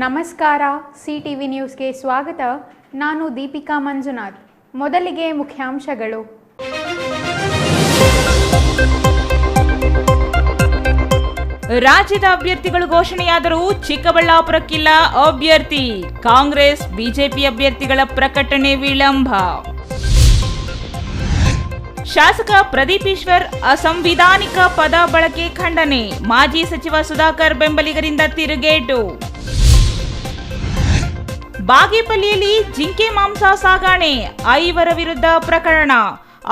ನಮಸ್ಕಾರ, ಸಿಟಿವಿ ನ್ಯೂಸ್ಗೆ ಸ್ವಾಗತ. ನಾನು ದೀಪಿಕಾ ಮಂಜುನಾಥ್. ಮೊದಲಿಗೆ ಮುಖ್ಯಾಂಶಗಳು. ರಾಜ್ಯದ ಅಭ್ಯರ್ಥಿಗಳು ಘೋಷಣೆಯಾದರೂ ಚಿಕ್ಕಬಳ್ಳಾಪುರಕ್ಕಿಲ್ಲ ಅಭ್ಯರ್ಥಿ. ಕಾಂಗ್ರೆಸ್ ಬಿಜೆಪಿ ಅಭ್ಯರ್ಥಿಗಳ ಪ್ರಕಟಣೆ ವಿಳಂಬ. ಶಾಸಕ ಪ್ರದೀಪ್ ಈಶ್ವರ್ ಅಸಂವಿಧಾನಿಕ ಪದ ಬಳಕೆ ಖಂಡನೆ. ಮಾಜಿ ಸಚಿವ ಸುಧಾಕರ್ ಬೆಂಬಲಿಗರಿಂದ ತಿರುಗೇಟು. ಬಾಗೇಪಲ್ಲಿಯಲ್ಲಿ ಜಿಂಕೆ ಮಾಂಸ ಸಾಗಣೆ, 5 ವಿರುದ್ಧ ಪ್ರಕರಣ.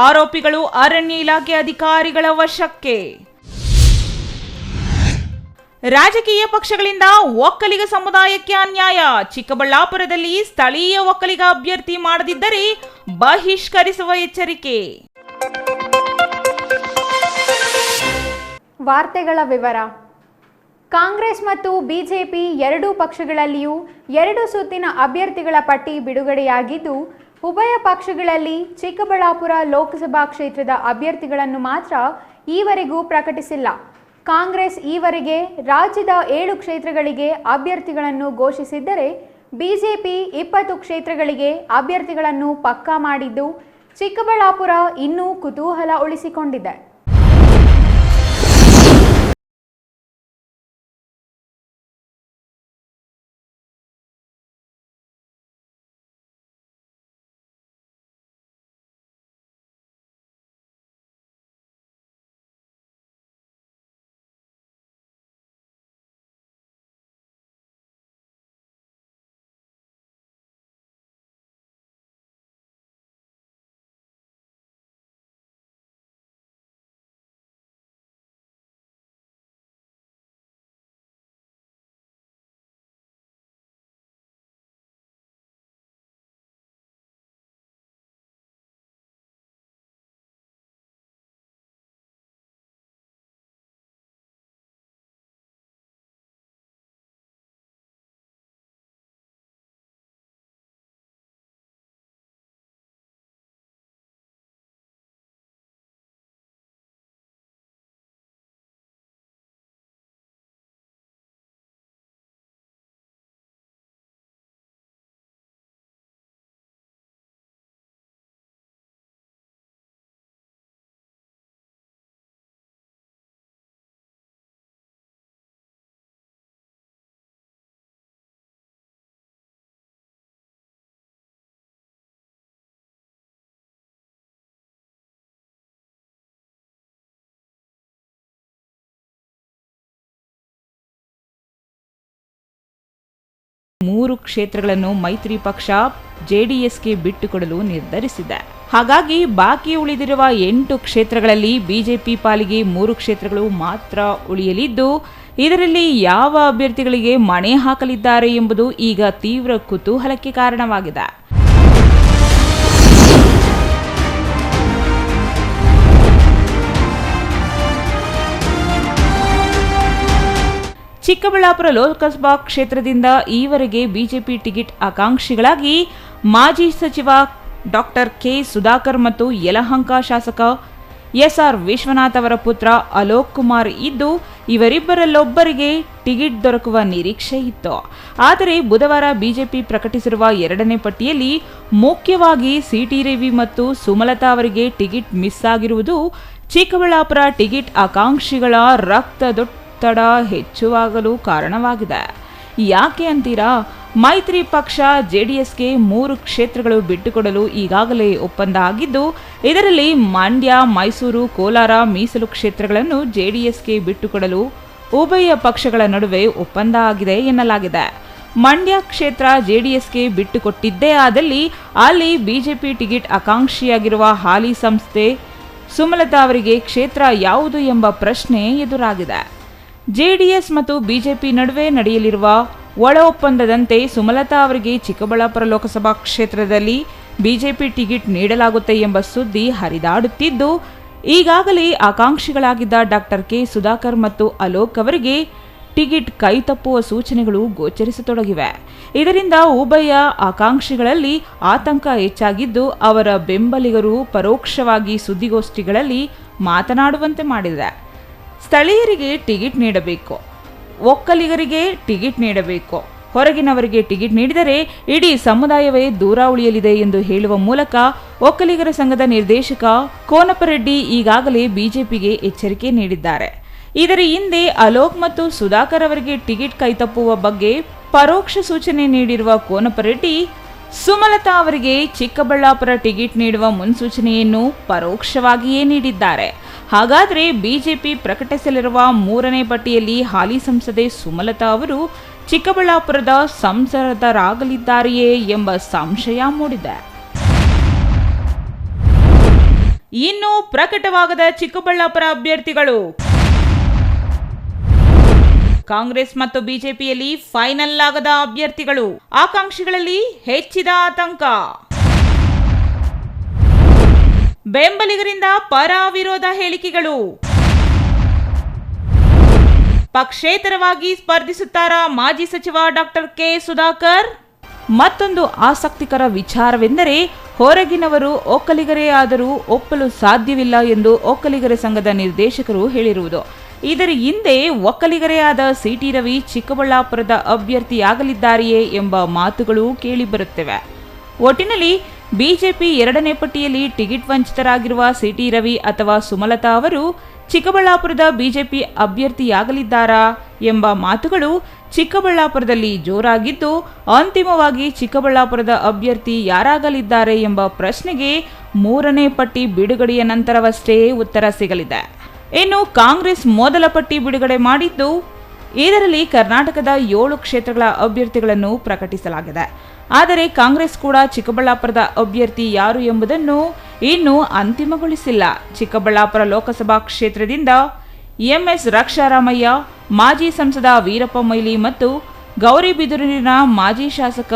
ಆರೋಪಿಗಳು ಅರಣ್ಯ ಇಲಾಖೆ ಅಧಿಕಾರಿಗಳ ವಶಕ್ಕೆ. ರಾಜಕೀಯ ಪಕ್ಷಗಳಿಂದ ಒಕ್ಕಲಿಗ ಸಮುದಾಯಕ್ಕೆ ಅನ್ಯಾಯ. ಚಿಕ್ಕಬಳ್ಳಾಪುರದಲ್ಲಿ ಸ್ಥಳೀಯ ಒಕ್ಕಲಿಗ ಅಭ್ಯರ್ಥಿ ಮಾಡದಿದ್ದರೆ ಬಹಿಷ್ಕರಿಸುವ ಎಚ್ಚರಿಕೆ. ವಾರ್ತೆಗಳ ವಿವರ. ಕಾಂಗ್ರೆಸ್ ಮತ್ತು ಬಿಜೆಪಿ ಎರಡೂ ಪಕ್ಷಗಳಲ್ಲಿಯೂ 2 ಸುತ್ತಿನ ಅಭ್ಯರ್ಥಿಗಳ ಪಟ್ಟಿ ಬಿಡುಗಡೆಯಾಗಿದ್ದು, ಉಭಯ ಪಕ್ಷಗಳಲ್ಲಿ ಚಿಕ್ಕಬಳ್ಳಾಪುರ ಲೋಕಸಭಾ ಕ್ಷೇತ್ರದ ಅಭ್ಯರ್ಥಿಗಳನ್ನು ಮಾತ್ರ ಈವರೆಗೂ ಪ್ರಕಟಿಸಿಲ್ಲ. ಕಾಂಗ್ರೆಸ್ ಈವರೆಗೆ ರಾಜ್ಯದ 7 ಕ್ಷೇತ್ರಗಳಿಗೆ ಅಭ್ಯರ್ಥಿಗಳನ್ನು ಘೋಷಿಸಿದ್ದರೆ, ಬಿಜೆಪಿ 20 ಕ್ಷೇತ್ರಗಳಿಗೆ ಅಭ್ಯರ್ಥಿಗಳನ್ನು ಪಕ್ಕಾ ಮಾಡಿದ್ದು, ಚಿಕ್ಕಬಳ್ಳಾಪುರ ಇನ್ನೂ ಕುತೂಹಲ ಉಳಿಸಿಕೊಂಡಿದೆ. ಮೂರು ಕ್ಷೇತ್ರಗಳನ್ನು ಮೈತ್ರಿ ಪಕ್ಷ ಜೆಡಿಎಸ್ಗೆ ಬಿಟ್ಟುಕೊಡಲು ನಿರ್ಧರಿಸಿದೆ. ಹಾಗಾಗಿ ಬಾಕಿ ಉಳಿದಿರುವ 8 ಕ್ಷೇತ್ರಗಳಲ್ಲಿ ಬಿಜೆಪಿ ಪಾಲಿಗೆ 3 ಕ್ಷೇತ್ರಗಳು ಮಾತ್ರ ಉಳಿಯಲಿದ್ದು, ಇದರಲ್ಲಿ ಯಾವ ಅಭ್ಯರ್ಥಿಗಳಿಗೆ ಮಣೆ ಹಾಕಲಿದ್ದಾರೆ ಎಂಬುದು ಈಗ ತೀವ್ರ ಕುತೂಹಲಕ್ಕೆ ಕಾರಣವಾಗಿದೆ. ಚಿಕ್ಕಬಳ್ಳಾಪುರ ಲೋಕಸಭಾ ಕ್ಷೇತ್ರದಿಂದ ಈವರೆಗೆ ಬಿಜೆಪಿ ಟಿಕೆಟ್ ಆಕಾಂಕ್ಷಿಗಳಾಗಿ ಮಾಜಿ ಸಚಿವ ಡಾಕ್ಟರ್ ಕೆ ಸುಧಾಕರ್ ಮತ್ತು ಯಲಹಂಕ ಶಾಸಕ ಎಸ್ಆರ್ ವಿಶ್ವನಾಥ್ ಅವರ ಪುತ್ರ ಅಲೋಕ್ ಕುಮಾರ್ ಇದ್ದು, ಇವರಿಬ್ಬರಲ್ಲೊಬ್ಬರಿಗೆ ಟಿಕೆಟ್ ದೊರಕುವ ನಿರೀಕ್ಷೆ ಇತ್ತು. ಆದರೆ ಬುಧವಾರ ಬಿಜೆಪಿ ಪ್ರಕಟಿಸಿರುವ 2ನೇ ಪಟ್ಟಿಯಲ್ಲಿ ಮುಖ್ಯವಾಗಿ ಸಿಟಿ ರವಿ ಮತ್ತು ಸುಮಲತಾ ಅವರಿಗೆ ಟಿಕೆಟ್ ಮಿಸ್ ಆಗಿರುವುದು ಚಿಕ್ಕಬಳ್ಳಾಪುರ ಟಿಕೆಟ್ ಆಕಾಂಕ್ಷಿಗಳ ರಕ್ತದೊತ್ತಡ ಹೆಚ್ಚುವಾಗಲು ಕಾರಣವಾಗಿದೆ. ಯಾಕೆ ಅಂತೀರಾ? ಮೈತ್ರಿ ಪಕ್ಷ ಜೆಡಿಎಸ್ಗೆ 3 ಕ್ಷೇತ್ರಗಳು ಬಿಟ್ಟುಕೊಡಲು ಈಗಾಗಲೇ ಒಪ್ಪಂದ ಆಗಿದ್ದು, ಇದರಲ್ಲಿ ಮಂಡ್ಯ, ಮೈಸೂರು, ಕೋಲಾರ ಮೀಸಲು ಕ್ಷೇತ್ರಗಳನ್ನು ಜೆಡಿಎಸ್ಗೆ ಬಿಟ್ಟುಕೊಡಲು ಉಭಯ ಪಕ್ಷಗಳ ನಡುವೆ ಒಪ್ಪಂದ ಆಗಿದೆ ಎನ್ನಲಾಗಿದೆ. ಮಂಡ್ಯ ಕ್ಷೇತ್ರ ಜೆಡಿಎಸ್ಗೆ ಬಿಟ್ಟುಕೊಟ್ಟಿದ್ದೇ ಆದಲ್ಲಿ ಅಲ್ಲಿ ಬಿಜೆಪಿ ಟಿಕೆಟ್ ಆಕಾಂಕ್ಷಿಯಾಗಿರುವ ಹಾಲಿ ಸಂಸ್ಥೆ ಸುಮಲತಾ ಅವರಿಗೆ ಕ್ಷೇತ್ರ ಯಾವುದು ಎಂಬ ಪ್ರಶ್ನೆ ಎದುರಾಗಿದೆ. ಜೆಡಿಎಸ್ ಮತ್ತು ಬಿಜೆಪಿ ನಡುವೆ ನಡೆಯಲಿರುವ ಒಳ ಒಪ್ಪಂದದಂತೆ ಸುಮಲತಾ ಅವರಿಗೆ ಚಿಕ್ಕಬಳ್ಳಾಪುರ ಲೋಕಸಭಾ ಕ್ಷೇತ್ರದಲ್ಲಿ ಬಿಜೆಪಿ ಟಿಕೆಟ್ ನೀಡಲಾಗುತ್ತೆ ಎಂಬ ಸುದ್ದಿ ಹರಿದಾಡುತ್ತಿದ್ದು, ಈಗಾಗಲೇ ಆಕಾಂಕ್ಷಿಗಳಾಗಿದ್ದ ಡಾಕ್ಟರ್ ಕೆ ಸುಧಾಕರ್ ಮತ್ತು ಅಲೋಕ್ ಅವರಿಗೆ ಟಿಕೆಟ್ ಕೈತಪ್ಪುವ ಸೂಚನೆಗಳು ಗೋಚರಿಸತೊಡಗಿವೆ. ಇದರಿಂದ ಉಭಯ ಆಕಾಂಕ್ಷಿಗಳಲ್ಲಿ ಆತಂಕ ಹೆಚ್ಚಾಗಿದ್ದು, ಅವರ ಬೆಂಬಲಿಗರು ಪರೋಕ್ಷವಾಗಿ ಸುದ್ದಿಗೋಷ್ಠಿಗಳಲ್ಲಿ ಮಾತನಾಡುವಂತೆ ಮಾಡಿದೆ. ಸ್ಥಳೀಯರಿಗೆ ಟಿಕೆಟ್ ನೀಡಬೇಕು, ಒಕ್ಕಲಿಗರಿಗೆ ಟಿಕೆಟ್ ನೀಡಬೇಕು, ಹೊರಗಿನವರಿಗೆ ಟಿಕೆಟ್ ನೀಡಿದರೆ ಇಡೀ ಸಮುದಾಯವೇ ದೂರ ಉಳಿಯಲಿದೆ ಎಂದು ಹೇಳುವ ಮೂಲಕ ಒಕ್ಕಲಿಗರ ಸಂಘದ ನಿರ್ದೇಶಕ ಕೋನಪ್ಪರೆಡ್ಡಿ ಈಗಾಗಲೇ ಬಿಜೆಪಿಗೆ ಎಚ್ಚರಿಕೆ ನೀಡಿದ್ದಾರೆ. ಇದರ ಹಿಂದೆ ಅಲೋಕ್ ಮತ್ತು ಸುಧಾಕರ್ ಅವರಿಗೆ ಟಿಕೆಟ್ ಕೈತಪ್ಪುವ ಬಗ್ಗೆ ಪರೋಕ್ಷ ಸೂಚನೆ ನೀಡಿರುವ ಕೋನಪ್ಪರೆಡ್ಡಿ ಸುಮಲತಾ ಅವರಿಗೆ ಚಿಕ್ಕಬಳ್ಳಾಪುರ ಟಿಕೆಟ್ ನೀಡುವ ಮುನ್ಸೂಚನೆಯನ್ನು ಪರೋಕ್ಷವಾಗಿಯೇ ನೀಡಿದ್ದಾರೆ. ಹಾಗಾದರೆ ಬಿಜೆಪಿ ಪ್ರಕಟಿಸಲಿರುವ 3ನೇ ಪಟ್ಟಿಯಲ್ಲಿ ಹಾಲಿ ಸಂಸದೆ ಸುಮಲತಾ ಅವರು ಚಿಕ್ಕಬಳ್ಳಾಪುರದ ಸಂಸದರಾಗಲಿದ್ದಾರೆಯೇ ಎಂಬ ಸಂಶಯ ಮೂಡಿದೆ. ಇನ್ನು ಪ್ರಕಟವಾಗದ ಚಿಕ್ಕಬಳ್ಳಾಪುರ ಅಭ್ಯರ್ಥಿಗಳು. ಕಾಂಗ್ರೆಸ್ ಮತ್ತು ಬಿಜೆಪಿಯಲ್ಲಿ ಫೈನಲ್ ಆಗದ ಅಭ್ಯರ್ಥಿಗಳು, ಆಕಾಂಕ್ಷಿಗಳಲ್ಲಿ ಹೆಚ್ಚಿದ ಆತಂಕ. ಬೆಂಬಲಿಗರಿಂದ ಪರ ವಿರೋಧ ಹೇಳಿಕೆಗಳು. ಪಕ್ಷೇತರವಾಗಿ ಸ್ಪರ್ಧಿಸುತ್ತಾರಾ ಮಾಜಿ ಸಚಿವ ಡಾಕ್ಟರ್ ಕೆ ಸುಧಾಕರ್? ಮತ್ತೊಂದು ಆಸಕ್ತಿಕರ ವಿಚಾರವೆಂದರೆ ಹೊರಗಿನವರು ಒಕ್ಕಲಿಗರೇ ಆದರೂ ಒಪ್ಪಲು ಸಾಧ್ಯವಿಲ್ಲ ಎಂದು ಒಕ್ಕಲಿಗರ ಸಂಘದ ನಿರ್ದೇಶಕರು ಹೇಳಿರುವುದು. ಇದರ ಹಿಂದೆ ಒಕ್ಕಲಿಗರೇ ಆದ ಸಿಟಿ ರವಿ ಚಿಕ್ಕಬಳ್ಳಾಪುರದ ಅಭ್ಯರ್ಥಿಯಾಗಲಿದ್ದಾರೆಯೇ ಎಂಬ ಮಾತುಗಳು ಕೇಳಿಬರುತ್ತಿವೆ. ಒಟ್ಟಿನಲ್ಲಿ ಬಿಜೆಪಿ 2ನೇ ಪಟ್ಟಿಯಲ್ಲಿ ಟಿಕೆಟ್ ವಂಚಿತರಾಗಿರುವ ಸಿಟಿ ರವಿ ಅಥವಾ ಸುಮಲತಾ ಅವರು ಚಿಕ್ಕಬಳ್ಳಾಪುರದ ಬಿಜೆಪಿ ಅಭ್ಯರ್ಥಿಯಾಗಲಿದ್ದಾರಾ ಎಂಬ ಮಾತುಗಳು ಚಿಕ್ಕಬಳ್ಳಾಪುರದಲ್ಲಿ ಜೋರಾಗಿದ್ದು, ಅಂತಿಮವಾಗಿ ಚಿಕ್ಕಬಳ್ಳಾಪುರದ ಅಭ್ಯರ್ಥಿ ಯಾರಾಗಲಿದ್ದಾರೆ ಎಂಬ ಪ್ರಶ್ನೆಗೆ 3ನೇ ಪಟ್ಟಿ ಬಿಡುಗಡೆಯ ನಂತರವಷ್ಟೇ ಉತ್ತರ ಸಿಗಲಿದೆ. ಇನ್ನು ಕಾಂಗ್ರೆಸ್ ಮೊದಲ ಪಟ್ಟಿ ಬಿಡುಗಡೆ ಮಾಡಿದ್ದು, ಇದರಲ್ಲಿ ಕರ್ನಾಟಕದ 7 ಕ್ಷೇತ್ರಗಳ ಅಭ್ಯರ್ಥಿಗಳನ್ನು ಪ್ರಕಟಿಸಲಾಗಿದೆ. ಆದರೆ ಕಾಂಗ್ರೆಸ್ ಕೂಡ ಚಿಕ್ಕಬಳ್ಳಾಪುರದ ಅಭ್ಯರ್ಥಿ ಯಾರು ಎಂಬುದನ್ನು ಇನ್ನೂ ಅಂತಿಮಗೊಳಿಸಿಲ್ಲ. ಚಿಕ್ಕಬಳ್ಳಾಪುರ ಲೋಕಸಭಾ ಕ್ಷೇತ್ರದಿಂದ ಎಂಎಸ್ ರಕ್ಷಾರಾಮಯ್ಯ, ಮಾಜಿ ಸಂಸದ ವೀರಪ್ಪ ಮೊಯ್ಲಿ ಮತ್ತು ಗೌರಿಬಿದನೂರಿನ ಮಾಜಿ ಶಾಸಕ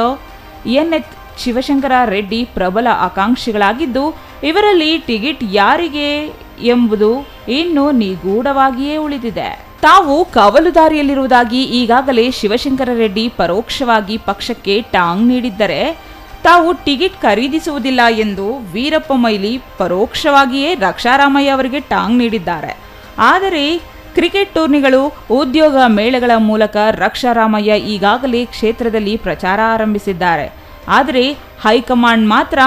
ಎನ್.ಎಚ್. ಶಿವಶಂಕರ ರೆಡ್ಡಿ ಪ್ರಬಲ ಆಕಾಂಕ್ಷಿಗಳಾಗಿದ್ದು, ಇವರಲ್ಲಿ ಟಿಕೆಟ್ ಯಾರಿಗೆ ಎಂಬುದು ಇನ್ನೂ ನಿಗೂಢವಾಗಿಯೇ ಉಳಿದಿದೆ. ತಾವು ಕವಲುದಾರಿಯಲ್ಲಿರುವುದಾಗಿ ಈಗಾಗಲೇ ಶಿವಶಂಕರ ರೆಡ್ಡಿ ಪರೋಕ್ಷವಾಗಿ ಪಕ್ಷಕ್ಕೆ ಟಾಂಗ್ ನೀಡಿದ್ದರೆ, ತಾವು ಟಿಕೆಟ್ ಖರೀದಿಸುವುದಿಲ್ಲ ಎಂದು ವೀರಪ್ಪ ಮೊಯ್ಲಿ ಪರೋಕ್ಷವಾಗಿಯೇ ರಕ್ಷಾರಾಮಯ್ಯ ಅವರಿಗೆ ಟಾಂಗ್ ನೀಡಿದ್ದಾರೆ. ಆದರೆ ಕ್ರಿಕೆಟ್ ಟೂರ್ನಿಗಳು, ಉದ್ಯೋಗ ಮೇಳಗಳ ಮೂಲಕ ರಕ್ಷಾರಾಮಯ್ಯ ಈಗಾಗಲೇ ಕ್ಷೇತ್ರದಲ್ಲಿ ಪ್ರಚಾರ ಆರಂಭಿಸಿದ್ದಾರೆ. ಆದರೆ ಹೈಕಮಾಂಡ್ ಮಾತ್ರ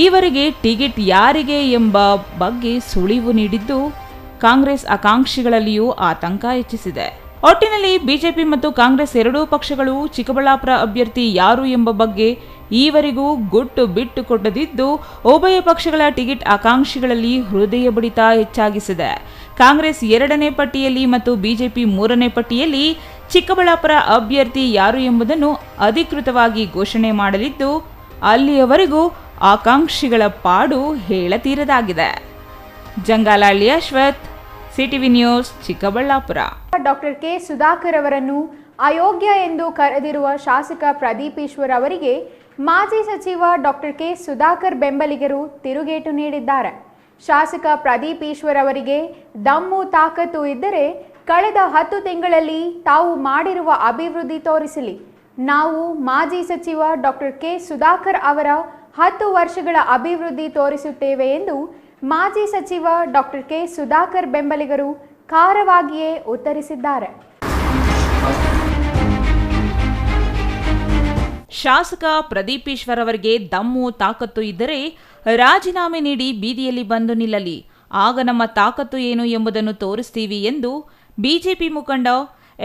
ಈವರೆಗೆ ಟಿಕೆಟ್ ಯಾರಿಗೆ ಎಂಬ ಬಗ್ಗೆ ಸುಳಿವು ನೀಡಿದ್ದು, ಕಾಂಗ್ರೆಸ್ ಆಕಾಂಕ್ಷಿಗಳಲ್ಲಿಯೂ ಆತಂಕ ಹೆಚ್ಚಿಸಿದೆ. ಒಟ್ಟಿನಲ್ಲಿ ಬಿಜೆಪಿ ಮತ್ತು ಕಾಂಗ್ರೆಸ್ ಎರಡೂ ಪಕ್ಷಗಳು ಚಿಕ್ಕಬಳ್ಳಾಪುರ ಅಭ್ಯರ್ಥಿ ಯಾರು ಎಂಬ ಬಗ್ಗೆ ಈವರೆಗೂ ಗುಟ್ಟು ಬಿಟ್ಟು ಕೊಡದಿದ್ದು, ಉಭಯ ಪಕ್ಷಗಳ ಟಿಕೆಟ್ ಆಕಾಂಕ್ಷಿಗಳಲ್ಲಿ ಹೃದಯ ಬಡಿತ ಹೆಚ್ಚಾಗಿಸಿದೆ. ಕಾಂಗ್ರೆಸ್ 2ನೇ ಪಟ್ಟಿಯಲ್ಲಿ ಮತ್ತು ಬಿಜೆಪಿ 3ನೇ ಪಟ್ಟಿಯಲ್ಲಿ ಚಿಕ್ಕಬಳ್ಳಾಪುರ ಅಭ್ಯರ್ಥಿ ಯಾರು ಎಂಬುದನ್ನು ಅಧಿಕೃತವಾಗಿ ಘೋಷಣೆ ಮಾಡಲಿದ್ದು, ಅಲ್ಲಿಯವರೆಗೂ ಆಕಾಂಕ್ಷಿಗಳ ಪಾಡು ಹೇಳತೀರದಾಗಿದೆ. Jangalahalli Ashwath, CTV news, Chikkaballapur. Doctor K Sudhakar ಅವರನ್ನು ಅಯೋಗ್ಯ ಎಂದು ಕರೆದಿರುವ ಶಾಸಕ ಪ್ರದೀಪ್ ಈಶ್ವರ್ ಅವರಿಗೆ ಮಾಜಿ ಸಚಿವ ಡಾಕ್ಟರ್ ಕೆ ಸುಧಾಕರ್ ಬೆಂಬಲಿಗರು ತಿರುಗೇಟು ನೀಡಿದ್ದಾರೆ. ಶಾಸಕ ಪ್ರದೀಪ್ ಈಶ್ವರ್ ಅವರಿಗೆ ದಮ್ಮು ತಾಕತ್ತು ಇದ್ದರೆ ಕಳೆದ 10 ತಿಂಗಳಲ್ಲಿ ತಾವು ಮಾಡಿರುವ ಅಭಿವೃದ್ಧಿ ತೋರಿಸಲಿ. ನಾವು ಮಾಜಿ ಸಚಿವ ಡಾಕ್ಟರ್ ಕೆ ಸುಧಾಕರ್ ಅವರ 10 ವರ್ಷಗಳ ಅಭಿವೃದ್ಧಿ ತೋರಿಸುತ್ತೇವೆ ಎಂದು ಮಾಜಿ ಸಚಿವ ಡಾಕ್ಟರ್ ಕೆ ಸುಧಾಕರ್ ಬೆಂಬಲಿಗರು ಖಾರವಾಗಿಯೇ ಉತ್ತರಿಸಿದ್ದಾರೆ. ಶಾಸಕ ಪ್ರದೀಪ್ ಈಶ್ವರ್ ಅವರಿಗೆ ದಮ್ಮು ತಾಕತ್ತು ಇದ್ದರೆ ರಾಜೀನಾಮೆ ನೀಡಿ ಬೀದಿಯಲ್ಲಿ ಬಂದು ನಿಲ್ಲಲಿ, ಆಗ ನಮ್ಮ ತಾಕತ್ತು ಏನು ಎಂಬುದನ್ನು ತೋರಿಸ್ತೀವಿ ಎಂದು ಬಿಜೆಪಿ ಮುಖಂಡ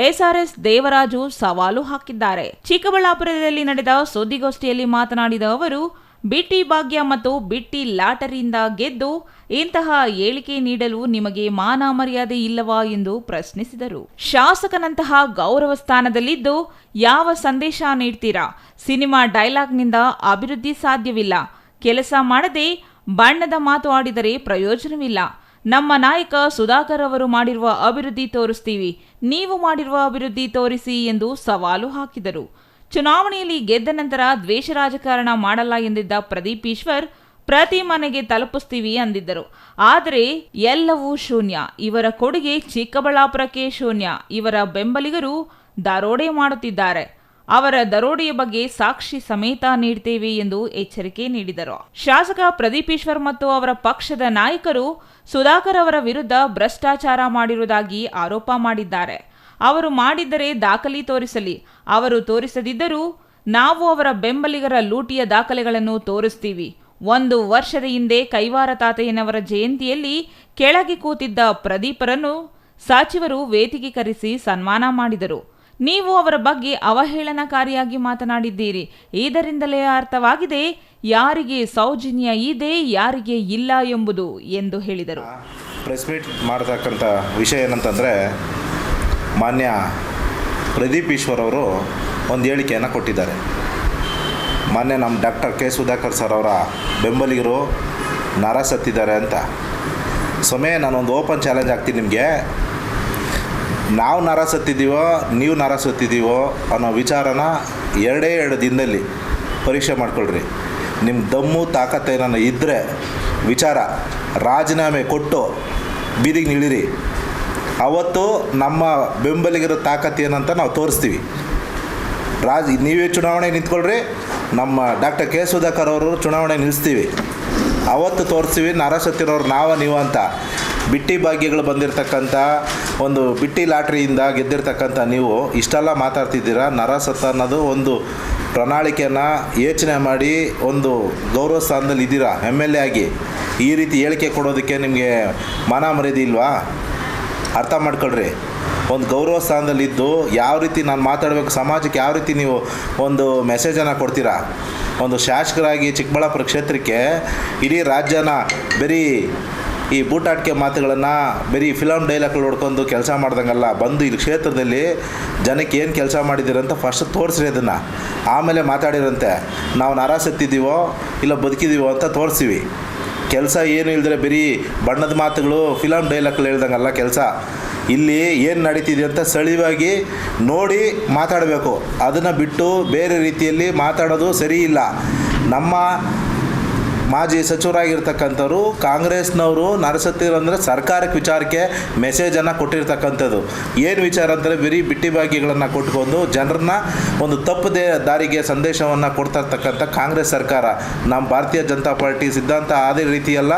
ಎಸ್ಆರ್ಎಸ್ ದೇವರಾಜು ಸವಾಲು ಹಾಕಿದ್ದಾರೆ. ಚಿಕ್ಕಬಳ್ಳಾಪುರದಲ್ಲಿ ನಡೆದ ಸುದ್ದಿಗೋಷ್ಠಿಯಲ್ಲಿ ಮಾತನಾಡಿದ ಅವರು, ಬಿಟ್ಟಿ ಭಾಗ್ಯ ಮತ್ತು ಬಿಟ್ಟಿ ಲಾಟರಿಯಿಂದ ಗೆದ್ದು ಇಂತಹ ಹೇಳಿಕೆ ನೀಡಲು ನಿಮಗೆ ಮಾನ ಮರ್ಯಾದೆ ಇಲ್ಲವಾ ಎಂದು ಪ್ರಶ್ನಿಸಿದರು. ಶಾಸಕನಂತಹ ಗೌರವ ಸ್ಥಾನದಲ್ಲಿದ್ದು ಯಾವ ಸಂದೇಶ ನೀಡ್ತೀರಾ? ಸಿನಿಮಾ ಡೈಲಾಗ್ನಿಂದ ಅಭಿವೃದ್ಧಿ ಸಾಧ್ಯವಿಲ್ಲ. ಕೆಲಸ ಮಾಡದೆ ಬಣ್ಣದ ಮಾತು ಆಡಿದರೆ ಪ್ರಯೋಜನವಿಲ್ಲ. ನಮ್ಮ ನಾಯಕ ಸುಧಾಕರ್ ಅವರು ಮಾಡಿರುವ ಅಭಿವೃದ್ಧಿ ತೋರಿಸ್ತೀವಿ, ನೀವು ಮಾಡಿರುವ ಅಭಿವೃದ್ಧಿ ತೋರಿಸಿ ಎಂದು ಸವಾಲು ಹಾಕಿದರು. ಚುನಾವಣೆಯಲ್ಲಿ ಗೆದ್ದ ನಂತರ ದ್ವೇಷ ರಾಜಕಾರಣ ಮಾಡಲ್ಲ ಎಂದಿದ್ದ ಪ್ರದೀಪ್ ಈಶ್ವರ್ ಪ್ರತಿ ಮನೆಗೆ ತಲುಪಿಸ್ತೀವಿ ಅಂದಿದ್ದರು. ಆದರೆ ಎಲ್ಲವೂ ಶೂನ್ಯ. ಇವರ ಕೊಡುಗೆ ಚಿಕ್ಕಬಳ್ಳಾಪುರಕ್ಕೆ ಶೂನ್ಯ. ಇವರ ಬೆಂಬಲಿಗರು ದರೋಡೆ ಮಾಡುತ್ತಿದ್ದಾರೆ. ಅವರ ದರೋಡೆಯ ಬಗ್ಗೆ ಸಾಕ್ಷಿ ಸಮೇತ ನೀಡ್ತೇವೆ ಎಂದು ಎಚ್ಚರಿಕೆ ನೀಡಿದರು. ಶಾಸಕ ಪ್ರದೀಪ್ ಈಶ್ವರ್ ಮತ್ತು ಅವರ ಪಕ್ಷದ ನಾಯಕರು ಸುಧಾಕರ್ ಅವರ ವಿರುದ್ಧ ಭ್ರಷ್ಟಾಚಾರ ಮಾಡಿರುವುದಾಗಿ ಆರೋಪ ಮಾಡಿದ್ದಾರೆ. ಅವರು ಮಾಡಿದ್ದರೆ ದಾಖಲೆ ತೋರಿಸಲಿ. ಅವರು ತೋರಿಸದಿದ್ದರೂ ನಾವು ಅವರ ಬೆಂಬಲಿಗರ ಲೂಟಿಯ ದಾಖಲೆಗಳನ್ನು ತೋರಿಸ್ತೀವಿ. 1 ವರ್ಷದ ಹಿಂದೆ ಕೈವಾರ ತಾತಯ್ಯನವರ ಜಯಂತಿಯಲ್ಲಿ ಕೆಳಗೆ ಕೂತಿದ್ದ ಪ್ರದೀಪರನ್ನು ಸಚಿವರು ವೇದಿಕೆ ಕರೆಸಿ ಸನ್ಮಾನ ಮಾಡಿದರು. ನೀವು ಅವರ ಬಗ್ಗೆ ಅವಹೇಳನಕಾರಿಯಾಗಿ ಮಾತನಾಡಿದ್ದೀರಿ. ಇದರಿಂದಲೇ ಅರ್ಥವಾಗಿದೆ ಯಾರಿಗೆ ಸೌಜನ್ಯ ಇದೆ, ಯಾರಿಗೆ ಇಲ್ಲ ಎಂಬುದು ಎಂದು ಹೇಳಿದರು. ಪ್ರೆಸ್ ಮೀಟ್ ಮಾಡತಕ್ಕಂಥ ವಿಷಯ ಏನಂತಂದರೆ, ಮಾನ್ಯ ಪ್ರದೀಪ್ ಈಶ್ವರ್ ಅವರು ಒಂದು ಹೇಳಿಕೆಯನ್ನು ಕೊಟ್ಟಿದ್ದಾರೆ. ಮಾನ್ಯ ನಮ್ಮ ಡಾಕ್ಟರ್ ಕೆ ಸುಧಾಕರ್ ಸರ್ ಅವರ ಬೆಂಬಲಿಗರು ನರ ಸತ್ತಿದ್ದಾರೆ ಅಂತ. ಸೊಮೆ ನಾನೊಂದು ಓಪನ್ ಚಾಲೆಂಜ್ ಆಗ್ತೀನಿ ನಿಮಗೆ. ನಾವು ನರ ಸತ್ತಿದ್ದೀವೋ ನೀವು ನರ ಸತ್ತಿದ್ದೀವೋ ಅನ್ನೋ ವಿಚಾರನ 2 ದಿನದಲ್ಲಿ ಪರೀಕ್ಷೆ ಮಾಡ್ಕೊಳ್ರಿ. ನಿಮ್ಮ ದಮ್ಮು ತಾಕತ್ತೇನ ಇದ್ದರೆ ವಿಚಾರ ರಾಜೀನಾಮೆ ಕೊಟ್ಟು ಬೀದಿಗೆ ನಿಲ್ಲಿರಿ. ಅವತ್ತು ನಮ್ಮ ಬೆಂಬಲಿಗರ ತಾಕತ್ತು ಏನಂತ ನಾವು ತೋರಿಸ್ತೀವಿ. ನೀವೇ ಚುನಾವಣೆಗೆ ನಿಂತ್ಕೊಳ್ರಿ, ನಮ್ಮ ಡಾಕ್ಟರ್ ಕೆ ಸುಧಾಕರ್ ಅವರು ಚುನಾವಣೆ ನಿಲ್ಲಿಸ್ತೀವಿ. ಅವತ್ತು ತೋರಿಸ್ತೀವಿ ನರ ಸತ್ತಿರೋರು ನೀವು ಅಂತ. ಬಿಟ್ಟಿ ಭಾಗ್ಯಗಳು ಬಂದಿರತಕ್ಕಂಥ ಒಂದು ಬಿಟ್ಟಿ ಲಾಟ್ರಿಯಿಂದ ಗೆದ್ದಿರ್ತಕ್ಕಂಥ ನೀವು ಇಷ್ಟೆಲ್ಲ ಮಾತಾಡ್ತಿದ್ದೀರಾ. ನರ ಸತ್ತ ಅನ್ನೋದು ಒಂದು ಪ್ರಣಾಳಿಕೆಯನ್ನು ಯೋಚನೆ ಮಾಡಿ ಒಂದು ಗೌರವ ಸ್ಥಾನದಲ್ಲಿ ಇದ್ದೀರಾ MLA ಆಗಿ. ಈ ರೀತಿ ಹೇಳಿಕೆ ಕೊಡೋದಕ್ಕೆ ನಿಮಗೆ ಮಾನ ಮರ್ಯಾದೆ ಇಲ್ವಾ? ಅರ್ಥ ಮಾಡ್ಕೊಳ್ರಿ. ಒಂದು ಗೌರವ ಸ್ಥಾನದಲ್ಲಿದ್ದು ಯಾವ ರೀತಿ ನಾನು ಮಾತಾಡಬೇಕು, ಸಮಾಜಕ್ಕೆ ಯಾವ ರೀತಿ ನೀವು ಒಂದು ಮೆಸೇಜನ್ನು ಕೊಡ್ತೀರಾ. ಒಂದು ಶಾಸಕರಾಗಿ ಚಿಕ್ಕಬಳ್ಳಾಪುರ ಕ್ಷೇತ್ರಕ್ಕೆ ಇಡೀ ರಾಜ್ಯನ ಬರೀ ಈ ಬೂಟಾಟಿಕೆ ಮಾತುಗಳನ್ನು ಬರೀ ಫಿಲಮ್ ಡೈಲಾಗ್ಗಳು ಹೊಡ್ಕೊಂಡು ಕೆಲಸ ಮಾಡ್ದಂಗಲ್ಲ, ಬಂದು ಈ ಕ್ಷೇತ್ರದಲ್ಲಿ ಜನಕ್ಕೆ ಏನು ಕೆಲಸ ಮಾಡಿದ್ದೀರಂತ ಫಸ್ಟ್ ತೋರಿಸ್ರಿ. ಅದನ್ನು ಆಮೇಲೆ ಮಾತಾಡಿರಂತೆ ನಾವು ನರ ಸತ್ತಿದ್ದೀವೋ ಇಲ್ಲ ಬದುಕಿದ್ದೀವೋ ಅಂತ ತೋರಿಸ್ತೀವಿ. ಕೆಲಸ ಏನು ಇಲ್ದರೆ ಬರೀ ಬಣ್ಣದ ಮಾತುಗಳು ಫಿಲಮ್ ಡೈಲಾಗ್ಗಳು ಹೇಳ್ದಂಗಲ್ಲ ಕೆಲಸ. ಇಲ್ಲಿ ಏನು ನಡೀತಿದೆ ಅಂತ ಸ್ಥಳೀಯವಾಗಿ ನೋಡಿ ಮಾತಾಡಬೇಕು. ಅದನ್ನು ಬಿಟ್ಟು ಬೇರೆ ರೀತಿಯಲ್ಲಿ ಮಾತಾಡೋದು ಸರಿ ಇಲ್ಲ. ನಮ್ಮ ಮಾಜಿ ಸಚಿವರಾಗಿರ್ತಕ್ಕಂಥವ್ರು ಕಾಂಗ್ರೆಸ್ನವರು ನರಸತ್ತಿರಂದರೆ ಸರ್ಕಾರಕ್ಕೆ ವಿಚಾರಕ್ಕೆ ಮೆಸೇಜನ್ನು ಕೊಟ್ಟಿರ್ತಕ್ಕಂಥದ್ದು. ಏನು ವಿಚಾರ ಅಂದರೆ ಬರೀ ಬಿಟ್ಟಿ ಭಾಗ್ಯಗಳನ್ನು ಕೊಟ್ಕೊಂಡು ಜನರನ್ನ ಒಂದು ತಪ್ಪದೇ ದಾರಿಗೆ ಸಂದೇಶವನ್ನು ಕೊಡ್ತಾ ಇರ್ತಕ್ಕಂಥ ಕಾಂಗ್ರೆಸ್ ಸರ್ಕಾರ. ನಮ್ಮ ಭಾರತೀಯ ಜನತಾ ಪಾರ್ಟಿ ಸಿದ್ಧಾಂತ ಅದೇ ರೀತಿಯಲ್ಲ.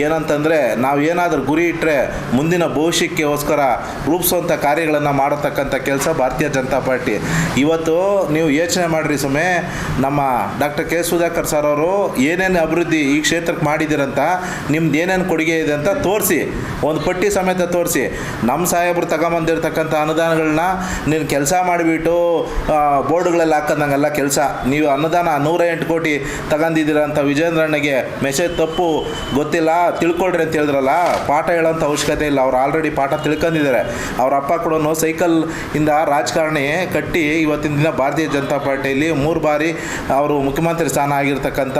ಏನಂತಂದರೆ ನಾವು ಏನಾದರೂ ಗುರಿ ಇಟ್ಟರೆ ಮುಂದಿನ ಭವಿಷ್ಯಕ್ಕೋಸ್ಕರ ರೂಪಿಸುವಂಥ ಕಾರ್ಯಗಳನ್ನು ಮಾಡತಕ್ಕಂಥ ಕೆಲಸ ಭಾರತೀಯ ಜನತಾ ಪಾರ್ಟಿ. ಇವತ್ತು ನೀವು ಯೋಚನೆ ಮಾಡಿರಿ ಸುಮ್ಮನೆ, ನಮ್ಮ ಡಾಕ್ಟರ್ ಕೆ ಸುಧಾಕರ್ ಸರ್ ಅವರು ಏನೇನು ಅಭಿವೃದ್ಧಿ ಈ ಕ್ಷೇತ್ರಕ್ಕೆ ಮಾಡಿದ್ದೀರಂತ, ನಿಮ್ದು ಏನೇನು ಕೊಡುಗೆ ಇದೆ ಅಂತ ತೋರಿಸಿ, ಒಂದು ಪಟ್ಟಿ ಸಮೇತ ತೋರಿಸಿ. ನಮ್ಮ ಸಾಹೇಬರು ತಗೊಂಬಂದಿರ್ತಕ್ಕಂಥ ಅನುದಾನಗಳನ್ನ ನೀನು ಕೆಲಸ ಮಾಡಿಬಿಟ್ಟು ಬೋರ್ಡ್ಗಳಲ್ಲಿ ಹಾಕೋದಂಗಲ್ಲ ಕೆಲಸ. ನೀವು ಅನುದಾನ 108 ಕೋಟಿ ತಗೊಂಡಿದ್ದೀರ ಅಂತ ವಿಜೇಂದ್ರಣ್ಣಗೆ ಮೆಸೇಜ್ ತಪ್ಪು ಗೊತ್ತಿಲ್ಲ, ತಿಳ್ಕೊಳ್ರಿ ಅಂತ ಹೇಳಿದ್ರಲ್ಲ. ಪಾಠ ಹೇಳೋಂಥ ಅವಶ್ಯಕತೆ ಇಲ್ಲ, ಅವ್ರು ಆಲ್ರೆಡಿ ಪಾಠ ತಿಳ್ಕೊಂಡಿದ್ದಾರೆ. ಅವ್ರ ಅಪ್ಪ ಕೂಡ ಸೈಕಲ್ ಇಂದ ರಾಜಕಾರಣಿ ಕಟ್ಟಿ ಇವತ್ತಿನ ದಿನ ಭಾರತೀಯ ಜನತಾ ಪಾರ್ಟಿಯಲ್ಲಿ 3 ಬಾರಿ ಅವರು ಮುಖ್ಯಮಂತ್ರಿ ಸ್ಥಾನ ಆಗಿರ್ತಕ್ಕಂಥ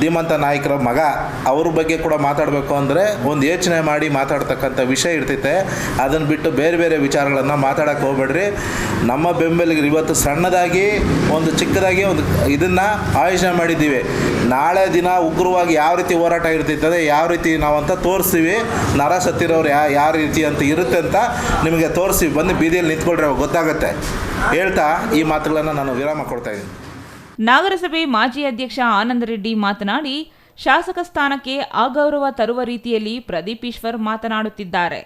ಧೀಮಂತ ನಾಯಕರ ಮಗ. ಅವ್ರ ಬಗ್ಗೆ ಕೂಡ ಮಾತಾಡಬೇಕು ಅಂದರೆ ಒಂದು ಯೋಚನೆ ಮಾಡಿ ಮಾತಾಡ್ತಕ್ಕಂಥ ವಿಷಯ ಇರ್ತೈತೆ. ಅದನ್ನು ಬಿಟ್ಟು ಬೇರೆ ಬೇರೆ ವಿಚಾರಗಳನ್ನು ಮಾತಾಡೋಕ್ಕೆ ಹೋಗ್ಬೇಡ್ರಿ. ನಮ್ಮ ಬೆಂಬಲಿಗರು ಇವತ್ತು ಸಣ್ಣದಾಗಿ ಒಂದು ಚಿಕ್ಕದಾಗಿ ಒಂದು ಇದನ್ನು ಆಯೋಜನೆ ಮಾಡಿದ್ದೀವಿ. ನಾಳೆ ದಿನ ಉಗ್ರವಾಗಿ ಯಾವ ರೀತಿ ಹೋರಾಟ ಇರ್ತೈತದೆ, ಯಾವ ರೀತಿ ನಾವಂತ ತೋರಿಸ್ತೀವಿ. ನರ ಸತ್ತಿರೋರು ಯಾವ ರೀತಿ ಅಂತ ಇರುತ್ತೆ ಅಂತ ನಿಮಗೆ ತೋರಿಸ್ತೀವಿ. ಬಂದು ಬೀದಿಯಲ್ಲಿ ನಿಂತ್ಕೊಳ್ರಿ, ಅವಾಗ ಗೊತ್ತಾಗುತ್ತೆ. ಹೇಳ್ತಾ ಈ ಮಾತುಗಳನ್ನು ನಾನು ವಿರಾಮ ಕೊಡ್ತಾ ಇದ್ದೀನಿ. ನಗರಸಭೆ ಮಾಜಿ ಅಧ್ಯಕ್ಷ ಆನಂದ ರೆಡ್ಡಿ ಮಾತನಾಡಿ, ಶಾಸಕ ಸ್ಥಾನಕ್ಕೆ ಅಗೌರವ ತರುವ ರೀತಿಯಲ್ಲಿ ಪ್ರದೀಪ್ ಈಶ್ವರ್ ಮಾತನಾಡುತ್ತಿದ್ದಾರೆ.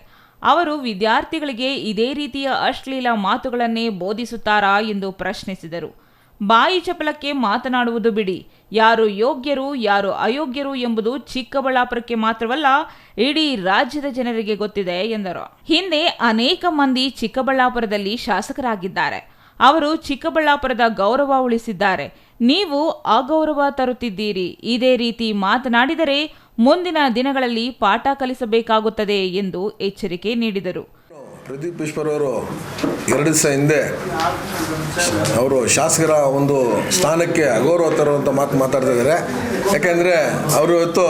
ಅವರು ವಿದ್ಯಾರ್ಥಿಗಳಿಗೆ ಇದೇ ರೀತಿಯ ಅಶ್ಲೀಲ ಮಾತುಗಳನ್ನೇ ಬೋಧಿಸುತ್ತಾರಾ ಎಂದು ಪ್ರಶ್ನಿಸಿದರು. ಬಾಯಿ ಚಪಲಕ್ಕೆ ಮಾತನಾಡುವುದು ಬಿಡಿ, ಯಾರು ಯೋಗ್ಯರು ಯಾರು ಅಯೋಗ್ಯರು ಎಂಬುದು ಚಿಕ್ಕಬಳ್ಳಾಪುರಕ್ಕೆ ಮಾತ್ರವಲ್ಲ, ಇಡೀ ರಾಜ್ಯದ ಜನರಿಗೆ ಗೊತ್ತಿದೆ ಎಂದರು. ಹಿಂದೆ ಅನೇಕ ಮಂದಿ ಚಿಕ್ಕಬಳ್ಳಾಪುರದಲ್ಲಿ ಶಾಸಕರಾಗಿದ್ದಾರೆ. ಅವರು ಚಿಕ್ಕಬಳ್ಳಾಪುರದ ಗೌರವ ಉಳಿಸಿದ್ದಾರೆ. ನೀವು ಅಗೌರವ ತರುತ್ತಿದ್ದೀರಿ. ಇದೇ ರೀತಿ ಮಾತನಾಡಿದರೆ ಮುಂದಿನ ದಿನಗಳಲ್ಲಿ ಪಾಠ ಕಲಿಸಬೇಕಾಗುತ್ತದೆ ಎಂದು ಎಚ್ಚರಿಕೆ ನೀಡಿದರು. ಪ್ರದೀಪ್ ಈಶ್ವರ್ ಅವರು 2 ದಿವಸ ಹಿಂದೆ ಅವರು ಶಾಸಕರ ಒಂದು ಸ್ಥಾನಕ್ಕೆ ಅಗೌರವ ತರುವಂಥ ಮಾತಾಡ್ತಾ ಇದ್ದಾರೆ. ಯಾಕೆಂದರೆ ಅವರು ಇವತ್ತು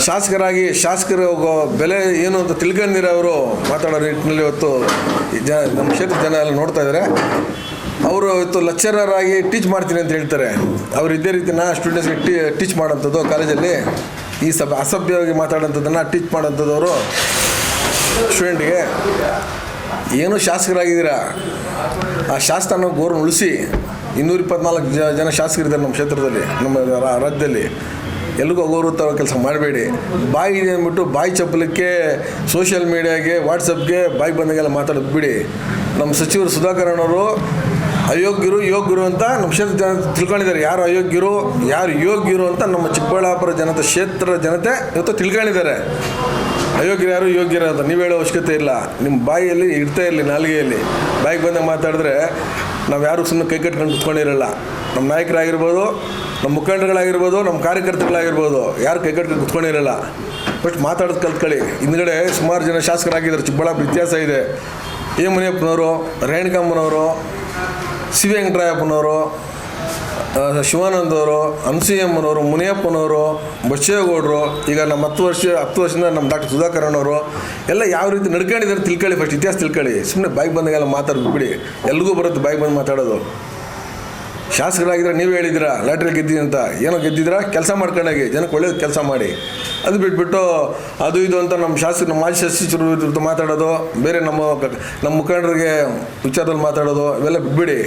ಶಾಸಕರ ಬೆಲೆ ಏನು ಅಂತ ತಿಳ್ಕೊಂಡಿರೋ ಅವರು ಮಾತಾಡೋ ನಿಟ್ಟಿನಲ್ಲಿ ಇವತ್ತು ನಮ್ಮ ಕ್ಷೇತ್ರದ ಜನ ಎಲ್ಲ ನೋಡ್ತಾ ಇದ್ದಾರೆ. ಅವರು ಇವತ್ತು ಲೆಕ್ಚರರ್ ಆಗಿ ಟೀಚ್ ಮಾಡ್ತೀನಿ ಅಂತ ಹೇಳ್ತಾರೆ. ಅವರು ಇದೇ ರೀತಿನ ಸ್ಟೂಡೆಂಟ್ಸ್ಗೆ ಟೀಚ್ ಮಾಡೋಂಥದ್ದು ಕಾಲೇಜಲ್ಲಿ ಈ ಅಸಭ್ಯವಾಗಿ ಮಾತಾಡೋಂಥದ್ದನ್ನು ಟೀಚ್ ಮಾಡೋಂಥದ್ದವರು ಸ್ಟೂಡೆಂಟ್ಗೆ. ಏನು ಶಾಸಕರಾಗಿದ್ದೀರಾ, ಆ ಶಾಸನ ಗೌರವ ಉಳಿಸಿ. 224 ಜನ ಶಾಸಕರಿದ್ದಾರೆ ನಮ್ಮ ಕ್ಷೇತ್ರದಲ್ಲಿ, ನಮ್ಮ ರಾಜ್ಯದಲ್ಲಿ. ಎಲ್ಲಿಗೂ ಅಗೌರವ ಕೆಲಸ ಮಾಡಬೇಡಿ. ಬಾಯಿ ಇದೆ ಅಂದ್ಬಿಟ್ಟು ಬಾಯಿ ಚಪ್ಪಲಕ್ಕೆ ಸೋಷಿಯಲ್ ಮೀಡಿಯಾಗೆ ವಾಟ್ಸಪ್ಗೆ ಬಾಯಿ ಬಂದಾಗೆಲ್ಲ ಮಾತಾಡೋದು ಬಿಡಿ. ನಮ್ಮ ಸಚಿವರು ಸುಧಾಕರ್ ಅವರು ಅಯೋಗ್ಯರು ಯೋಗ್ಯರು ಅಂತ ನಮ್ಮ ಕ್ಷೇತ್ರ ಜನ ತಿಳ್ಕೊಂಡಿದ್ದಾರೆ. ಯಾರು ಅಯೋಗ್ಯರು ಯಾರು ಯೋಗ್ಯರು ಅಂತ ನಮ್ಮ ಚಿಕ್ಕಬಳ್ಳಾಪುರ ಕ್ಷೇತ್ರದ ಜನತೆ ಇವತ್ತು ತಿಳ್ಕೊಂಡಿದ್ದಾರೆ. ಅಯೋಗ್ಯರು ಯಾರು ಯೋಗ್ಯರು ಅಂತ ನೀವು ಹೇಳೋ ಅವಶ್ಯಕತೆ ಇಲ್ಲ. ನಿಮ್ಮ ಬಾಯಿಯಲ್ಲಿ ಇಡ್ತಾ ಇರಲಿ, ನಾಲಿಗೆಯಲ್ಲಿ ಬಾಯಿಗೆ ಬಂದಾಗ ಮಾತಾಡಿದ್ರೆ ನಾವು ಯಾರು ಸುಮ್ಮನೆ ಕೈ ಕಟ್ಕೊಂಡು ಕುತ್ಕೊಂಡಿರಲ್ಲ. ನಮ್ಮ ನಾಯಕರಾಗಿರ್ಬೋದು, ನಮ್ಮ ಮುಖಂಡರುಗಳಾಗಿರ್ಬೋದು, ನಮ್ಮ ಕಾರ್ಯಕರ್ತರುಗಳಾಗಿರ್ಬೋದು, ಯಾರು ಕೈ ಕಟ್ಕೊಂಡು ಕುತ್ಕೊಂಡಿರಲ್ಲ. ಬಟ್ ಮಾತಾಡೋದು ಕಲ್ತ್ಕೊಳ್ಳಿ. ಹಿಂದ್ಗಡೆ ಸುಮಾರು ಜನ ಶಾಸಕರಾಗಿದ್ದಾರೆ. ಚಿಕ್ಕಬಳ್ಳಾಪುರ ಇತಿಹಾಸ ಇದೆ. ಎ ಮುನಿಯಪ್ಪನವರು, ರೇಣುಕಮ್ಮನವರು, ಸಿ ವೆಂಕಟರಾಯಪ್ಪನವರು, ಶಿವಾನಂದವರು, ಅನಸೂಯಮ್ಮನವರು, ಮುನಿಯಪ್ಪನವರು, ಬಚ್ಚೇಗೌಡರು, ಈಗ ನಮ್ಮ 10 ವರ್ಷದಿಂದ ನಮ್ಮ ಡಾಕ್ಟರ್ ಸುಧಾಕರ್ ಅಣ್ಣವರು ಎಲ್ಲ ಯಾವ ರೀತಿ ನಡ್ಕೊಂಡಿದ್ದಾರೆ ತಿಳ್ಕೊಳ್ಳಿ. ಫಸ್ಟ್ ಇತಿಹಾಸ ತಿಳ್ಕೊಳ್ಳಿ. ಸುಮ್ಮನೆ ಬಾಯಿಗೆ ಬಂದಾಗೆಲ್ಲ ಮಾತಾಡೋದು ಬಿಡಿ. ಎಲ್ರಿಗೂ ಬರುತ್ತೆ ಬಾಯಿಗೆ ಬಂದು ಮಾತಾಡೋದು. ಶಾಸಕರಾಗಿದ್ರೆ ನೀವು ಹೇಳಿದ್ದೀರಾ ಲಾಟ್ರಿ ಗೆದ್ದಿದ್ದೀನಿ ಅಂತ. ಏನೋ ಗೆದ್ದಿದ್ದೀರಾ, ಕೆಲಸ ಮಾಡ್ಕೊಂಡಾಗಿ ಜನಕ್ಕೆ ಒಳ್ಳೇದು ಕೆಲಸ ಮಾಡಿ. ಅದು ಬಿಟ್ಬಿಟ್ಟು ಅದು ಇದು ಅಂತ ನಮ್ಮ ನಮ್ಮ ಮಾಜಿ ಸಚಿವರು ವಿರುದ್ಧ ಮಾತಾಡೋದು, ಬೇರೆ ನಮ್ಮ ಮುಖಂಡರಿಗೆ ವಿಚಾರದಲ್ಲಿ ಮಾತಾಡೋದು, ಇವೆಲ್ಲ ಬಿಟ್ಬಿಡಿ.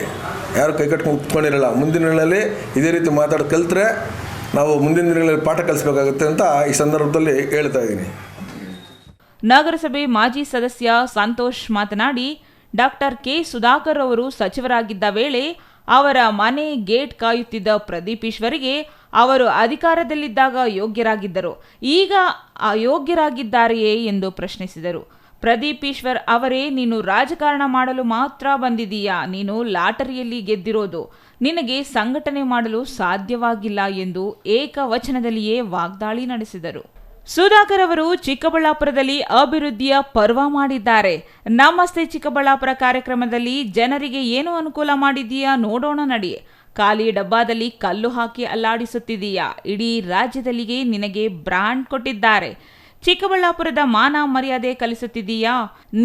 ಯಾರು ಕೈ ಕಟ್ಕೊಂಡು ಕುತ್ಕೊಂಡಿರಲ್ಲ. ಮುಂದಿನ ದಿನಗಳಲ್ಲಿ ಇದೇ ರೀತಿ ಮಾತಾಡೋದು ಕಲ್ತ್ರೆ ನಾವು ಮುಂದಿನ ದಿನಗಳಲ್ಲಿ ಪಾಠ ಕಲಿಸ್ಬೇಕಾಗುತ್ತೆ ಅಂತ ಈ ಸಂದರ್ಭದಲ್ಲಿ ಹೇಳ್ತಾ ಇದ್ದೀನಿ. ನಗರಸಭೆ ಮಾಜಿ ಸದಸ್ಯ ಸಂತೋಷ್ ಮಾತನಾಡಿ, ಡಾಕ್ಟರ್ ಕೆ ಸುಧಾಕರ್ ಅವರು ಸಚಿವರಾಗಿದ್ದ ವೇಳೆ ಅವರ ಮನೆ ಗೇಟ್ ಕಾಯುತ್ತಿದ್ದ ಪ್ರದೀಪ್ ಈಶ್ವರಿಗೆ ಅವರು ಅಧಿಕಾರದಲ್ಲಿದ್ದಾಗ ಯೋಗ್ಯರಾಗಿದ್ದರು, ಈಗ ಅಯೋಗ್ಯರಾಗಿದ್ದಾರೆಯೇ ಎಂದು ಪ್ರಶ್ನಿಸಿದರು. ಪ್ರದೀಪ್ ಈಶ್ವರ್ ಅವರೇ, ನೀನು ರಾಜಕಾರಣ ಮಾಡಲು ಮಾತ್ರ ಬಂದಿದೀಯಾ? ನೀನು ಲಾಟರಿಯಲ್ಲಿ ಗೆದ್ದಿರೋದು, ನಿನಗೆ ಸಂಘಟನೆ ಮಾಡಲು ಸಾಧ್ಯವಾಗಿಲ್ಲ ಎಂದು ಏಕವಚನದಲ್ಲಿಯೇ ವಾಗ್ದಾಳಿ ನಡೆಸಿದರು. ಸುಧಾಕರ್ ಅವರು ಚಿಕ್ಕಬಳ್ಳಾಪುರದಲ್ಲಿ ಅಭಿವೃದ್ಧಿಯ ಪರ್ವ ಮಾಡಿದ್ದಾರೆ. ನಮಸ್ತೆ ಚಿಕ್ಕಬಳ್ಳಾಪುರ ಕಾರ್ಯಕ್ರಮದಲ್ಲಿ ಜನರಿಗೆ ಏನು ಅನುಕೂಲ ಮಾಡಿದೀಯಾ ನೋಡೋಣ ನಡಿ. ಖಾಲಿ ಡಬ್ಬಾದಲ್ಲಿ ಕಲ್ಲು ಹಾಕಿ ಅಲ್ಲಾಡಿಸುತ್ತಿದೀಯಾ? ಇಡೀ ರಾಜ್ಯದಲ್ಲಿಗೆ ನಿನಗೆ ಬ್ರ್ಯಾಂಡ್ ಕೊಟ್ಟಿದ್ದಾರೆ. ಚಿಕ್ಕಬಳ್ಳಾಪುರದ ಮಾನ ಮರ್ಯಾದೆ ಕಲಿಸುತ್ತಿದೀಯಾ?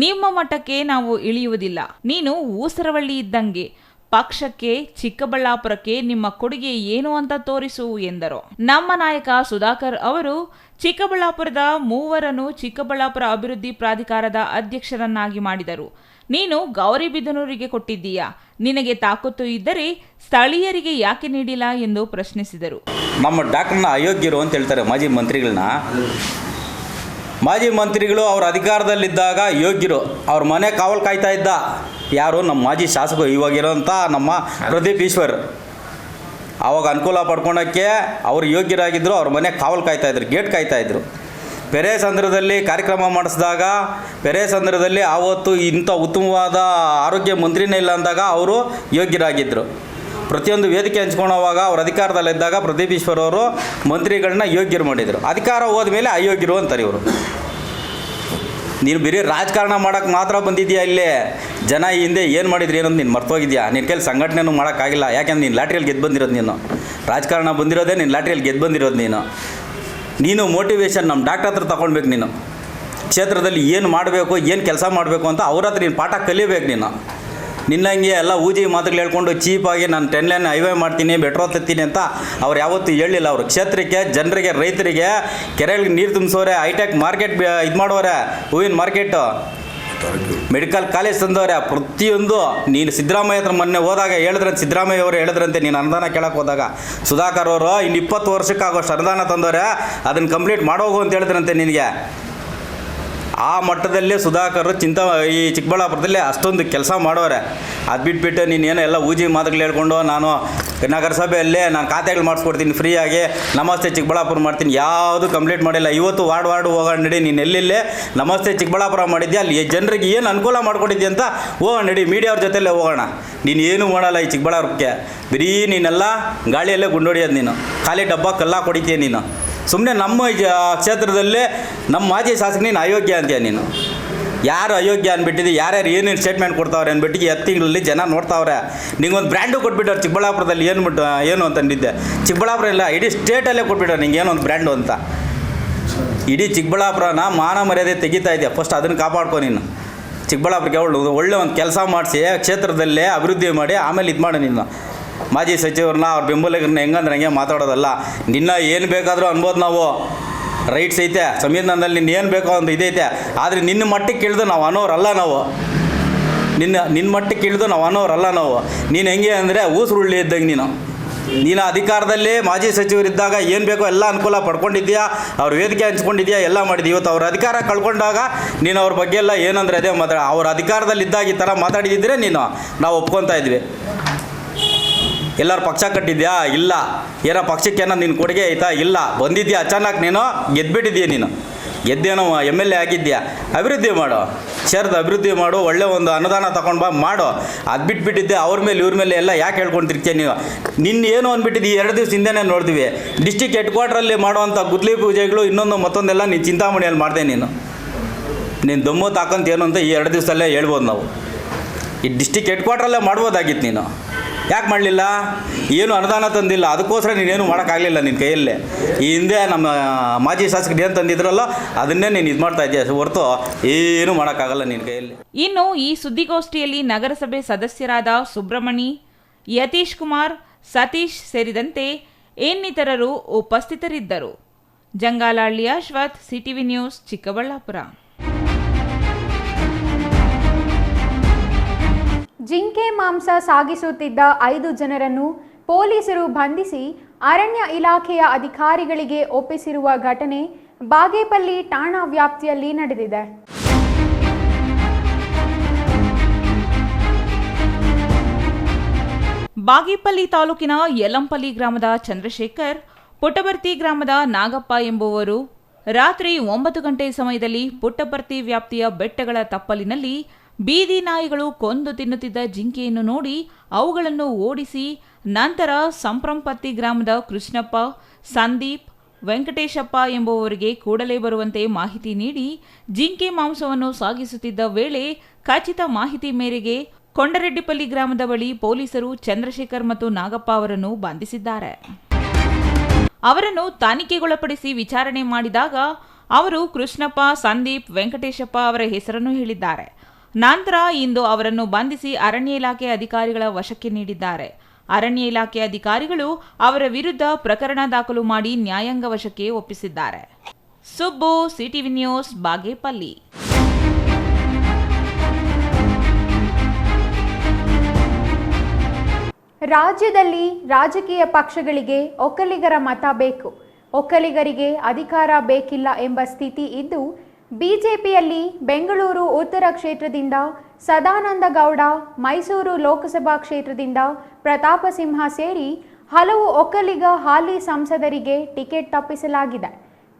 ನಿಮ್ಮ ಮಟ್ಟಕ್ಕೆ ನಾವು ಇಳಿಯುವುದಿಲ್ಲ. ನೀನು ಊಸರವಳ್ಳಿ ಇದ್ದಂಗೆ. ಪಕ್ಷಕ್ಕೆ, ಚಿಕ್ಕಬಳ್ಳಾಪುರಕ್ಕೆ ನಿಮ್ಮ ಕೊಡುಗೆ ಏನು ಅಂತ ತೋರಿಸು ಎಂದರು. ನಮ್ಮ ನಾಯಕ ಸುಧಾಕರ್ ಅವರು ಚಿಕ್ಕಬಳ್ಳಾಪುರದ 3 ಚಿಕ್ಕಬಳ್ಳಾಪುರ ಅಭಿವೃದ್ಧಿ ಪ್ರಾಧಿಕಾರದ ಅಧ್ಯಕ್ಷರನ್ನಾಗಿ ಮಾಡಿದರು. ನೀನು ಗೌರಿಬಿದನೂರಿಗೆ ಕೊಟ್ಟಿದ್ದೀಯಾ? ನಿನಗೆ ತಾಕತ್ತು ಇದ್ದರೆ ಸ್ಥಳೀಯರಿಗೆ ಯಾಕೆ ನೀಡಿಲ್ಲ ಎಂದು ಪ್ರಶ್ನಿಸಿದರು. ನಮ್ಮ ಡಾಕ್ಟರ್ನ ಅಯೋಗ್ಯರು ಅಂತ ಹೇಳ್ತಾರೆ ಮಾಜಿ ಮಂತ್ರಿಗಳನ್ನ. ಮಾಜಿ ಮಂತ್ರಿಗಳು ಅವ್ರ ಅಧಿಕಾರದಲ್ಲಿದ್ದಾಗ ಯೋಗ್ಯರು. ಅವ್ರ ಮನೆ ಕಾವಲು ಕಾಯ್ತಾ ಇದ್ದ ಯಾರು? ನಮ್ಮ ಮಾಜಿ ಶಾಸಕರು ಇವಾಗಿರೋಂಥ ನಮ್ಮ ಪ್ರದೀಪ್ ಈಶ್ವರ್. ಆವಾಗ ಅನುಕೂಲ ಪಡ್ಕೊಳಕ್ಕೆ ಅವ್ರು ಯೋಗ್ಯರಾಗಿದ್ದರು. ಅವ್ರ ಮನೆ ಕಾವಲು ಕಾಯ್ತಾಯಿದ್ರು, ಗೇಟ್ ಕಾಯ್ತಾಯಿದ್ರು. ಪೆರೇಸಂದ್ರದಲ್ಲಿ ಕಾರ್ಯಕ್ರಮ ಮಾಡಿಸಿದಾಗ, ಪೆರೇಸಂದ್ರದಲ್ಲಿ ಆವತ್ತು ಇಂಥ ಉತ್ತಮವಾದ ಆರೋಗ್ಯ ಮಂತ್ರಿನೇ ಇಲ್ಲ ಅಂದಾಗ ಅವರು ಯೋಗ್ಯರಾಗಿದ್ದರು. ಪ್ರತಿಯೊಂದು ವೇದಿಕೆ ಹಂಚ್ಕೊಳ್ಳೋವಾಗ ಅವ್ರ ಅಧಿಕಾರದಲ್ಲಿದ್ದಾಗ ಪ್ರದೀಪ್ ಈಶ್ವರ್ ಅವರು ಮಂತ್ರಿಗಳನ್ನ ಯೋಗ್ಯರು ಮಾಡಿದರು. ಅಧಿಕಾರ ಹೋದ್ಮೇಲೆ ಅಯೋಗ್ಯರು ಅಂತಾರೆ ಇವರು. ನೀನು ಬರೀ ರಾಜಕಾರಣ ಮಾಡೋಕ್ಕೆ ಮಾತ್ರ ಬಂದಿದ್ಯಾ ಇಲ್ಲೇ? ಜನ ಈ ಹಿಂದೆ ಏನು ಮಾಡಿದ್ರಿ ಏನಂತ ನೀನು ಮರ್ತೋಗಿದ್ಯಾ? ನಿನ್ನ ಕೈಲಿ ಸಂಘಟನೆನೂ ಮಾಡೋಕ್ಕಾಗಿಲ್ಲ. ಯಾಕೆಂದ್ರೆ ನೀನು ಲಾಟ್ರಿಯಲ್ಲಿ ಗೆದ್ದು ಬಂದಿರೋದು. ನೀನು ರಾಜಕಾರಣ ಬಂದಿರೋದೇ ನೀನು ಲಾಟ್ರಿಯಲ್ಲಿ ಗೆದ್ದು ಬಂದಿರೋದು. ನೀನು ಮೋಟಿವೇಶನ್ ನಮ್ಮ ಡಾಕ್ಟರ್ ಹತ್ರ ತಗೊಳ್ಬೇಕು. ನೀನು ಕ್ಷೇತ್ರದಲ್ಲಿ ಏನು ಮಾಡಬೇಕು, ಏನು ಕೆಲಸ ಮಾಡಬೇಕು ಅಂತ ಅವ್ರ ಹತ್ರ ನೀನು ಪಾಠ ಕಲಿಬೇಕು. ನಿನ್ನಂಗೆ ಎಲ್ಲ ಊಜಿ ಮಾತುಗಳು ಹೇಳ್ಕೊಂಡು ಚೀಪಾಗಿ ನಾನು 10 ಲೇನ್ ಹೈವೇ ಮಾಡ್ತೀನಿ, ಮೆಟ್ರೋ ತತ್ತೀನಿ ಅಂತ ಅವ್ರು ಯಾವತ್ತೂ ಹೇಳಿಲ್ಲ. ಅವರು ಕ್ಷೇತ್ರಕ್ಕೆ, ಜನರಿಗೆ, ರೈತರಿಗೆ ಕೆರೆಗಳಿಗೆ ನೀರು ತುಂಬಿಸೋರೆ, ಹೈಟೆಕ್ ಮಾರ್ಕೆಟ್ ಇದು ಮಾಡೋರೆ, ಹೂವಿನ ಮಾರ್ಕೆಟು, ಮೆಡಿಕಲ್ ಕಾಲೇಜ್ ತಂದವ್ರೆ. ಪ್ರತಿಯೊಂದು ನೀನು ಸಿದ್ದರಾಮಯ್ಯ ಹತ್ರ ಮೊನ್ನೆ ಹೋದಾಗ ಹೇಳಿದ್ರಂತೆ, ಸಿದ್ದರಾಮಯ್ಯ ಅವರು ಹೇಳಿದ್ರಂತೆ, ನೀನು ಅನುದಾನ ಕೇಳಕ್ಕೆ ಹೋದಾಗ ಸುಧಾಕರ್ ಅವರು ಇನ್ನು 20 ವರ್ಷಕ್ಕಾಗೋಷ್ಟು ಅನುದಾನ ತಂದವ್ರೆ, ಅದನ್ನು ಕಂಪ್ಲೀಟ್ ಮಾಡೋಗು ಅಂತ ಹೇಳಿದ್ರಂತೆ ನಿನಗೆ. ಆ ಮಟ್ಟದಲ್ಲೇ ಸುಧಾಕರ್ ಈ ಚಿಕ್ಕಬಳ್ಳಾಪುರದಲ್ಲಿ ಅಷ್ಟೊಂದು ಕೆಲಸ ಮಾಡೋರೆ. ಅದು ಬಿಟ್ಬಿಟ್ಟು ನೀನೇನೋ ಎಲ್ಲ ಊಜಿ ಮಾತುಗಳು ಹೇಳ್ಕೊಂಡು ನಾನು ನಗರಸಭೆಯಲ್ಲೇ ನಾನು ಖಾತೆಗಳು ಮಾಡಿಸ್ಕೊಡ್ತೀನಿ ಫ್ರೀಯಾಗಿ, ನಮಸ್ತೆ ಚಿಕ್ಕಬಳ್ಳಾಪುರ ಮಾಡ್ತೀನಿ, ಯಾವುದು ಕಂಪ್ಲೀಟ್ ಮಾಡಿಲ್ಲ. ಇವತ್ತು ವಾರ್ಡ್ ಹೋಗೋಣ ನಡಿ. ನೀನು ಎಲ್ಲೆಲ್ಲೇ ನಮಸ್ತೆ ಚಿಕ್ಕಬಳ್ಳಾಪುರ ಮಾಡಿದ್ಯಾ, ಅಲ್ಲಿ ಜನರಿಗೆ ಏನು ಅನುಕೂಲ ಮಾಡ್ಕೊಟ್ಟಿದ್ಯಾ ಅಂತ ಹೋಗೋಣ ನಡಿ. ಮೀಡಿಯಾವ್ರ ಜೊತೆಲ್ಲೇ ಹೋಗೋಣ. ನೀನು ಏನೂ ಮಾಡಲ್ಲ ಈ ಚಿಕ್ಕಬಳ್ಳಾಪುರಕ್ಕೆ. ಬರೀ ನೀನೆಲ್ಲ ಗಾಳಿಯಲ್ಲೇ ಗುಂಡೊಡಿಯೋದು. ನೀನು ಖಾಲಿ ಡಬ್ಬ ಕಲ್ಲ ಕೊಡಿತೀಯ. ನೀನು ಸುಮ್ಮನೆ ನಮ್ಮ ಕ್ಷೇತ್ರದಲ್ಲೇ ನಮ್ಮ ಮಾಜಿ ಶಾಸಕ ನೀನು ಅಯೋಗ್ಯ ಅಂತೀಯ. ನೀನು ಯಾರು ಅಯೋಗ್ಯ ಅಂದ್ಬಿಟ್ಟಿದ್ದು, ಯಾರ್ಯಾರು ಏನೇನು ಸ್ಟೇಟ್ಮೆಂಟ್ ಕೊಡ್ತಾವ್ರೆ ಅಂದ್ಬಿಟ್ಟು 10 ತಿಂಗಳಲ್ಲಿ ಜನ ನೋಡ್ತಾವ್ರೆ. ನಿಂಗೊಂದು ಬ್ರ್ಯಾಂಡು ಕೊಟ್ಬಿಟ್ಟವ್ರು ಚಿಕ್ಕಬಳ್ಳಾಪುರದಲ್ಲಿ. ಏನು ಅಂತಂದಿದ್ದೆ, ಚಿಕ್ಕಬಳ್ಳಾಪುರ ಇಲ್ಲ ಇಡೀ ಸ್ಟೇಟಲ್ಲೇ ಕೊಟ್ಬಿಟ್ಟವ್ರು ನಿಂಗೆ ಏನೊಂದು ಬ್ರ್ಯಾಂಡು ಅಂತ. ಇಡೀ ಚಿಕ್ಕಬಳ್ಳಾಪುರನ ಮಾನ ಮರ್ಯಾದೆ ತೆಗಿತಾ ಇದೆಯಾ? ಫಸ್ಟ್ ಅದನ್ನು ಕಾಪಾಡ್ಕೊ. ನೀನು ಚಿಕ್ಕಬಳ್ಳಾಪುರಕ್ಕೆ ಒಳ್ಳೆ ಒಂದು ಕೆಲಸ ಮಾಡಿಸಿ ಕ್ಷೇತ್ರದಲ್ಲೇ ಅಭಿವೃದ್ಧಿ ಮಾಡಿ ಆಮೇಲೆ ಇದು ಮಾಡು. ನೀನು ಮಾಜಿ ಸಚಿವರನ್ನ ಅವ್ರ ಬೆಂಬಲಿಗರನ್ನ ಹೆಂಗಂದ್ರೆ ಹಂಗೆ ಮಾತಾಡೋದಲ್ಲ. ನಿನ್ನ ಏನು ಬೇಕಾದರೂ ಅನ್ಬೋದು ನಾವು, ರೈಟ್ಸ್ ಐತೆ ಸಂವಿಧಾನದಲ್ಲಿ. ನಿನ್ನ ಏನು ಬೇಕೋ ಒಂದು ಇದೈತೆ. ಆದರೆ ನಿನ್ನ ಮಟ್ಟಕ್ಕೆ ಇಳಿದು ನಾವು ಅನ್ನೋರಲ್ಲ. ನಾವು ನಿನ್ನ ಮಟ್ಟಕ್ಕೆ ಇಳಿದು ನಾವು ಅನ್ನೋರಲ್ಲ ನಾವು. ನೀನು ಹೆಂಗೆ ಅಂದರೆ ಊಸುರುಳ್ಳಿ ಇದ್ದಂಗೆ. ನೀನು ಅಧಿಕಾರದಲ್ಲಿ ಮಾಜಿ ಸಚಿವರಿದ್ದಾಗ ಏನು ಬೇಕೋ ಎಲ್ಲ ಅನುಕೂಲ ಪಡ್ಕೊಂಡಿದ್ದೀಯಾ, ಅವ್ರ ವೇದಿಕೆ ಹಂಚ್ಕೊಂಡಿದ್ದೀಯಾ, ಎಲ್ಲ ಮಾಡಿದ್ದೀವಿ. ಇವತ್ತು ಅವ್ರ ಅಧಿಕಾರ ಕಳ್ಕೊಂಡಾಗ ನೀನು ಅವ್ರ ಬಗ್ಗೆ ಎಲ್ಲ ಏನಂದರೆ ಅದೇ ಅವ್ರ ಅಧಿಕಾರದಲ್ಲಿದ್ದಾಗ ಈ ಥರ ಮಾತಾಡಿದ್ದರೆ ನಾವು ಒಪ್ಕೊತಾ ಇದ್ವಿ. ಎಲ್ಲರೂ ಪಕ್ಷ ಕಟ್ಟಿದ್ಯಾ? ಇಲ್ಲ. ಏನೋ ಪಕ್ಷಕ್ಕೇನೋ ನಿನ್ನ ಕೊಡುಗೆ ಆಯಿತಾ? ಇಲ್ಲ. ಬಂದಿದ್ಯಾ ಅಚಾನಕ್, ನೀನು ಗೆದ್ದುಬಿಟ್ಟಿದ್ದೀಯ. ನೀನು ಗೆದ್ದೇನೋ MLA ಆಗಿದ್ಯಾ, ಅಭಿವೃದ್ಧಿ ಮಾಡು, ಕ್ಷೇತ್ರದ ಅಭಿವೃದ್ಧಿ ಮಾಡು, ಒಳ್ಳೆ ಒಂದು ಅನುದಾನ ತಗೊಂಡು ಬಾ ಮಾಡು. ಅದು ಬಿಟ್ಬಿಟ್ಟಿದ್ದೆ ಅವ್ರ ಮೇಲೆ ಇವ್ರ ಮೇಲೆ ಎಲ್ಲ ಯಾಕೆ ಹೇಳ್ಕೊಂತಿರ್ತೀಯ ನೀವು? ನಿನ್ನ ಏನು ಅಂದ್ಬಿಟ್ಟಿದ್ದು 2 ದಿವಸ ಹಿಂದೆನೇ ನೋಡ್ತೀವಿ. ಡಿಸ್ಟಿಕ್ ಹೆಡ್ ಕ್ವಾರ್ಟ್ರಲ್ಲಿ ಮಾಡುವಂಥ ಗುದ್ಲಿ ಪೂಜೆಗಳು ಮತ್ತೊಂದೆಲ್ಲ ನೀನು ಚಿಂತಾಮಣಿಯಲ್ಲಿ ಮಾಡಿದೆ. ನೀನು ದಮ್ಮು ತಾಕಂತ ಏನು ಅಂತ ಈ 2 ದಿವಸದಲ್ಲೇ ಹೇಳ್ಬೋದು. ನಾವು ಈ ಡಿಸ್ಟಿಕ್ ಹೆಡ್ ಕ್ವಾರ್ಟ್ರಲ್ಲೇ ಮಾಡ್ಬೋದಾಗಿತ್ತು. ನೀನು ಯಾಕೆ ಮಾಡಲಿಲ್ಲ? ಏನು ಅನುದಾನ ತಂದಿಲ್ಲ, ಅದಕ್ಕೋಸ್ಕರ ನೀನೇನು ಮಾಡೋಕ್ಕಾಗಲಿಲ್ಲ ನಿನ್ನ ಕೈಯಲ್ಲೇ. ಈ ಹಿಂದೆ ನಮ್ಮ ಮಾಜಿ ಶಾಸಕರು ಏನು ತಂದಿದ್ರಲ್ಲ ಅದನ್ನೇ ನೀನು ಇದು ಮಾಡ್ತಾ ಇದೆಯಾ ಹೊರತು ಏನು ಮಾಡೋಕ್ಕಾಗಲ್ಲ ನಿನ್ನ ಕೈಯಲ್ಲಿ. ಇನ್ನು ಈ ಸುದ್ದಿಗೋಷ್ಠಿಯಲ್ಲಿ ನಗರಸಭೆ ಸದಸ್ಯರಾದ ಸುಬ್ರಹ್ಮಣಿ, ಯತೀಶ್ ಕುಮಾರ್, ಸತೀಶ್ ಸೇರಿದಂತೆ ಇನ್ನಿತರರು ಉಪಸ್ಥಿತರಿದ್ದರು. Jangalahalli Ashwath, CTV news, Chikkaballapur. ಜಿಂಕೆ ಮಾಂಸ ಸಾಗಿಸುತ್ತಿದ್ದ 5 ಜನರನ್ನು ಪೊಲೀಸರು ಬಂಧಿಸಿ ಅರಣ್ಯ ಇಲಾಖೆಯ ಅಧಿಕಾರಿಗಳಿಗೆ ಒಪ್ಪಿಸಿರುವ ಘಟನೆ ಬಾಗೇಪಲ್ಲಿ ಠಾಣಾ ವ್ಯಾಪ್ತಿಯಲ್ಲಿ ನಡೆದಿದೆ. ಬಾಗೇಪಲ್ಲಿ ತಾಲೂಕಿನ ಯಲಂಪಲ್ಲಿ ಗ್ರಾಮದ ಚಂದ್ರಶೇಖರ್, ಪುಟ್ಟಬರ್ತಿ ಗ್ರಾಮದ ನಾಗಪ್ಪ ಎಂಬುವರು ರಾತ್ರಿ 9 ಗಂಟೆ ಸಮಯದಲ್ಲಿ ಪುಟ್ಟಬರ್ತಿ ವ್ಯಾಪ್ತಿಯ ಬೆಟ್ಟಗಳ ತಪ್ಪಲಿನಲ್ಲಿ ಬೀದಿ ನಾಯಿಗಳು ಕೊಂದು ತಿನ್ನುತ್ತಿದ್ದ ಜಿಂಕೆಯನ್ನು ನೋಡಿ ಅವುಗಳನ್ನು ಓಡಿಸಿ ನಂತರ ಸಂಪ್ರಂಪತ್ತಿ ಗ್ರಾಮದ ಕೃಷ್ಣಪ್ಪ, ಸಂದೀಪ್, ವೆಂಕಟೇಶಪ್ಪ ಎಂಬುವವರಿಗೆ ಕೂಡಲೇ ಬರುವಂತೆ ಮಾಹಿತಿ ನೀಡಿ ಜಿಂಕೆ ಮಾಂಸವನ್ನು ಸಾಗಿಸುತ್ತಿದ್ದ ವೇಳೆ ಖಚಿತ ಮಾಹಿತಿ ಮೇರೆಗೆ ಕೊಂಡರೆಡ್ಡಿಪಲ್ಲಿ ಗ್ರಾಮದ ಬಳಿ ಪೊಲೀಸರು ಚಂದ್ರಶೇಖರ್ ಮತ್ತು ನಾಗಪ್ಪ ಅವರನ್ನು ಬಂಧಿಸಿದ್ದಾರೆ. ಅವರನ್ನು ತನಿಖೆಗೊಳಪಡಿಸಿ ವಿಚಾರಣೆ ಮಾಡಿದಾಗ ಅವರು ಕೃಷ್ಣಪ್ಪ, ಸಂದೀಪ್, ವೆಂಕಟೇಶಪ್ಪ ಅವರ ಹೆಸರನ್ನು ಹೇಳಿದ್ದಾರೆ. ನಂತರ ಇಂದು ಅವರನ್ನು ಬಂಧಿಸಿ ಅರಣ್ಯ ಇಲಾಖೆ ಅಧಿಕಾರಿಗಳ ವಶಕ್ಕೆ ನೀಡಿದ್ದಾರೆ. ಅರಣ್ಯ ಇಲಾಖೆ ಅಧಿಕಾರಿಗಳು ಅವರ ವಿರುದ್ಧ ಪ್ರಕರಣ ದಾಖಲು ಮಾಡಿ ನ್ಯಾಯಾಂಗ ವಶಕ್ಕೆ ಒಪ್ಪಿಸಿದ್ದಾರೆ. Subbu, CTV news, Bagepalli. ರಾಜ್ಯದಲ್ಲಿ ರಾಜಕೀಯ ಪಕ್ಷಗಳಿಗೆ ಒಕ್ಕಲಿಗರ ಮತ ಬೇಕು, ಒಕ್ಕಲಿಗರಿಗೆ ಅಧಿಕಾರ ಬೇಕಿಲ್ಲ ಎಂಬ ಸ್ಥಿತಿ ಇದ್ದು ಬಿಜೆಪಿಯಲ್ಲಿ ಬೆಂಗಳೂರು ಉತ್ತರ ಕ್ಷೇತ್ರದಿಂದ ಸದಾನಂದ ಗೌಡ, ಮೈಸೂರು ಲೋಕಸಭಾ ಕ್ಷೇತ್ರದಿಂದ ಪ್ರತಾಪ ಸಿಂಹ ಸೇರಿ ಹಲವು ಒಕ್ಕಲಿಗ ಹಾಲಿ ಸಂಸದರಿಗೆ ಟಿಕೆಟ್ ತಪ್ಪಿಸಲಾಗಿದೆ.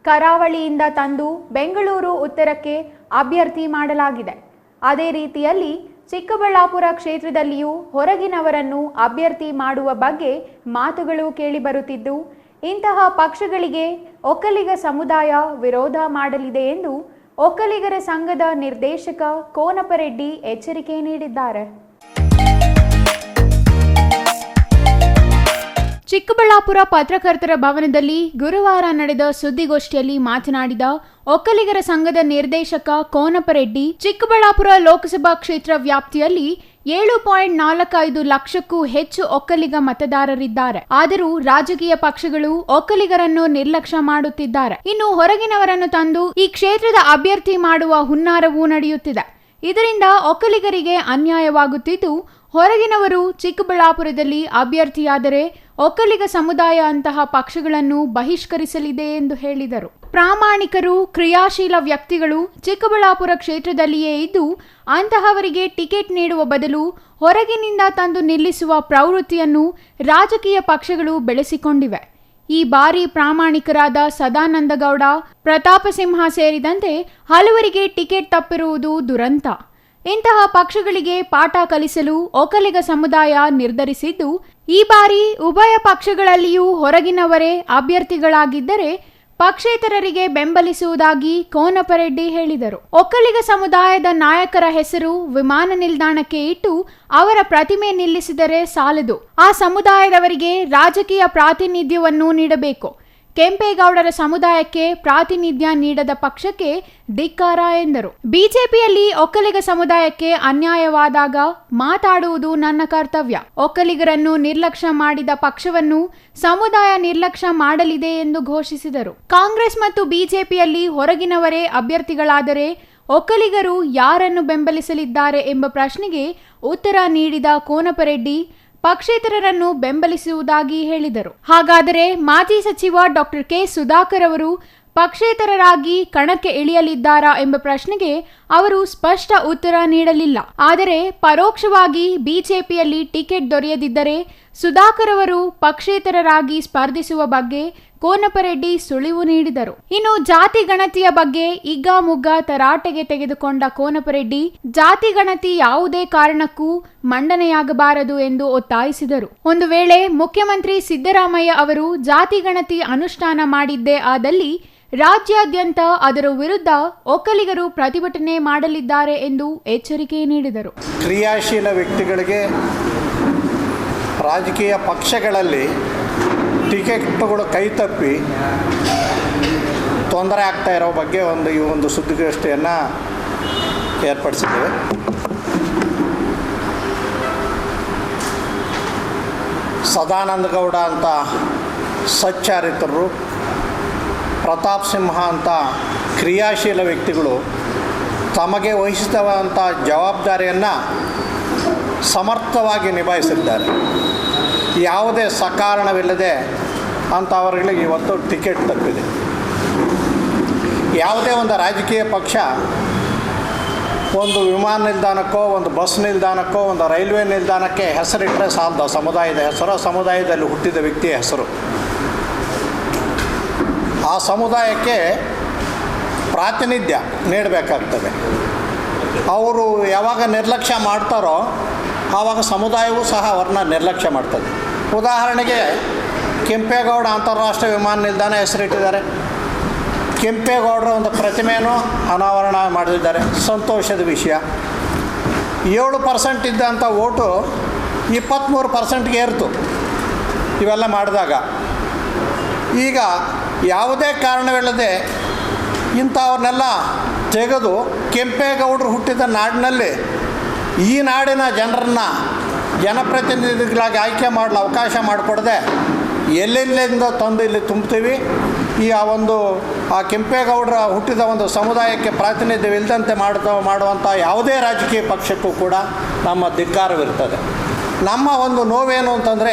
ಕರಾವಳಿಯಿಂದ ತಂದು ಬೆಂಗಳೂರು ಉತ್ತರಕ್ಕೆ ಅಭ್ಯರ್ಥಿ ಮಾಡಲಾಗಿದೆ. ಅದೇ ರೀತಿಯಲ್ಲಿ ಚಿಕ್ಕಬಳ್ಳಾಪುರ ಕ್ಷೇತ್ರದಲ್ಲಿಯೂ ಹೊರಗಿನವರನ್ನು ಅಭ್ಯರ್ಥಿ ಮಾಡುವ ಬಗ್ಗೆ ಮಾತುಗಳು ಕೇಳಿಬರುತ್ತಿದ್ದು, ಇಂತಹ ಪಕ್ಷಗಳಿಗೆ ಒಕ್ಕಲಿಗ ಸಮುದಾಯ ವಿರೋಧ ಮಾಡಲಿದೆ ಎಂದು ಒಕ್ಕಲಿಗರ ಸಂಘದ ನಿರ್ದೇಶಕ ಕೋನಪರೆಡ್ಡಿ ಎಚ್ಚರಿಕೆ ನೀಡಿದ್ದಾರೆ. ಚಿಕ್ಕಬಳ್ಳಾಪುರ ಪತ್ರಕರ್ತರ ಭವನದಲ್ಲಿ ಗುರುವಾರ ನಡೆದ ಸುದ್ದಿಗೋಷ್ಠಿಯಲ್ಲಿ ಮಾತನಾಡಿದ ಒಕ್ಕಲಿಗರ ಸಂಘದ ನಿರ್ದೇಶಕ ಕೋನಪರೆಡ್ಡಿ, ಚಿಕ್ಕಬಳ್ಳಾಪುರ ಲೋಕಸಭಾ ಕ್ಷೇತ್ರ ವ್ಯಾಪ್ತಿಯಲ್ಲಿ 7.45 ಲಕ್ಷಕ್ಕೂ ಹೆಚ್ಚು ಒಕ್ಕಲಿಗ ಮತದಾರರಿದ್ದಾರೆ. ಆದರೂ ರಾಜಕೀಯ ಪಕ್ಷಗಳು ಒಕ್ಕಲಿಗರನ್ನು ನಿರ್ಲಕ್ಷ್ಯ ಮಾಡುತ್ತಿದ್ದಾರೆ. ಇನ್ನು ಹೊರಗಿನವರನ್ನು ತಂದು ಈ ಕ್ಷೇತ್ರದ ಅಭ್ಯರ್ಥಿ ಮಾಡುವ ಹುನ್ನಾರವೂ ನಡೆಯುತ್ತಿದೆ. ಇದರಿಂದ ಒಕ್ಕಲಿಗರಿಗೆ ಅನ್ಯಾಯವಾಗುತ್ತಿದ್ದು, ಹೊರಗಿನವರು ಚಿಕ್ಕಬಳ್ಳಾಪುರದಲ್ಲಿ ಅಭ್ಯರ್ಥಿಯಾದರೆ ಒಕ್ಕಲಿಗ ಸಮುದಾಯ ಅಂತಹ ಪಕ್ಷಗಳನ್ನು ಬಹಿಷ್ಕರಿಸಲಿದೆ ಎಂದು ಹೇಳಿದರು. ಪ್ರಾಮಾಣಿಕರು, ಕ್ರಿಯಾಶೀಲ ವ್ಯಕ್ತಿಗಳು ಚಿಕ್ಕಬಳ್ಳಾಪುರ ಕ್ಷೇತ್ರದಲ್ಲಿಯೇ ಇದ್ದು ಅಂತಹವರಿಗೆ ಟಿಕೆಟ್ ನೀಡುವ ಬದಲು ಹೊರಗಿನಿಂದ ತಂದು ನಿಲ್ಲಿಸುವ ಪ್ರವೃತ್ತಿಯನ್ನು ರಾಜಕೀಯ ಪಕ್ಷಗಳು ಬೆಳೆಸಿಕೊಂಡಿವೆ. ಈ ಬಾರಿ ಪ್ರಾಮಾಣಿಕರಾದ ಸದಾನಂದ ಗೌಡ, ಪ್ರತಾಪ ಸಿಂಹ ಸೇರಿದಂತೆ ಹಲವರಿಗೆ ಟಿಕೆಟ್ ತಪ್ಪಿರುವುದು ದುರಂತ. ಇಂತಹ ಪಕ್ಷಗಳಿಗೆ ಪಾಠ ಕಲಿಸಲು ಒಕ್ಕಲಿಗ ಸಮುದಾಯ ನಿರ್ಧರಿಸಿದ್ದು, ಈ ಬಾರಿ ಉಭಯ ಪಕ್ಷಗಳಲ್ಲಿಯೂ ಹೊರಗಿನವರೇ ಅಭ್ಯರ್ಥಿಗಳಾಗಿದ್ದರೆ ಪಕ್ಷೇತರರಿಗೆ ಬೆಂಬಲಿಸುವುದಾಗಿ ಕೋನಪರೆಡ್ಡಿ ಹೇಳಿದರು. ಒಕ್ಕಲಿಗ ಸಮುದಾಯದ ನಾಯಕರ ಹೆಸರು ವಿಮಾನ ನಿಲ್ದಾಣಕ್ಕೆ ಇಟ್ಟು ಅವರ ಪ್ರತಿಮೆ ನಿಲ್ಲಿಸಿದರೆ ಸಾಲದು. ಆ ಸಮುದಾಯದವರಿಗೆ ರಾಜಕೀಯ ಪ್ರಾತಿನಿಧ್ಯವನ್ನು ನೀಡಬೇಕು. ಕೆಂಪೇಗೌಡರ ಸಮುದಾಯಕ್ಕೆ ಪ್ರಾತಿನಿಧ್ಯ ನೀಡದ ಪಕ್ಷಕ್ಕೆ ಧಿಕ್ಕಾರ ಎಂದರು. ಬಿಜೆಪಿಯಲ್ಲಿ ಒಕ್ಕಲಿಗ ಸಮುದಾಯಕ್ಕೆ ಅನ್ಯಾಯವಾದಾಗ ಮಾತಾಡುವುದು ನನ್ನ ಕರ್ತವ್ಯ. ಒಕ್ಕಲಿಗರನ್ನು ನಿರ್ಲಕ್ಷ್ಯ ಮಾಡಿದ ಪಕ್ಷವನ್ನು ಸಮುದಾಯ ನಿರ್ಲಕ್ಷ್ಯ ಮಾಡಲಿದೆ ಎಂದು ಘೋಷಿಸಿದರು. ಕಾಂಗ್ರೆಸ್ ಮತ್ತು ಬಿಜೆಪಿಯಲ್ಲಿ ಹೊರಗಿನವರೇ ಅಭ್ಯರ್ಥಿಗಳಾದರೆ ಒಕ್ಕಲಿಗರು ಯಾರನ್ನು ಬೆಂಬಲಿಸಲಿದ್ದಾರೆ ಎಂಬ ಪ್ರಶ್ನೆಗೆ ಉತ್ತರ ನೀಡಿದ ಕೋನಪರೆಡ್ಡಿ, ಪಕ್ಷೇತರರನ್ನು ಬೆಂಬಲಿಸುವುದಾಗಿ ಹೇಳಿದರು. ಹಾಗಾದರೆ ಮಾಜಿ ಸಚಿವ ಡಾಕ್ಟರ್ ಕೆ ಸುಧಾಕರ್ ಅವರು ಪಕ್ಷೇತರರಾಗಿ ಕಣಕ್ಕೆ ಇಳಿಯಲಿದ್ದಾರಾ ಎಂಬ ಪ್ರಶ್ನೆಗೆ ಅವರು ಸ್ಪಷ್ಟ ಉತ್ತರ ನೀಡಲಿಲ್ಲ. ಆದರೆ ಪರೋಕ್ಷವಾಗಿ ಬಿಜೆಪಿಯಲ್ಲಿ ಟಿಕೆಟ್ ದೊರೆಯದಿದ್ದರೆ ಸುಧಾಕರ್ ಅವರು ಪಕ್ಷೇತರರಾಗಿ ಸ್ಪರ್ಧಿಸುವ ಬಗ್ಗೆ ಕೋನಪರೆಡ್ಡಿ ಸುಳಿವು ನೀಡಿದರು. ಇನ್ನು ಜಾತಿ ಗಣತಿಯ ಬಗ್ಗೆ ಹಿಗ್ಗಾಮುಗ್ಗ ತರಾಟೆಗೆ ತೆಗೆದುಕೊಂಡ ಕೋನಪರೆಡ್ಡಿ ಜಾತಿ ಗಣತಿ ಯಾವುದೇ ಕಾರಣಕ್ಕೂ ಮಂಡನೆಯಾಗಬಾರದು ಎಂದು ಒತ್ತಾಯಿಸಿದರು. ಒಂದು ವೇಳೆ ಮುಖ್ಯಮಂತ್ರಿ ಸಿದ್ದರಾಮಯ್ಯ ಅವರು ಜಾತಿ ಗಣತಿ ಅನುಷ್ಠಾನ ಮಾಡಿದ್ದೇ ಆದಲ್ಲಿ ರಾಜ್ಯಾದ್ಯಂತ ಅದರ ವಿರುದ್ಧ ಒಕ್ಕಲಿಗರು ಪ್ರತಿಭಟನೆ ಮಾಡಲಿದ್ದಾರೆ ಎಂದು ಎಚ್ಚರಿಕೆ ನೀಡಿದರು. ಕ್ರಿಯಾಶೀಲ ವ್ಯಕ್ತಿಗಳಿಗೆ ರಾಜಕೀಯ ಪಕ್ಷಗಳಲ್ಲಿ ಟಿಕೆಟ್ಗಳು ಕೈತಪ್ಪಿ ತೊಂದರೆ ಆಗ್ತಾ ಇರೋ ಬಗ್ಗೆ ಈ ಒಂದು ಸುದ್ದಿಗೋಷ್ಠಿಯನ್ನು ಏರ್ಪಡಿಸಿದ್ದೇವೆ. ಸದಾನಂದ ಗೌಡ ಅಂತ ಸಚ್ಚಾರಿತರು, ಪ್ರತಾಪ್ ಸಿಂಹ ಅಂತ ಕ್ರಿಯಾಶೀಲ ವ್ಯಕ್ತಿಗಳು ತಮಗೆ ವಹಿಸಿದಂಥ ಜವಾಬ್ದಾರಿಯನ್ನು ಸಮರ್ಥವಾಗಿ ನಿಭಾಯಿಸಿದ್ದಾರೆ. ಯಾವುದೇ ಸಕಾರಣವಿಲ್ಲದೆ ಅಂಥವರುಗಳಿಗೆ ಇವತ್ತು ಟಿಕೆಟ್ ತಪ್ಪಿದೆ. ಯಾವುದೇ ಒಂದು ರಾಜಕೀಯ ಪಕ್ಷ ಒಂದು ವಿಮಾನ ನಿಲ್ದಾಣಕ್ಕೋ, ಒಂದು ಬಸ್ ನಿಲ್ದಾಣಕ್ಕೋ, ಒಂದು ರೈಲ್ವೆ ನಿಲ್ದಾಣಕ್ಕೆ ಹೆಸರಿಟ್ಟರೆ ಸಾಲದು. ಸಮುದಾಯದ ಹೆಸರು, ಸಮುದಾಯದಲ್ಲಿ ಹುಟ್ಟಿದ ವ್ಯಕ್ತಿಯ ಹೆಸರು. ಆ ಸಮುದಾಯಕ್ಕೆ ಪ್ರಾತಿನಿಧ್ಯ ನೀಡಬೇಕಾಗ್ತದೆ. ಅವರು ಯಾವಾಗ ನಿರ್ಲಕ್ಷ್ಯ ಮಾಡ್ತಾರೋ ಆವಾಗ ಸಮುದಾಯವೂ ಸಹ ಅವ್ರನ್ನ ನಿರ್ಲಕ್ಷ್ಯ ಮಾಡ್ತದೆ. ಉದಾಹರಣೆಗೆ ಕೆಂಪೇಗೌಡ ಅಂತಾರಾಷ್ಟ್ರೀಯ ವಿಮಾನ ನಿಲ್ದಾಣ ಹೆಸರಿಟ್ಟಿದ್ದಾರೆ. ಕೆಂಪೇಗೌಡರ ಒಂದು ಪ್ರತಿಮೆಯನ್ನು ಅನಾವರಣ ಮಾಡಿದ್ದಾರೆ. ಸಂತೋಷದ ವಿಷಯ. 7% ಇದ್ದಂಥ ಓಟು 23%ಗೆ ಏರ್ತು ಇವೆಲ್ಲ ಮಾಡಿದಾಗ. ಈಗ ಯಾವುದೇ ಕಾರಣವಿಲ್ಲದೆ ಇಂಥವ್ರನ್ನೆಲ್ಲ ತೆಗೆದು ಕೆಂಪೇಗೌಡರು ಹುಟ್ಟಿದ ನಾಡಿನಲ್ಲಿ ಈ ನಾಡಿನ ಜನರನ್ನು ಜನಪ್ರತಿನಿಧಿಗಳಾಗಿ ಆಯ್ಕೆ ಮಾಡಲು ಅವಕಾಶ ಮಾಡಿಕೊಡದೆ ಎಲ್ಲೆಲ್ಲಿಂದ ತಂದು ಇಲ್ಲಿ ತುಂಬ್ತೀವಿ. ಆ ಕೆಂಪೇಗೌಡರ ಹುಟ್ಟಿದ ಒಂದು ಸಮುದಾಯಕ್ಕೆ ಪ್ರಾತಿನಿಧ್ಯವಿಲ್ಲದಂತೆ ಮಾಡುವಂಥ ಯಾವುದೇ ರಾಜಕೀಯ ಪಕ್ಷಕ್ಕೂ ಕೂಡ ನಮ್ಮ ಧಿಕ್ಕಾರವಿರ್ತದೆ. ನಮ್ಮ ಒಂದು ನೋವೇನು ಅಂತಂದರೆ,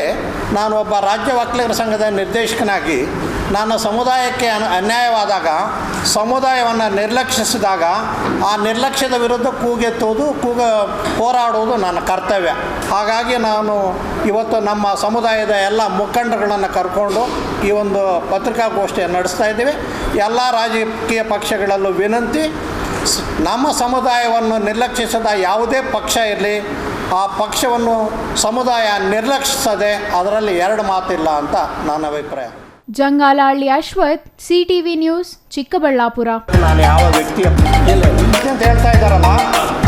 ನಾನು ಒಬ್ಬ ರಾಜ್ಯ ಒಕ್ಕಲಿಗರ ಸಂಘದ ನಿರ್ದೇಶಕನಾಗಿ ನನ್ನ ಸಮುದಾಯಕ್ಕೆ ಅನ್ಯಾಯವಾದಾಗ, ಸಮುದಾಯವನ್ನು ನಿರ್ಲಕ್ಷಿಸಿದಾಗ ಆ ನಿರ್ಲಕ್ಷ್ಯದ ವಿರುದ್ಧ ಕೂಗೆತ್ತುವುದು, ಹೋರಾಡುವುದು ನನ್ನ ಕರ್ತವ್ಯ. ಹಾಗಾಗಿ ನಾನು ಇವತ್ತು ನಮ್ಮ ಸಮುದಾಯದ ಎಲ್ಲ ಮುಖಂಡರುಗಳನ್ನು ಕರ್ಕೊಂಡು ಈ ಒಂದು ಪತ್ರಿಕಾಗೋಷ್ಠಿಯನ್ನು ನಡೆಸ್ತಾ ಇದ್ದೀವಿ. ಎಲ್ಲ ರಾಜಕೀಯ ಪಕ್ಷಗಳಲ್ಲೂ ವಿನಂತಿ, ನಮ್ಮ ಸಮುದಾಯವನ್ನು ನಿರ್ಲಕ್ಷಿಸದ ಯಾವುದೇ ಪಕ್ಷ ಇರಲಿ, ಆ ಪಕ್ಷವನ್ನು ಸಮುದಾಯ ನಿರ್ಲಕ್ಷಿಸದೆ ಅದರಲ್ಲಿ ಎರಡು ಮಾತಿಲ್ಲ ಅಂತ ನನ್ನ ಅಭಿಪ್ರಾಯ. Jangalahalli Ashwath, CTV news, Chikkaballapur. ನಾನು ಯಾವ ವ್ಯಕ್ತಿಯ ಅಂತ ಹೇಳ್ತಾ ಇದ್ದಾರಲ್ಲ,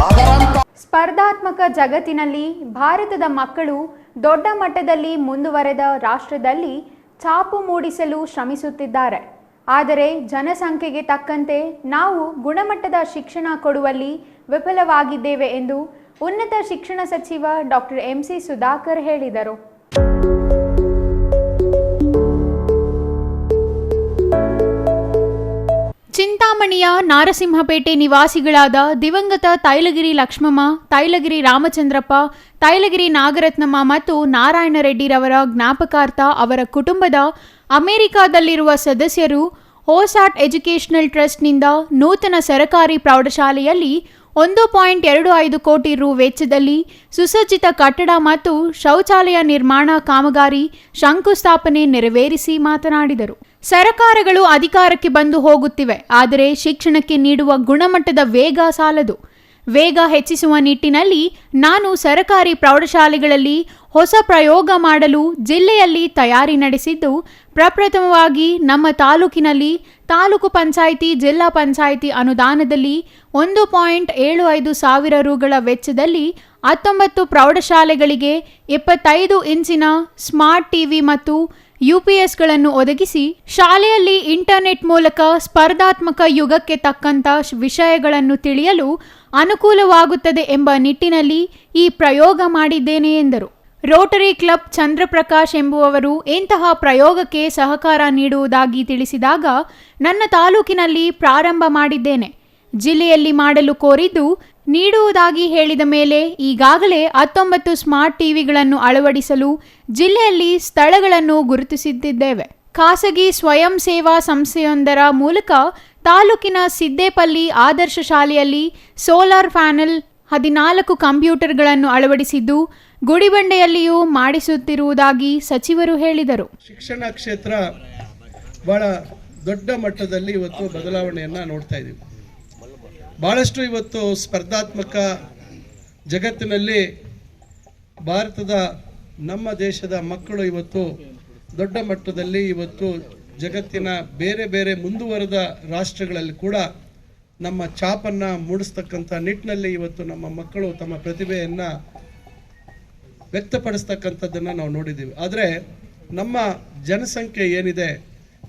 ಅದರಂತ ಸ್ಪರ್ಧಾತ್ಮಕ ಜಗತ್ತಿನಲ್ಲಿ ಭಾರತದ ಮಕ್ಕಳು ದೊಡ್ಡ ಮಟ್ಟದಲ್ಲಿ ಮುಂದುವರೆದ ರಾಷ್ಟ್ರದಲ್ಲಿ ಛಾಪು ಮೂಡಿಸಲು ಶ್ರಮಿಸುತ್ತಿದ್ದಾರೆ. ಆದರೆ ಜನಸಂಖ್ಯೆಗೆ ತಕ್ಕಂತೆ ನಾವು ಗುಣಮಟ್ಟದ ಶಿಕ್ಷಣ ಕೊಡುವಲ್ಲಿ ವಿಫಲವಾಗಿದ್ದೇವೆ ಎಂದು ಉನ್ನತ ಶಿಕ್ಷಣ ಸಚಿವ ಡಾಕ್ಟರ್ ಎಂಸಿ ಸುಧಾಕರ್ ಹೇಳಿದರು. ಚಿಂತಾಮಣಿಯ ನಾರಸಿಂಹಪೇಟೆ ನಿವಾಸಿಗಳಾದ ದಿವಂಗತ ತೈಲಗಿರಿ ಲಕ್ಷ್ಮಮ್ಮ, ತೈಲಗಿರಿ ರಾಮಚಂದ್ರಪ್ಪ, ತೈಲಗಿರಿ ನಾಗರತ್ನಮ್ಮ ಮತ್ತು ನಾರಾಯಣ ರೆಡ್ಡಿರವರ ಜ್ಞಾಪಕಾರ್ಥ ಅವರ ಕುಟುಂಬದ ಅಮೆರಿಕಾದಲ್ಲಿರುವ ಸದಸ್ಯರು ಹೋಸಾಟ್ ಎಜುಕೇಷನಲ್ ಟ್ರಸ್ಟ್ನಿಂದ ನೂತನ ಸರಕಾರಿ ಪ್ರೌಢಶಾಲೆಯಲ್ಲಿ 1.25 ಕೋಟಿ ರು ವೆಚ್ಚದಲ್ಲಿ ಸುಸಜ್ಜಿತ ಕಟ್ಟಡ ಮತ್ತು ಶೌಚಾಲಯ ನಿರ್ಮಾಣ ಕಾಮಗಾರಿ ಶಂಕುಸ್ಥಾಪನೆ ನೆರವೇರಿಸಿ ಮಾತನಾಡಿದರು. ಸರಕಾರಗಳು ಅಧಿಕಾರಕ್ಕೆ ಬಂದು ಹೋಗುತ್ತಿವೆ, ಆದರೆ ಶಿಕ್ಷಣಕ್ಕೆ ನೀಡುವ ಗುಣಮಟ್ಟದ ವೇಗ ಸಾಲದು. ವೇಗ ಹೆಚ್ಚಿಸುವ ನಿಟ್ಟಿನಲ್ಲಿ ನಾನು ಸರಕಾರಿ ಪ್ರೌಢಶಾಲೆಗಳಲ್ಲಿ ಹೊಸ ಪ್ರಯೋಗ ಮಾಡಲು ಜಿಲ್ಲೆಯಲ್ಲಿ ತಯಾರಿ ನಡೆಸಿದ್ದು, ಪ್ರಪ್ರಥಮವಾಗಿ ನಮ್ಮ ತಾಲೂಕಿನಲ್ಲಿ ತಾಲೂಕು ಪಂಚಾಯಿತಿ, ಜಿಲ್ಲಾ ಪಂಚಾಯಿತಿ ಅನುದಾನದಲ್ಲಿ 1.75 ಸಾವಿರ ರುಗಳ ವೆಚ್ಚದಲ್ಲಿ 19 ಪ್ರೌಢಶಾಲೆಗಳಿಗೆ 25 ಇಂಚಿನ ಸ್ಮಾರ್ಟ್ ಟಿವಿ ಮತ್ತು UPSಗಳನ್ನು ಒದಗಿಸಿ ಶಾಲೆಯಲ್ಲಿ ಇಂಟರ್ನೆಟ್ ಮೂಲಕ ಸ್ಪರ್ಧಾತ್ಮಕ ಯುಗಕ್ಕೆ ತಕ್ಕಂಥ ವಿಷಯಗಳನ್ನು ತಿಳಿಯಲು ಅನುಕೂಲವಾಗುತ್ತದೆ ಎಂಬ ನಿಟ್ಟಿನಲ್ಲಿ ಈ ಪ್ರಯೋಗ ಮಾಡಿದ್ದೇನೆ ಎಂದರು. ರೋಟರಿ ಕ್ಲಬ್ ಚಂದ್ರಪ್ರಕಾಶ್ ಎಂಬುವವರು ಇಂತಹ ಪ್ರಯೋಗಕ್ಕೆ ಸಹಕಾರ ನೀಡುವುದಾಗಿ ತಿಳಿಸಿದಾಗ, ನನ್ನ ತಾಲೂಕಿನಲ್ಲಿ ಪ್ರಾರಂಭ ಮಾಡಿದ್ದೇನೆ. ಜಿಲ್ಲೆಯಲ್ಲಿ ಮಾಡಲು ಕೋರಿದ್ದು ನೀಡುವುದಾಗಿ ಹೇಳಿದ ಮೇಲೆ ಈಗಾಗಲೇ 19 ಸ್ಮಾರ್ಟ್ ಟಿವಿಗಳನ್ನು ಅಳವಡಿಸಲು ಜಿಲ್ಲೆಯಲ್ಲಿ ಸ್ಥಳಗಳನ್ನು ಗುರುತಿಸುತ್ತಿದ್ದೇವೆ. ಖಾಸಗಿ ಸ್ವಯಂ ಸೇವಾ ಸಂಸ್ಥೆಯೊಂದರ ಮೂಲಕ ತಾಲೂಕಿನ ಸಿದ್ದೇಪಲ್ಲಿ ಆದರ್ಶ ಶಾಲೆಯಲ್ಲಿ ಸೋಲಾರ್ ಪ್ಯಾನೆಲ್ 14 ಕಂಪ್ಯೂಟರ್ಗಳನ್ನು ಅಳವಡಿಸಿದ್ದು ಗುಡಿಬಂಡೆಯಲ್ಲಿಯೂ ಮಾಡಿಸುತ್ತಿರುವುದಾಗಿ ಸಚಿವರು ಹೇಳಿದರು. ಶಿಕ್ಷಣ ಕ್ಷೇತ್ರ ಬಹಳ ದೊಡ್ಡ ಮಟ್ಟದಲ್ಲಿ ಇವತ್ತು ಬದಲಾವಣೆಯನ್ನು ನೋಡ್ತಾ ಇದ್ದೀವಿ. ಭಾಳಷ್ಟು ಇವತ್ತು ಸ್ಪರ್ಧಾತ್ಮಕ ಜಗತ್ತಿನಲ್ಲಿ ಭಾರತದ ನಮ್ಮ ದೇಶದ ಮಕ್ಕಳು ಇವತ್ತು ದೊಡ್ಡ ಮಟ್ಟದಲ್ಲಿ ಇವತ್ತು ಜಗತ್ತಿನ ಬೇರೆ ಬೇರೆ ಮುಂದುವರೆದ ರಾಷ್ಟ್ರಗಳಲ್ಲಿ ಕೂಡ ನಮ್ಮ ಛಾಪನ್ನು ಮೂಡಿಸ್ತಕ್ಕಂಥ ನಿಟ್ಟಿನಲ್ಲಿ ಇವತ್ತು ನಮ್ಮ ಮಕ್ಕಳು ತಮ್ಮ ಪ್ರತಿಭೆಯನ್ನು ವ್ಯಕ್ತಪಡಿಸ್ತಕ್ಕಂಥದ್ದನ್ನು ನಾವು ನೋಡಿದ್ದೀವಿ. ಆದರೆ ನಮ್ಮ ಜನಸಂಖ್ಯೆ ಏನಿದೆ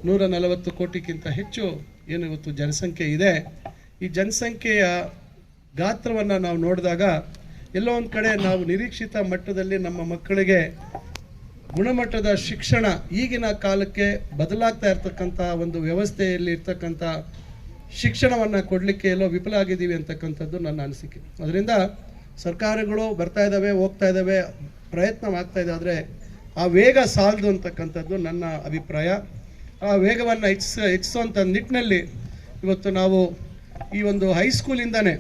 140 ಕೋಟಿಗಿಂತ ಹೆಚ್ಚು ಏನು ಇವತ್ತು ಜನಸಂಖ್ಯೆ ಇದೆ, ಈ ಜನಸಂಖ್ಯೆಯ ಗಾತ್ರವನ್ನು ನಾವು ನೋಡಿದಾಗ ಎಲ್ಲೋ ಒಂದು ಕಡೆ ನಾವು ನಿರೀಕ್ಷಿತ ಮಟ್ಟದಲ್ಲಿ ನಮ್ಮ ಮಕ್ಕಳಿಗೆ ಗುಣಮಟ್ಟದ ಶಿಕ್ಷಣ ಈಗಿನ ಕಾಲಕ್ಕೆ ಬದಲಾಗ್ತಾ ಇರ್ತಕ್ಕಂಥ ಒಂದು ವ್ಯವಸ್ಥೆಯಲ್ಲಿ ಇರ್ತಕ್ಕಂಥ ಶಿಕ್ಷಣವನ್ನು ಕೊಡಲಿಕ್ಕೆ ಎಲ್ಲೋ ವಿಫಲ ಆಗಿದ್ದೀವಿ ಅಂತಕ್ಕಂಥದ್ದು ನನ್ನ ಅನಿಸಿಕೆ. ಅದರಿಂದ ಸರ್ಕಾರಗಳು ಬರ್ತಾ ಇದ್ದಾವೆ, ಹೋಗ್ತಾ ಇದ್ದಾವೆ, ಪ್ರಯತ್ನ ಆಗ್ತಾ ಇದೆ, ಆದರೆ ಆ ವೇಗ ಸಾಲದು ಅಂತಕ್ಕಂಥದ್ದು ನನ್ನ ಅಭಿಪ್ರಾಯ. ಆ ವೇಗವನ್ನು ಹೆಚ್ಚಿಸುವಂಥ ನಿಟ್ಟಿನಲ್ಲಿ ಇವತ್ತು ನಾವು ಈ ಒಂದು ಹೈಸ್ಕೂಲಿಂದನೇ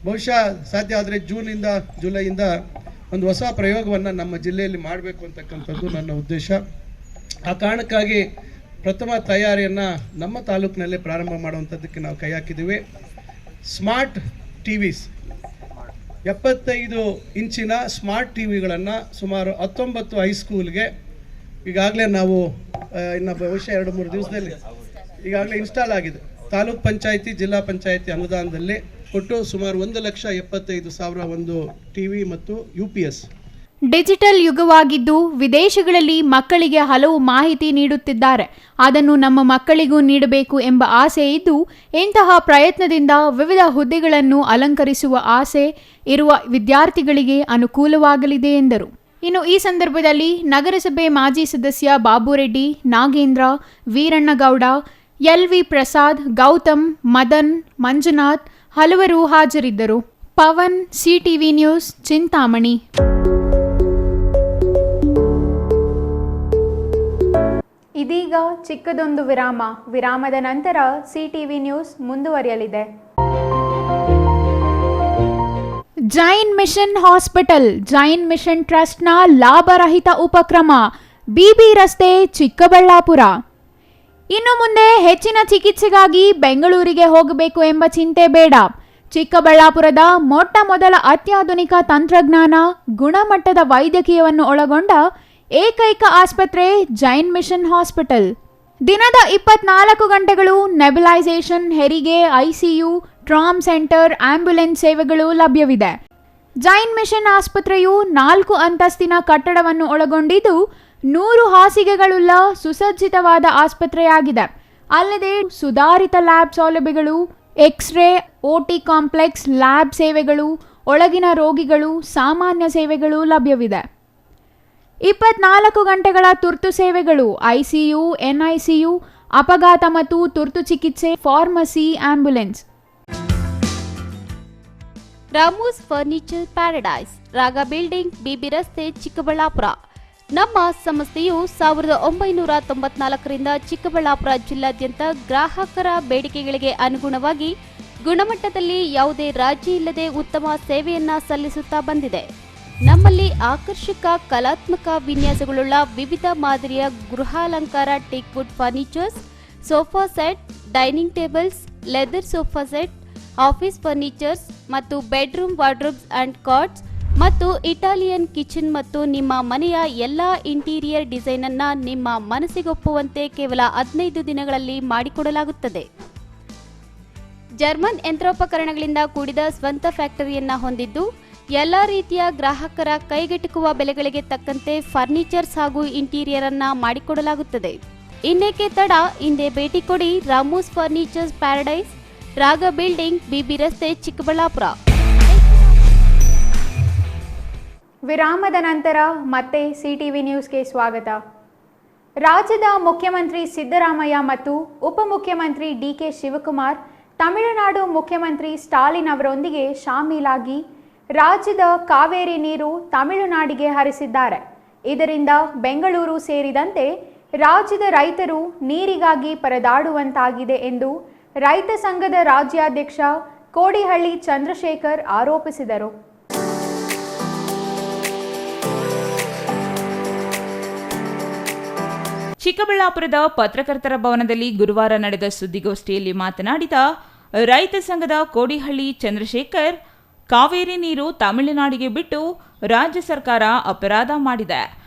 ಬಹುಶಃ ಸಾಧ್ಯ ಆದರೆ ಜುಲೈಯಿಂದ ಒಂದು ಹೊಸ ಪ್ರಯೋಗವನ್ನು ನಮ್ಮ ಜಿಲ್ಲೆಯಲ್ಲಿ ಮಾಡಬೇಕು ಅಂತಕ್ಕಂಥದ್ದು ನನ್ನ ಉದ್ದೇಶ. ಆ ಕಾರಣಕ್ಕಾಗಿ ಪ್ರಥಮ ತಯಾರಿಯನ್ನು ನಮ್ಮ ತಾಲೂಕಿನಲ್ಲೇ ಪ್ರಾರಂಭ ಮಾಡುವಂಥದ್ದಕ್ಕೆ ನಾವು ಕೈ ಹಾಕಿದ್ದೀವಿ. ಸ್ಮಾರ್ಟ್ ಟಿವಿಸ್ 75 ಇಂಚಿನ ಸ್ಮಾರ್ಟ್ ಟಿವಿಗಳನ್ನು ಸುಮಾರು 19 ಹೈಸ್ಕೂಲ್ಗೆ ಈಗಾಗಲೇ ನಾವು ಇನ್ನು ಬಹುಶಃ 2-3 ದಿವಸದಲ್ಲಿ ಈಗಾಗಲೇ ಇನ್ಸ್ಟಾಲ್ ಆಗಿದೆ. ತಾಲೂಕ್ ಪಂಚಾಯಿತಿ, ಜಿಲ್ಲಾ ಪಂಚಾಯಿತಿ ಅನುದಾನದಲ್ಲಿ ಕೊಟ್ಟು ಸುಮಾರು 1,75,000 ಒಂದು ಟಿವಿ ಮತ್ತು UPS. ಡಿಜಿಟಲ್ ಯುಗವಾಗಿದ್ದು ವಿದೇಶಗಳಲ್ಲಿ ಮಕ್ಕಳಿಗೆ ಹಲವು ಮಾಹಿತಿ ನೀಡುತ್ತಿದ್ದಾರೆ. ಅದನ್ನು ನಮ್ಮ ಮಕ್ಕಳಿಗೂ ನೀಡಬೇಕು ಎಂಬ ಆಸೆ ಇದ್ದು ಇಂತಹ ಪ್ರಯತ್ನದಿಂದ ವಿವಿಧ ಹುದ್ದೆಗಳನ್ನು ಅಲಂಕರಿಸುವ ಆಸೆ ಇರುವ ವಿದ್ಯಾರ್ಥಿಗಳಿಗೆ ಅನುಕೂಲವಾಗಲಿದೆ ಎಂದರು. ಇನ್ನು ಈ ಸಂದರ್ಭದಲ್ಲಿ ನಗರಸಭೆ ಮಾಜಿ ಸದಸ್ಯ ಬಾಬುರೆಡ್ಡಿ, ನಾಗೇಂದ್ರ, ವೀರಣ್ಣಗೌಡ, LV ಪ್ರಸಾದ್, ಗೌತಮ್, ಮದನ್, ಮಂಜುನಾಥ್ ಹಲವರು ಹಾಜರಿದ್ದರು. Pavan, CTV news, Chintamani. ಇದೀಗ ಚಿಕ್ಕದೊಂದು ವಿರಾಮ. ವಿರಾಮದ ನಂತರ CTV ನ್ಯೂಸ್ ಮುಂದುವರಿಯಲಿದೆ. Jain mission hospital, Jain mission ಟ್ರಸ್ಟ್ನ ಲಾಭರಹಿತ ಉಪಕ್ರಮ, BB ರಸ್ತೆ, ಚಿಕ್ಕಬಳ್ಳಾಪುರ. ಇನ್ನು ಮುಂದೆ ಹೆಚ್ಚಿನ ಚಿಕಿತ್ಸೆಗಾಗಿ ಬೆಂಗಳೂರಿಗೆ ಹೋಗಬೇಕು ಎಂಬ ಚಿಂತೆ ಬೇಡ. ಚಿಕ್ಕಬಳ್ಳಾಪುರದ ಮೊಟ್ಟ ಮೊದಲ ಅತ್ಯಾಧುನಿಕ ತಂತ್ರಜ್ಞಾನ, ಗುಣಮಟ್ಟದ ವೈದ್ಯಕೀಯವನ್ನು ಒಳಗೊಂಡ ಏಕೈಕ ಆಸ್ಪತ್ರೆ ಜೈನ್ ಮಿಷನ್ ಹಾಸ್ಪಿಟಲ್. ದಿನದ 24 ಗಂಟೆಗಳು ನೆಬುಲೈಸೇಷನ್, ಹೆರಿಗೆ, ICU, ಟ್ರಾಮ್ ಸೆಂಟರ್, ಆಂಬ್ಯುಲೆನ್ಸ್ ಸೇವೆಗಳು ಲಭ್ಯವಿದೆ. ಜೈನ್ ಮಿಷನ್ ಆಸ್ಪತ್ರೆಯು 4 ಅಂತಸ್ತಿನ ಕಟ್ಟಡವನ್ನು ಒಳಗೊಂಡಿದ್ದು 100 ಹಾಸಿಗೆಗಳುಳ್ಳ ಸುಸಜ್ಜಿತವಾದ ಆಸ್ಪತ್ರೆಯಾಗಿದೆ. ಅಲ್ಲದೆ ಸುಧಾರಿತ ಲ್ಯಾಬ್ ಸೌಲಭ್ಯಗಳು, ಎಕ್ಸ್ರೇ, OT ಕಾಂಪ್ಲೆಕ್ಸ್, ಲ್ಯಾಬ್ ಸೇವೆಗಳು, ಒಳಗಿನ ರೋಗಿಗಳು, ಸಾಮಾನ್ಯ ಸೇವೆಗಳು ಲಭ್ಯವಿದೆ. 24 ಗಂಟೆಗಳ ತುರ್ತು ಸೇವೆಗಳು, ICU, NICU, ಅಪಘಾತ ಮತ್ತು ತುರ್ತು ಚಿಕಿತ್ಸೆ, pharmacy, ambulance. Ramu's furniture paradise, ರಾಗ ಬಿಲ್ಡಿಂಗ್, BB ರಸ್ತೆ, ಚಿಕ್ಕಬಳ್ಳಾಪುರ. ನಮ್ಮ ಸಂಸ್ಥೆಯು 1994ರಿಂದ ಚಿಕ್ಕಬಳ್ಳಾಪುರ ಜಿಲ್ಲಾದ್ಯಂತ ಗ್ರಾಹಕರ ಬೇಡಿಕೆಗಳಿಗೆ ಅನುಗುಣವಾಗಿ ಗುಣಮಟ್ಟದಲ್ಲಿ ಯಾವುದೇ ರಾಜಿ ಇಲ್ಲದೆ ಉತ್ತಮ ಸೇವೆಯನ್ನ ಸಲ್ಲಿಸುತ್ತಾ ಬಂದಿದೆ. ನಮ್ಮಲ್ಲಿ ಆಕರ್ಷಕ ಕಲಾತ್ಮಕ ವಿನ್ಯಾಸಗಳುಳ್ಳ ವಿವಿಧ ಮಾದರಿಯ ಗೃಹಾಲಂಕಾರ teak wood furnitures, sofa set, dining tables, leather sofa set, office furnitures ಮತ್ತು ಬೆಡ್ರೂಮ್ ವಾರ್ಡ್ರೋಬ್ಸ್ ಅಂಡ್ ಕಾಟ್ಸ್ ಮತ್ತು ಇಟಾಲಿಯನ್ ಕಿಚನ್ ಮತ್ತು ನಿಮ್ಮ ಮನೆಯ ಎಲ್ಲಾ ಇಂಟೀರಿಯರ್ ಡಿಸೈನ್ ಅನ್ನ ನಿಮ್ಮ ಮನಸ್ಸಿಗೊಪ್ಪುವಂತೆ ಕೇವಲ 15 ದಿನಗಳಲ್ಲಿ ಮಾಡಿಕೊಡಲಾಗುತ್ತದೆ. ಜರ್ಮನ್ ಯಂತ್ರೋಪಕರಣಗಳಿಂದ ಕೂಡಿದ ಸ್ವಂತ ಫ್ಯಾಕ್ಟರಿಯನ್ನ ಹೊಂದಿದ್ದು ಎಲ್ಲಾ ರೀತಿಯ ಗ್ರಾಹಕರ ಕೈಗೆಟುಕುವ ಬೆಲೆಗಳಿಗೆ ತಕ್ಕಂತೆ ಫರ್ನಿಚರ್ಸ್ ಹಾಗೂ ಇಂಟೀರಿಯರ್ ಅನ್ನ ಮಾಡಿಕೊಡಲಾಗುತ್ತದೆ. ಇನ್ನೇಕೆ ತಡ, ಹಿಂದೆ ಭೇಟಿ ಕೊಡಿ. ರಾಮೂಸ್ ಫರ್ನಿಚರ್ಸ್ ಪ್ಯಾರಡೈಸ್, ರಾಗ ಬಿಲ್ಡಿಂಗ್, BB ರಸ್ತೆ, ಚಿಕ್ಕಬಳ್ಳಾಪುರ. ವಿರಾಮದ ನಂತರ ಮತ್ತೆ CTV ನ್ಯೂಸ್ಗೆ ಸ್ವಾಗತ. ರಾಜ್ಯದ ಮುಖ್ಯಮಂತ್ರಿ ಸಿದ್ದರಾಮಯ್ಯ ಮತ್ತು ಉಪಮುಖ್ಯಮಂತ್ರಿ DK ಶಿವಕುಮಾರ್ ತಮಿಳುನಾಡು ಮುಖ್ಯಮಂತ್ರಿ ಸ್ಟಾಲಿನ್ ಅವರೊಂದಿಗೆ ಶಾಮೀಲಾಗಿ ರಾಜ್ಯದ ಕಾವೇರಿ ನೀರು ತಮಿಳುನಾಡಿಗೆ ಹರಿಸಿದ್ದಾರೆ. ಇದರಿಂದ ಬೆಂಗಳೂರು ಸೇರಿದಂತೆ ರಾಜ್ಯದ ರೈತರು ನೀರಿಗಾಗಿ ಪರದಾಡುವಂತಾಗಿದೆ ಎಂದು ರೈತ ಸಂಘದ ರಾಜ್ಯಾಧ್ಯಕ್ಷ ಕೋಡಿಹಳ್ಳಿ ಚಂದ್ರಶೇಖರ್ ಆರೋಪಿಸಿದರು. ಚಿಕ್ಕಬಳ್ಳಾಪುರದ ಪತ್ರಕರ್ತರ ಭವನದಲ್ಲಿ ಗುರುವಾರ ನಡೆದ ಸುದ್ದಿಗೋಷ್ಠಿಯಲ್ಲಿ ಮಾತನಾಡಿದ ರೈತ ಸಂಘದ ಕೋಡಿಹಳ್ಳಿ ಚಂದ್ರಶೇಖರ್, ಕಾವೇರಿ ನೀರು ತಮಿಳುನಾಡಿಗೆ ಬಿಟ್ಟು ರಾಜ್ಯ ಸರ್ಕಾರ ಅಪರಾಧ ಮಾಡಿದೆ.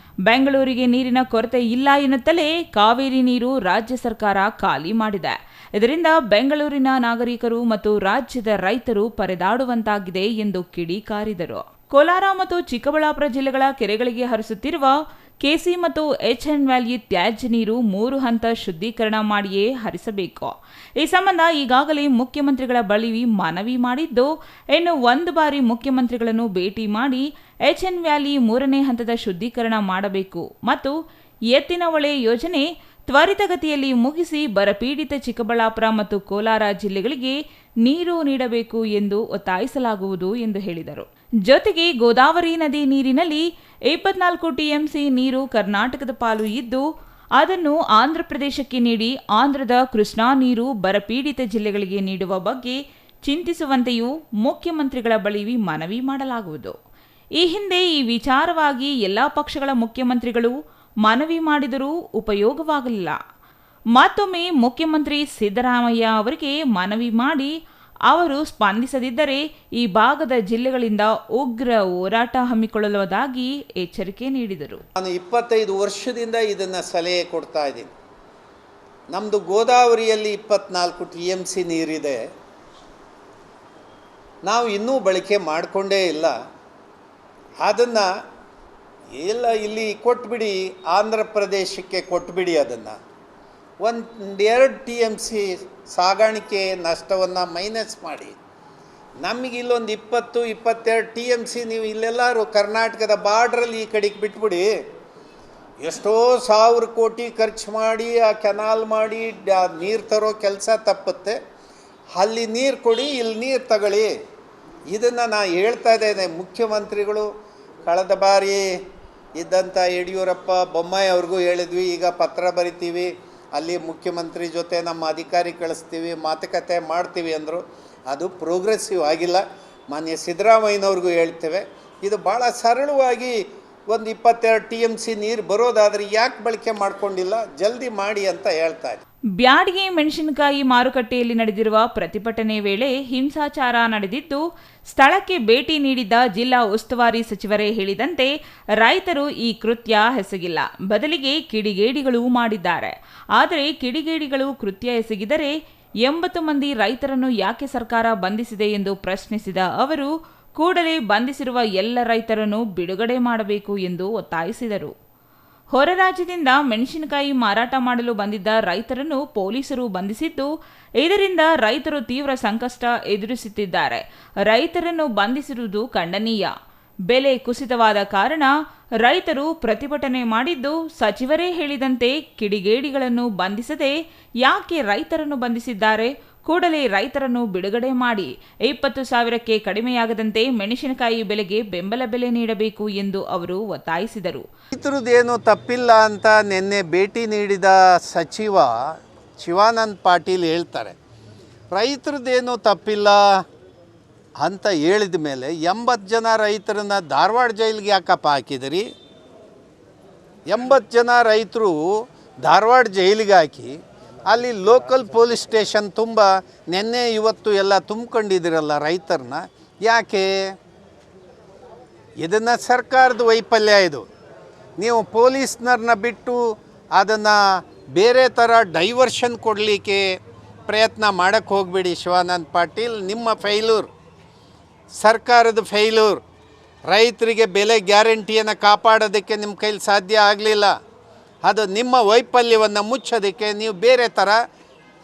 ಬೆಂಗಳೂರಿಗೆ ನೀರಿನ ಕೊರತೆ ಇಲ್ಲ ಎನ್ನುತ್ತಲೇ ಕಾವೇರಿ ನೀರು ರಾಜ್ಯ ಸರ್ಕಾರ ಖಾಲಿ ಮಾಡಿದೆ. ಇದರಿಂದ ಬೆಂಗಳೂರಿನ ನಾಗರಿಕರು ಮತ್ತು ರಾಜ್ಯದ ರೈತರು ಪರದಾಡುವಂತಾಗಿದೆ ಎಂದು ಕಿಡಿಕಾರಿದರು. ಕೋಲಾರ ಮತ್ತು ಚಿಕ್ಕಬಳ್ಳಾಪುರ ಜಿಲ್ಲೆಗಳ ಕೆರೆಗಳಿಗೆ ಹರಿಸುತ್ತಿರುವ ಕೆಸಿ ಮತ್ತು ಎಚ್ಎನ್ ವ್ಯಾಲಿ ತ್ಯಾಜ್ಯ ನೀರು 3 ಹಂತ ಶುದ್ಧೀಕರಣ ಮಾಡಿಯೇ ಹರಿಸಬೇಕು. ಈ ಸಂಬಂಧ ಈಗಾಗಲೇ ಮುಖ್ಯಮಂತ್ರಿಗಳ ಬಳಿ ಮನವಿ ಮಾಡಿದ್ದು, ಇನ್ನು 1 ಬಾರಿ ಮುಖ್ಯಮಂತ್ರಿಗಳನ್ನು ಭೇಟಿ ಮಾಡಿ ಎಚ್ಎನ್ ವ್ಯಾಲಿ 3ನೇ ಹಂತದ ಶುದ್ಧೀಕರಣ ಮಾಡಬೇಕು ಮತ್ತು ಎತ್ತಿನ ಹೊಳೆ ಯೋಜನೆ ತ್ವರಿತಗತಿಯಲ್ಲಿ ಮುಗಿಸಿ ಬರಪೀಡಿತ ಚಿಕ್ಕಬಳ್ಳಾಪುರ ಮತ್ತು ಕೋಲಾರ ಜಿಲ್ಲೆಗಳಿಗೆ ನೀರು ನೀಡಬೇಕು ಎಂದು ಒತ್ತಾಯಿಸಲಾಗುವುದು ಎಂದು ಹೇಳಿದರು. ಜೊತೆಗೆ ಗೋದಾವರಿ ನದಿ ನೀರಿನಲ್ಲಿ 24 ಟಿಎಂಸಿ ನೀರು ಕರ್ನಾಟಕದ ಪಾಲು ಇದ್ದು ಅದನ್ನು ಆಂಧ್ರಪ್ರದೇಶಕ್ಕೆ ನೀಡಿ ಆಂಧ್ರದ ಕೃಷ್ಣಾ ನೀರು ಬರಪೀಡಿತ ಜಿಲ್ಲೆಗಳಿಗೆ ನೀಡುವ ಬಗ್ಗೆ ಚಿಂತಿಸುವಂತೆಯೂ ಮುಖ್ಯಮಂತ್ರಿಗಳ ಬಳಿ ಮನವಿ ಮಾಡಲಾಗುವುದು. ಈ ಹಿಂದೆ ಈ ವಿಚಾರವಾಗಿ ಎಲ್ಲ ಪಕ್ಷಗಳ ಮುಖ್ಯಮಂತ್ರಿಗಳು ಮನವಿ ಮಾಡಿದರೂ ಉಪಯೋಗವಾಗಲಿಲ್ಲ. ಮತ್ತೊಮ್ಮೆ ಮುಖ್ಯಮಂತ್ರಿ ಸಿದ್ದರಾಮಯ್ಯ ಅವರಿಗೆ ಮನವಿ ಮಾಡಿ ಅವರು ಸ್ಪಂದಿಸದಿದ್ದರೆ ಈ ಭಾಗದ ಜಿಲ್ಲೆಗಳಿಂದ ಉಗ್ರ ಹೋರಾಟ ಹಮ್ಮಿಕೊಳ್ಳುವುದಾಗಿ ಎಚ್ಚರಿಕೆ ನೀಡಿದರು. ನಾನು 25 ವರ್ಷದಿಂದ ಇದನ್ನು ಸಲಹೆ ಕೊಡ್ತಾ ಇದ್ದೀನಿ. ನಮ್ಮದು ಗೋದಾವರಿಯಲ್ಲಿ 24 TMC ನೀರಿದೆ, ನಾವು ಇನ್ನೂ ಬಳಕೆ ಮಾಡಿಕೊಂಡೇ ಇಲ್ಲ. ಅದನ್ನು ಎಲ್ಲ ಇಲ್ಲಿ ಕೊಟ್ಬಿಡಿ, ಆಂಧ್ರ ಪ್ರದೇಶಕ್ಕೆ ಕೊಟ್ಬಿಡಿ. ಅದನ್ನು 1-2 TMC ಸಾಗಾಣಿಕೆ ನಷ್ಟವನ್ನು ಮೈನಸ್ ಮಾಡಿ ನಮಗೆ ಇಲ್ಲೊಂದು 20-22 TMC ನೀವು ಇಲ್ಲೆಲ್ಲರೂ ಕರ್ನಾಟಕದ ಬಾರ್ಡ್ರಲ್ಲಿ ಈ ಕಡೆಗೆ ಬಿಟ್ಬಿಡಿ. ಎಷ್ಟೋ 1000 ಕೋಟಿ ಖರ್ಚು ಮಾಡಿ ಆ ಕೆನಾಲ್ ಮಾಡಿ ನೀರು ತರೋ ಕೆಲಸ ತಪ್ಪುತ್ತೆ. ಅಲ್ಲಿ ನೀರು ಕೊಡಿ, ಇಲ್ಲಿ ನೀರು ತಗೊಳ್ಳಿ. ಇದನ್ನು ನಾನು ಹೇಳ್ತಾ ಇದ್ದೇನೆ. ಮುಖ್ಯಮಂತ್ರಿಗಳು ಕಳೆದ ಬಾರಿ ಇದ್ದಂಥ ಯಡಿಯೂರಪ್ಪ, ಬೊಮ್ಮಾಯಿ ಅವ್ರಿಗೂ ಹೇಳಿದ್ವಿ, ಈಗ ಪತ್ರ ಬರಿತೀವಿ, ಅಲ್ಲಿ ಮುಖ್ಯಮಂತ್ರಿ ಜೊತೆ ನಮ್ಮ ಅಧಿಕಾರಿ ಕಳಿಸ್ತೀವಿ, ಮಾತುಕತೆ ಮಾಡ್ತೀವಿ ಅಂದರು. ಅದು ಪ್ರೋಗ್ರೆಸಿವ್ ಆಗಿಲ್ಲ. ಮಾನ್ಯ ಸಿದ್ದರಾಮಯ್ಯನವ್ರಿಗೂ ಹೇಳ್ತೇವೆ, ಇದು ಭಾಳ ಸರಳವಾಗಿ ಒಂದು 22 TMC ನೀರು ಬರೋದಾದರೆ ಯಾಕೆ ಬಳಕೆ ಮಾಡ್ಕೊಂಡಿಲ್ಲ, ಜಲ್ದಿ ಮಾಡಿ ಅಂತ ಹೇಳ್ತಾ ಇದ್ದಾರೆ. ಬ್ಯಾಡಗಿ ಮೆಣಸಿನಕಾಯಿ ಮಾರುಕಟ್ಟೆಯಲ್ಲಿ ನಡೆದಿರುವ ಪ್ರತಿಭಟನೆ ವೇಳೆ ಹಿಂಸಾಚಾರ ನಡೆದಿದ್ದು, ಸ್ಥಳಕ್ಕೆ ಭೇಟಿ ನೀಡಿದ್ದ ಜಿಲ್ಲಾ ಉಸ್ತುವಾರಿ ಸಚಿವರೇ ಹೇಳಿದಂತೆ ರೈತರು ಈ ಕೃತ್ಯ ಎಸಗಿಲ್ಲ, ಬದಲಿಗೆ ಕಿಡಿಗೇಡಿಗಳು ಮಾಡಿದ್ದಾರೆ. ಆದರೆ ಕಿಡಿಗೇಡಿಗಳು ಕೃತ್ಯ ಎಸಗಿದರೆ 80 ಮಂದಿ ರೈತರನ್ನು ಯಾಕೆ ಸರ್ಕಾರ ಬಂಧಿಸಿದೆ ಎಂದು ಪ್ರಶ್ನಿಸಿದ ಅವರು, ಕೂಡಲೇ ಬಂಧಿಸಿರುವ ಎಲ್ಲ ರೈತರನ್ನು ಬಿಡುಗಡೆ ಮಾಡಬೇಕು ಎಂದು ಒತ್ತಾಯಿಸಿದರು. ಹೊರ ರಾಜ್ಯದಿಂದ ಮೆಣಸಿನಕಾಯಿ ಮಾರಾಟ ಮಾಡಲು ಬಂದಿದ್ದ ರೈತರನ್ನು ಪೊಲೀಸರು ಬಂಧಿಸಿದ್ದು, ಇದರಿಂದ ರೈತರು ತೀವ್ರ ಸಂಕಷ್ಟ ಎದುರಿಸುತ್ತಿದ್ದಾರೆ. ರೈತರನ್ನು ಬಂಧಿಸಿರುವುದು ಖಂಡನೀಯ. ಬೆಲೆ ಕುಸಿತವಾದ ಕಾರಣ ರೈತರು ಪ್ರತಿಭಟನೆ ಮಾಡಿದ್ದು, ಸಚಿವರೇ ಹೇಳಿದಂತೆ ಕಿಡಿಗೇಡಿಗಳನ್ನು ಬಂಧಿಸದೆ ಯಾಕೆ ರೈತರನ್ನು ಬಂಧಿಸಿದ್ದಾರೆ? ಕೂಡಲೇ ರೈತರನ್ನು ಬಿಡುಗಡೆ ಮಾಡಿ 20,000ಕ್ಕೆ ಕಡಿಮೆಯಾಗದಂತೆ ಮೆಣಸಿನಕಾಯಿ ಬೆಲೆಗೆ ಬೆಂಬಲ ಬೆಲೆ ನೀಡಬೇಕು ಎಂದು ಅವರು ಒತ್ತಾಯಿಸಿದರು. ರೈತರದ್ದೇನು ತಪ್ಪಿಲ್ಲ ಅಂತ ನಿನ್ನೆ ಭೇಟಿ ನೀಡಿದ ಸಚಿವ ಶಿವಾನಂದ ಪಾಟೀಲ್ ಹೇಳ್ತಾರೆ. ರೈತರದ್ದೇನು ತಪ್ಪಿಲ್ಲ ಅಂತ ಹೇಳಿದ ಮೇಲೆ 80 ಜನ ರೈತರನ್ನ ಧಾರವಾಡ ಜೈಲಿಗೆ ಯಾಕಪ್ಪ ಹಾಕಿದಿರಿ? 80 ಜನ ರೈತರು ಧಾರವಾಡ ಜೈಲಿಗೆ ಹಾಕಿ ಅಲ್ಲಿ ಲೋಕಲ್ ಪೊಲೀಸ್ ಸ್ಟೇಷನ್ ತುಂಬ ನಿನ್ನೆ ಇವತ್ತು ಎಲ್ಲ ತುಂಬಿಕೊಂಡಿದ್ದೀರಲ್ಲ ರೈತರನ್ನ, ಯಾಕೆ? ಇದನ್ನು ಸರ್ಕಾರದ ವೈಫಲ್ಯ. ಇದು ನೀವು ಪೊಲೀಸ್ನವ್ರನ್ನ ಬಿಟ್ಟು ಅದನ್ನು ಬೇರೆ ಥರ ಡೈವರ್ಷನ್ ಕೊಡಲಿಕ್ಕೆ ಪ್ರಯತ್ನ ಮಾಡೋಕ್ಕೆ ಹೋಗಬೇಡಿ ಶಿವಾನಂದ ಪಾಟೀಲ್. ನಿಮ್ಮ ಫೇಲ್ಯೂರ್, ಸರ್ಕಾರದ ಫೇಲ್ಯೂರ್. ರೈತರಿಗೆ ಬೆಲೆ ಗ್ಯಾರಂಟಿಯನ್ನು ಕಾಪಾಡೋದಕ್ಕೆ ನಿಮ್ಮ ಕೈಲಿ ಸಾಧ್ಯ ಆಗಲಿಲ್ಲ. ಅದು ನಿಮ್ಮ ವೈಫಲ್ಯವನ್ನು ಮುಚ್ಚೋದಕ್ಕೆ ನೀವು ಬೇರೆ ಥರ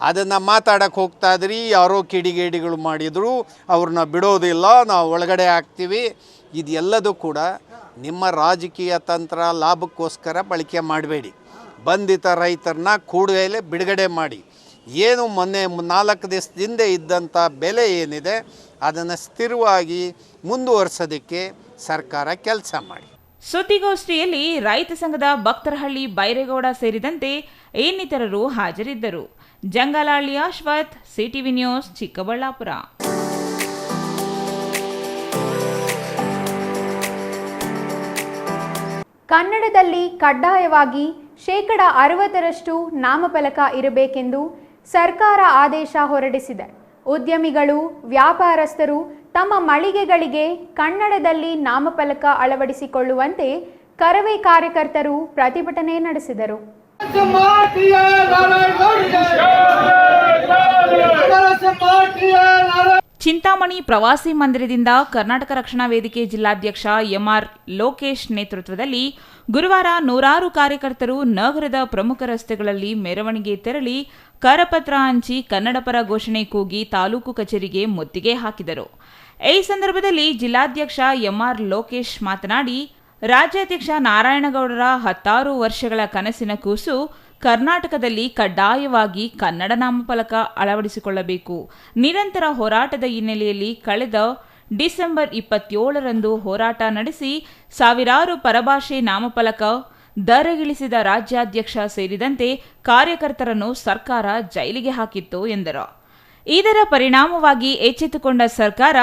ಅದನ್ನು ಮಾತಾಡೋಕ್ಕೆ ಹೋಗ್ತಾ ಇದ್ರಿ. ಯಾರೋ ಕಿಡಿಗೇಡಿಗಳು ಮಾಡಿದರು, ಅವ್ರನ್ನ ಬಿಡೋದಿಲ್ಲ, ನಾವು ಒಳಗಡೆ ಹಾಕ್ತೀವಿ. ಇದೆಲ್ಲದೂ ಕೂಡ ನಿಮ್ಮ ರಾಜಕೀಯ ತಂತ್ರ, ಲಾಭಕ್ಕೋಸ್ಕರ ಬಳಕೆ ಮಾಡಬೇಡಿ. ಬಂಧಿತ ರೈತರನ್ನ ಕೂಡಲೇ ಬಿಡುಗಡೆ ಮಾಡಿ. ಏನು ಮೊನ್ನೆ 4 ದಿವಸದಿಂದ ಇದ್ದಂಥ ಬೆಲೆ ಏನಿದೆ ಅದನ್ನು ಸ್ಥಿರವಾಗಿ ಮುಂದುವರಿಸೋದಕ್ಕೆ ಸರ್ಕಾರ ಕೆಲಸ ಮಾಡಿ. ಸುದ್ದಿಗೋಷ್ಠಿಯಲ್ಲಿ ರೈತ ಸಂಘದ ಭಕ್ತರಹಳ್ಳಿ ಬೈರೇಗೌಡ ಸೇರಿದಂತೆ ಇನ್ನಿತರರು ಹಾಜರಿದ್ದರು. ಜಂಗಲಹಳ್ಳಿ ಅಶ್ವಥ್, ಸಿಟಿವಿ ನ್ಯೂಸ್, ಚಿಕ್ಕಬಳ್ಳಾಪುರ. ಕನ್ನಡದಲ್ಲಿ ಕಡ್ಡಾಯವಾಗಿ 60% ನಾಮಫಲಕ ಇರಬೇಕೆಂದು ಸರ್ಕಾರ ಆದೇಶ ಹೊರಡಿಸಿದೆ. ಉದ್ಯಮಿಗಳು, ವ್ಯಾಪಾರಸ್ಥರು ತಮ್ಮ ಮಳಿಗೆಗಳಿಗೆ ಕನ್ನಡದಲ್ಲಿ ನಾಮಫಲಕ ಅಳವಡಿಸಿಕೊಳ್ಳುವಂತೆ ಕರವೇ ಕಾರ್ಯಕರ್ತರು ಪ್ರತಿಭಟನೆ ನಡೆಸಿದರು. ಚಿಂತಾಮಣಿ ಪ್ರವಾಸಿ ಮಂದಿರದಿಂದ ಕರ್ನಾಟಕ ರಕ್ಷಣಾ ವೇದಿಕೆ ಜಿಲ್ಲಾಧ್ಯಕ್ಷ ಎಂಆರ್ ಲೋಕೇಶ್ ನೇತೃತ್ವದಲ್ಲಿ ಗುರುವಾರ ನೂರಾರು ಕಾರ್ಯಕರ್ತರು ನಗರದ ಪ್ರಮುಖ ರಸ್ತೆಗಳಲ್ಲಿ ಮೆರವಣಿಗೆ ತೆರಳಿ ಕರಪತ್ರ ಹಂಚಿ ಕನ್ನಡ ಪರ ಘೋಷಣೆ ಕೂಗಿ ತಾಲೂಕು ಕಚೇರಿಗೆ ಮುತ್ತಿಗೆ ಹಾಕಿದರು. ಈ ಸಂದರ್ಭದಲ್ಲಿ ಜಿಲ್ಲಾಧ್ಯಕ್ಷ ಎಂಆರ್ ಲೋಕೇಶ್ ಮಾತನಾಡಿ, ರಾಜ್ಯಾಧ್ಯಕ್ಷ ನಾರಾಯಣಗೌಡರ 10 ವರ್ಷಗಳ ಕನಸಿನ ಕೂಸು ಕರ್ನಾಟಕದಲ್ಲಿ ಕಡ್ಡಾಯವಾಗಿ ಕನ್ನಡ ನಾಮಫಲಕ ಅಳವಡಿಸಿಕೊಳ್ಳಬೇಕು. ನಿರಂತರ ಹೋರಾಟದ ಹಿನ್ನೆಲೆಯಲ್ಲಿ ಕಳೆದ ಡಿಸೆಂಬರ್ 27ರಂದು ಹೋರಾಟ ನಡೆಸಿ ಸಾವಿರಾರು ಪರಭಾಷೆ ನಾಮಫಲಕ ದರಗಿಳಿಸಿದ ರಾಜ್ಯಾಧ್ಯಕ್ಷ ಸೇರಿದಂತೆ ಕಾರ್ಯಕರ್ತರನ್ನು ಸರ್ಕಾರ ಜೈಲಿಗೆ ಹಾಕಿತ್ತು ಎಂದರು. ಇದರ ಪರಿಣಾಮವಾಗಿ ಎಚ್ಚೆತ್ತುಕೊಂಡ ಸರ್ಕಾರ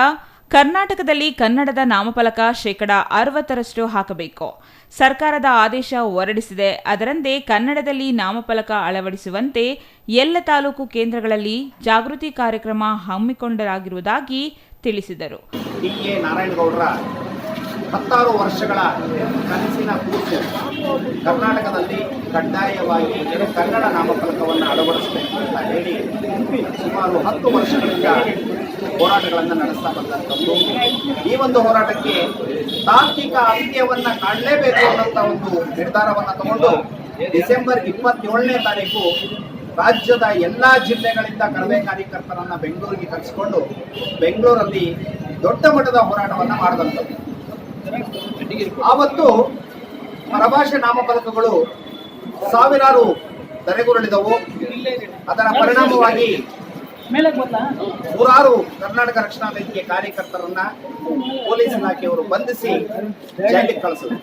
ಕರ್ನಾಟಕದಲ್ಲಿ ಕನ್ನಡದ ನಾಮಫಲಕ 60% ಹಾಕಬೇಕು. ಸರ್ಕಾರದ ಆದೇಶ ಹೊರಡಿಸಿದೆ. ಅದರಂತೆ ಕನ್ನಡದಲ್ಲಿ ನಾಮಫಲಕ ಅಳವಡಿಸುವಂತೆ ಎಲ್ಲ ತಾಲೂಕು ಕೇಂದ್ರಗಳಲ್ಲಿ ಜಾಗೃತಿ ಕಾರ್ಯಕ್ರಮ ಹಮ್ಮಿಕೊಳ್ಳಲಾಗಿರುವುದಾಗಿ ತಿಳಿಸಿದರು. ಡಿ.ಎ. ನಾರಾಯಣಗೌಡರ 16 ವರ್ಷಗಳ ಕನಸಿನ ಕೂಸು ಕರ್ನಾಟಕದಲ್ಲಿ ಕಡ್ಡಾಯವಾಗಿ ಕನ್ನಡ ನಾಮಫಲಕವನ್ನು ಅಳವಡಿಸಬೇಕು ಅಂತ ಹೇಳಿ ಸುಮಾರು 10 ವರ್ಷಗಳಿಂದ ಹೋರಾಟಗಳನ್ನು ನಡೆಸ್ತಾ ಬಂದಂಥದ್ದು. ಈ ಒಂದು ಹೋರಾಟಕ್ಕೆ ತಾರ್ಕಿಕ ಅಂತ್ಯವನ್ನು ಕಾಣಲೇಬೇಕು ಅನ್ನೋಂಥ ಒಂದು ನಿರ್ಧಾರವನ್ನು ತಗೊಂಡು ಡಿಸೆಂಬರ್ 27ನೇ ತಾರೀಕು ರಾಜ್ಯದ ಎಲ್ಲ ಜಿಲ್ಲೆಗಳಿಂದ ಕರವೇ ಕಾರ್ಯಕರ್ತರನ್ನು ಬೆಂಗಳೂರಿಗೆ ಕರೆಸಿಕೊಂಡು ಬೆಂಗಳೂರಲ್ಲಿ ದೊಡ್ಡ ಮಟ್ಟದ ಹೋರಾಟವನ್ನು ಮಾಡಿದಂಥದ್ದು. ಆವತ್ತು ಪರಭಾಷೆ ನಾಮಫಲಕಗಳು ಸಾವಿರಾರು ಧರೆಗುರುಳಿದವು. ಅದರ ಪರಿಣಾಮವಾಗಿ ನೂರಾರು ಕರ್ನಾಟಕ ರಕ್ಷಣಾ ವೇದಿಕೆ ಕಾರ್ಯಕರ್ತರನ್ನ ಪೊಲೀಸ್ ಇಲಾಖೆಯವರು ಬಂಧಿಸಿ ಜೈಲಿಗೆ ಕಳಿಸಿದರು.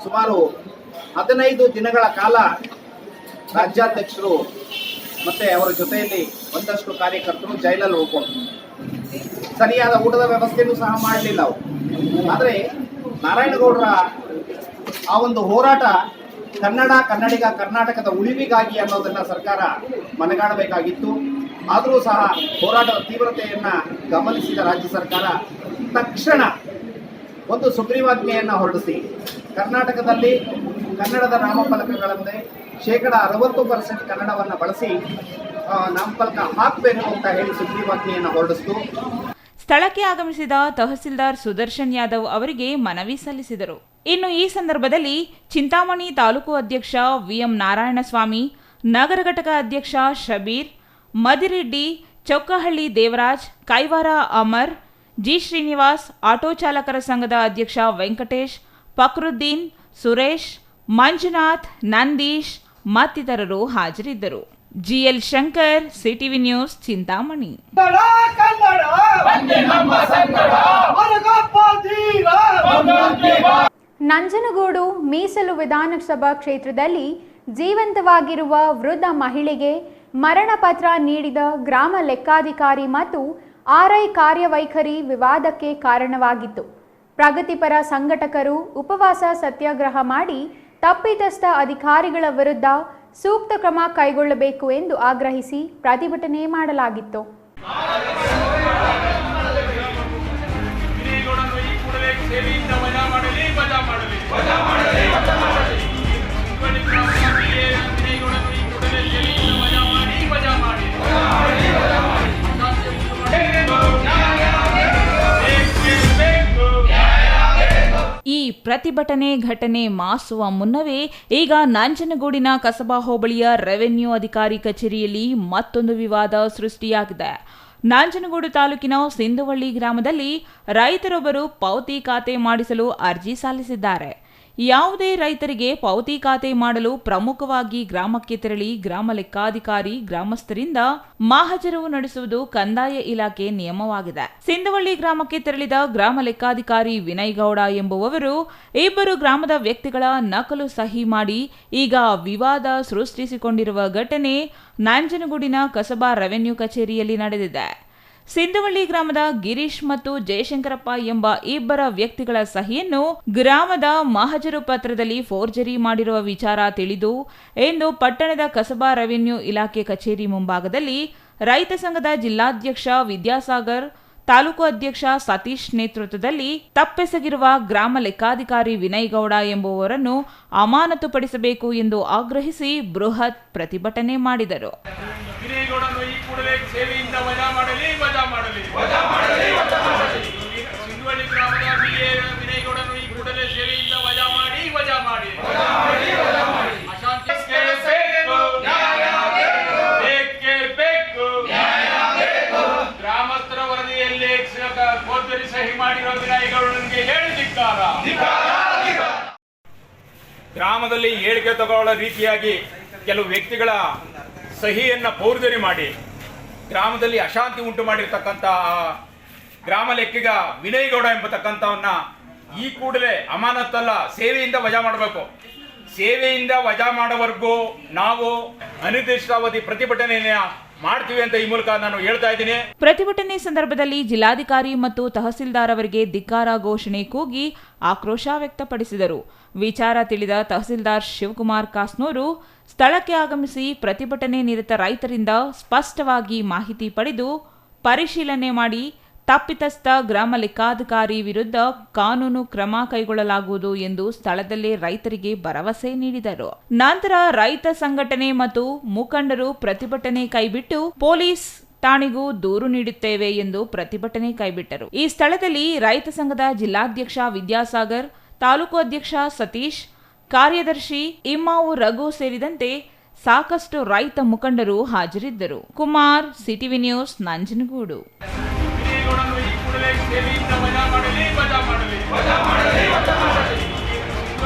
ಸುಮಾರು 15 ದಿನಗಳ ಕಾಲ ರಾಜ್ಯಾಧ್ಯಕ್ಷರು ಮತ್ತೆ ಅವರ ಜೊತೆಯಲ್ಲಿ ಒಂದಷ್ಟು ಕಾರ್ಯಕರ್ತರು ಜೈಲಲ್ಲಿ ಉಳ್ಕೊಂಡ್ರು. ಸರಿಯಾದ ಊಟದ ವ್ಯವಸ್ಥೆಯೂ ಸಹ ಮಾಡಲಿಲ್ಲ ಅವರು. ಆದರೆ ನಾರಾಯಣಗೌಡರ ಆ ಒಂದು ಹೋರಾಟ ಕನ್ನಡಿಗ ಕರ್ನಾಟಕದ ಉಳಿವಿಗಾಗಿ ಅನ್ನೋದನ್ನ ಸರ್ಕಾರ ಮನಗಾಣಬೇಕಾಗಿತ್ತು. ಆದರೂ ಸಹ ಹೋರಾಟದ ತೀವ್ರತೆಯನ್ನು ಗಮನಿಸಿದ ರಾಜ್ಯ ಸರ್ಕಾರ ತಕ್ಷಣ ಒಂದು ಸುಗ್ರೀವಾಜ್ಞೆಯನ್ನು ಹೊರಡಿಸಿ ಕರ್ನಾಟಕದಲ್ಲಿ ಕನ್ನಡದ ನಾಮಫಲಕಗಳಂತೆ 60% ಕನ್ನಡವನ್ನು ಬಳಸಿ ನಾಮಫಲಕ ಹಾಕಬೇಕು ಅಂತ ಹೇಳಿ ಸುಗ್ರೀವಾಜ್ಞೆಯನ್ನು ಹೊರಡಿಸಿತು. ಸ್ಥಳಕ್ಕೆ ಆಗಮಿಸಿದ ತಹಸೀಲ್ದಾರ್ ಸುದರ್ಶನ್ ಯಾದವ್ ಅವರಿಗೆ ಮನವಿ ಸಲ್ಲಿಸಿದರು. ಇನ್ನು ಈ ಸಂದರ್ಭದಲ್ಲಿ ಚಿಂತಾಮಣಿ ತಾಲೂಕು ಅಧ್ಯಕ್ಷ ವಿಎಂ ನಾರಾಯಣಸ್ವಾಮಿ, ನಗರ ಘಟಕ ಅಧ್ಯಕ್ಷ ಶಬೀರ್, ಮದಿರೆಡ್ಡಿ, ಚೌಕಹಳ್ಳಿ ದೇವರಾಜ್, ಕೈವಾರ ಅಮರ್, ಜಿ ಶ್ರೀನಿವಾಸ್, ಆಟೋ ಚಾಲಕರ ಸಂಘದ ಅಧ್ಯಕ್ಷ ವೆಂಕಟೇಶ್, ಫಕ್ರುದ್ದೀನ್, ಸುರೇಶ್, ಮಂಜುನಾಥ್, ನಂದೀಶ್ ಮತ್ತಿತರರು ಹಾಜರಿದ್ದರು. GL Shankar, CTV news, Chintamani. Nanjangud ಮೀಸಲು ವಿಧಾನಸಭಾ ಕ್ಷೇತ್ರದಲ್ಲಿ ಜೀವಂತವಾಗಿರುವ ವೃದ್ಧ ಮಹಿಳೆಗೆ ಮರಣ ಪತ್ರ ನೀಡಿದ ಗ್ರಾಮ ಲೆಕ್ಕಾಧಿಕಾರಿ ಮತ್ತು ಆರ್ಐ ಕಾರ್ಯವೈಖರಿ ವಿವಾದಕ್ಕೆ ಕಾರಣವಾಗಿತ್ತು. ಪ್ರಗತಿಪರ ಸಂಘಟಕರು ಉಪವಾಸ ಸತ್ಯಾಗ್ರಹ ಮಾಡಿ ತಪ್ಪಿತಸ್ಥ ಅಧಿಕಾರಿಗಳ ವಿರುದ್ಧ ಸೂಕ್ತ ಕ್ರಮ ಕೈಗೊಳ್ಳಬೇಕು ಎಂದು ಆಗ್ರಹಿಸಿ ಪ್ರತಿಭಟನೆ ಮಾಡಲಾಗಿತ್ತು. ಈ ಪ್ರತಿಭಟನೆ ಘಟನೆ ಮಾಸುವ ಮುನ್ನವೇ ಈಗ ನಂಜನಗೂಡಿನ ಕಸಬಾ ಹೋಬಳಿಯ ರೆವೆನ್ಯೂ ಅಧಿಕಾರಿ ಕಚೇರಿಯಲ್ಲಿ ಮತ್ತೊಂದು ವಿವಾದ ಸೃಷ್ಟಿಯಾಗಿದೆ. ನಂಜನಗೂಡು ತಾಲೂಕಿನ ಸಿಂಧುವಳ್ಳಿ ಗ್ರಾಮದಲ್ಲಿ ರೈತರೊಬ್ಬರು ಪಾವತಿ ಖಾತೆ ಮಾಡಿಸಲು ಅರ್ಜಿ ಸಲ್ಲಿಸಿದ್ದಾರೆ. ಯಾವುದೇ ರೈತರಿಗೆ ಪಾವತಿ ಖಾತೆ ಮಾಡಲು ಪ್ರಮುಖವಾಗಿ ಗ್ರಾಮಕ್ಕೆ ತೆರಳಿ ಗ್ರಾಮ ಲೆಕ್ಕಾಧಿಕಾರಿ ಗ್ರಾಮಸ್ಥರಿಂದ ಮಹಜರು ನಡೆಸುವುದು ಕಂದಾಯ ಇಲಾಖೆ ನಿಯಮವಾಗಿದೆ. ಸಿಂಧವಳ್ಳಿ ಗ್ರಾಮಕ್ಕೆ ತೆರಳಿದ ಗ್ರಾಮ ಲೆಕ್ಕಾಧಿಕಾರಿ ವಿನಯ್ ಗೌಡ ಎಂಬುವವರು ಇಬ್ಬರು ಗ್ರಾಮದ ವ್ಯಕ್ತಿಗಳ ನಕಲು ಸಹಿ ಮಾಡಿ ಈಗ ವಿವಾದ ಸೃಷ್ಟಿಸಿಕೊಂಡಿರುವ ಘಟನೆ ನಂಜನಗೂಡಿನ ಕಸಬಾ ರೆವೆನ್ಯೂ ಕಚೇರಿಯಲ್ಲಿ ನಡೆದಿದೆ. ಸಿಂಧವಳ್ಳಿ ಗ್ರಾಮದ ಗಿರೀಶ್ ಮತ್ತು ಜಯಶಂಕರಪ್ಪ ಎಂಬ ಇಬ್ಬರ ವ್ಯಕ್ತಿಗಳ ಸಹಿಯನ್ನು ಗ್ರಾಮದ ಮಹಜರು ಪತ್ರದಲ್ಲಿ ಫೋರ್ಜರಿ ಮಾಡಿರುವ ವಿಚಾರ ತಿಳಿದು ಎಂದು ಪಟ್ಟಣದ ಕಸಬಾ ರೆವೆನ್ಯೂ ಇಲಾಖೆ ಕಚೇರಿ ಮುಂಭಾಗದಲ್ಲಿ ರೈತ ಸಂಘದ ಜಿಲ್ಲಾಧ್ಯಕ್ಷ ವಿದ್ಯಾಸಾಗರ್, ತಾಲೂಕು ಅಧ್ಯಕ್ಷ ಸತೀಶ್ ನೇತೃತ್ವದಲ್ಲಿ ತಪ್ಪೆಸಗಿರುವ ಗ್ರಾಮ ಲೆಕ್ಕಾಧಿಕಾರಿ ವಿನಯ್ ಗೌಡ ಎಂಬುವವರನ್ನು ಅಮಾನತುಪಡಿಸಬೇಕು ಎಂದು ಆಗ್ರಹಿಸಿ ಬೃಹತ್ ಪ್ರತಿಭಟನೆ ಮಾಡಿದರು. ಗ್ರಾಮಸ್ಥರ ವರದಿಯಲ್ಲಿ ಫೋರ್ಜರಿ ಸಹಿ ಮಾಡಿರೋ ವಿನಾಯಿಗಳಿಗೆ ಹೇಳಿದಿಕ್ಕಾರ. ಗ್ರಾಮದಲ್ಲಿ ಹೇಳಿಕೆ ತಗೊಳ್ಳೋ ರೀತಿಯಾಗಿ ಕೆಲವು ವ್ಯಕ್ತಿಗಳ ಸಹಿಯನ್ನು ಫೋರ್ಜರಿ ಮಾಡಿ ಗ್ರಾಮದಲ್ಲಿ ಅಶಾಂತಿ ಉಂಟು ಮಾಡಿರ್ತಕ್ಕಂಥ ಗ್ರಾಮ ಲೆಕ್ಕಿಗ ವಿನಯ್ ಗೌಡ ಎಂಬತಕ್ಕಂಥವನ್ನ ಈ ಕೂಡಲೇ ಅಮಾನತ್ತಲ್ಲ, ಸೇವೆಯಿಂದ ವಜಾ ಮಾಡಬೇಕು. ಸೇವೆಯಿಂದ ವಜಾ ಮಾಡೋವರೆಗೂ ನಾವು ಅನಿರ್ದಿಷ್ಟಾವಧಿ ಪ್ರತಿಭಟನೆಯನ್ನ ಮಾಡ್ತೀವಿ ಅಂತ ಈ ಮೂಲಕ ನಾನು ಹೇಳ್ತಾ ಇದ್ದೀನಿ. ಪ್ರತಿಭಟನೆ ಸಂದರ್ಭದಲ್ಲಿ ಜಿಲ್ಲಾಧಿಕಾರಿ ಮತ್ತು ತಹಸೀಲ್ದಾರ್ ಅವರಿಗೆ ಧಿಕ್ಕಾರ ಘೋಷಣೆ ಕೂಗಿ ಆಕ್ರೋಶ ವ್ಯಕ್ತಪಡಿಸಿದರು. ವಿಚಾರ ತಿಳಿದ ತಹಸೀಲ್ದಾರ್ ಶಿವಕುಮಾರ್ ಕಾಸ್ನೂರು ಸ್ಥಳಕ್ಕೆ ಆಗಮಿಸಿ ಪ್ರತಿಭಟನೆ ನಿರತ ರೈತರಿಂದ ಸ್ಪಷ್ಟವಾಗಿ ಮಾಹಿತಿ ಪಡೆದು ಪರಿಶೀಲನೆ ಮಾಡಿ ತಪ್ಪಿತಸ್ಥ ಗ್ರಾಮ ಲೆಕ್ಕಾಧಿಕಾರಿ ವಿರುದ್ಧ ಕಾನೂನು ಕ್ರಮ ಕೈಗೊಳ್ಳಲಾಗುವುದು ಎಂದು ಸ್ಥಳದಲ್ಲೇ ರೈತರಿಗೆ ಭರವಸೆ ನೀಡಿದರು. ನಂತರ ರೈತ ಸಂಘಟನೆ ಮತ್ತು ಮುಖಂಡರು ಪ್ರತಿಭಟನೆ ಕೈಬಿಟ್ಟು ಪೊಲೀಸ್ ಠಾಣೆಗೂ ದೂರು ನೀಡುತ್ತೇವೆ ಎಂದು ಪ್ರತಿಭಟನೆ ಕೈಬಿಟ್ಟರು. ಈ ಸ್ಥಳದಲ್ಲಿ ರೈತ ಸಂಘದ ಜಿಲ್ಲಾಧ್ಯಕ್ಷ ವಿದ್ಯಾಸಾಗರ್, ತಾಲೂಕು ಅಧ್ಯಕ್ಷ ಸತೀಶ್, ಕಾರ್ಯದರ್ಶಿ ಇಮ್ಮಾವು ರಘು ಸೇರಿದಂತೆ ಸಾಕಷ್ಟು ರೈತ ಮುಖಂಡರು ಹಾಜರಿದ್ದರು. Kumar, CTV news, Nanjangud.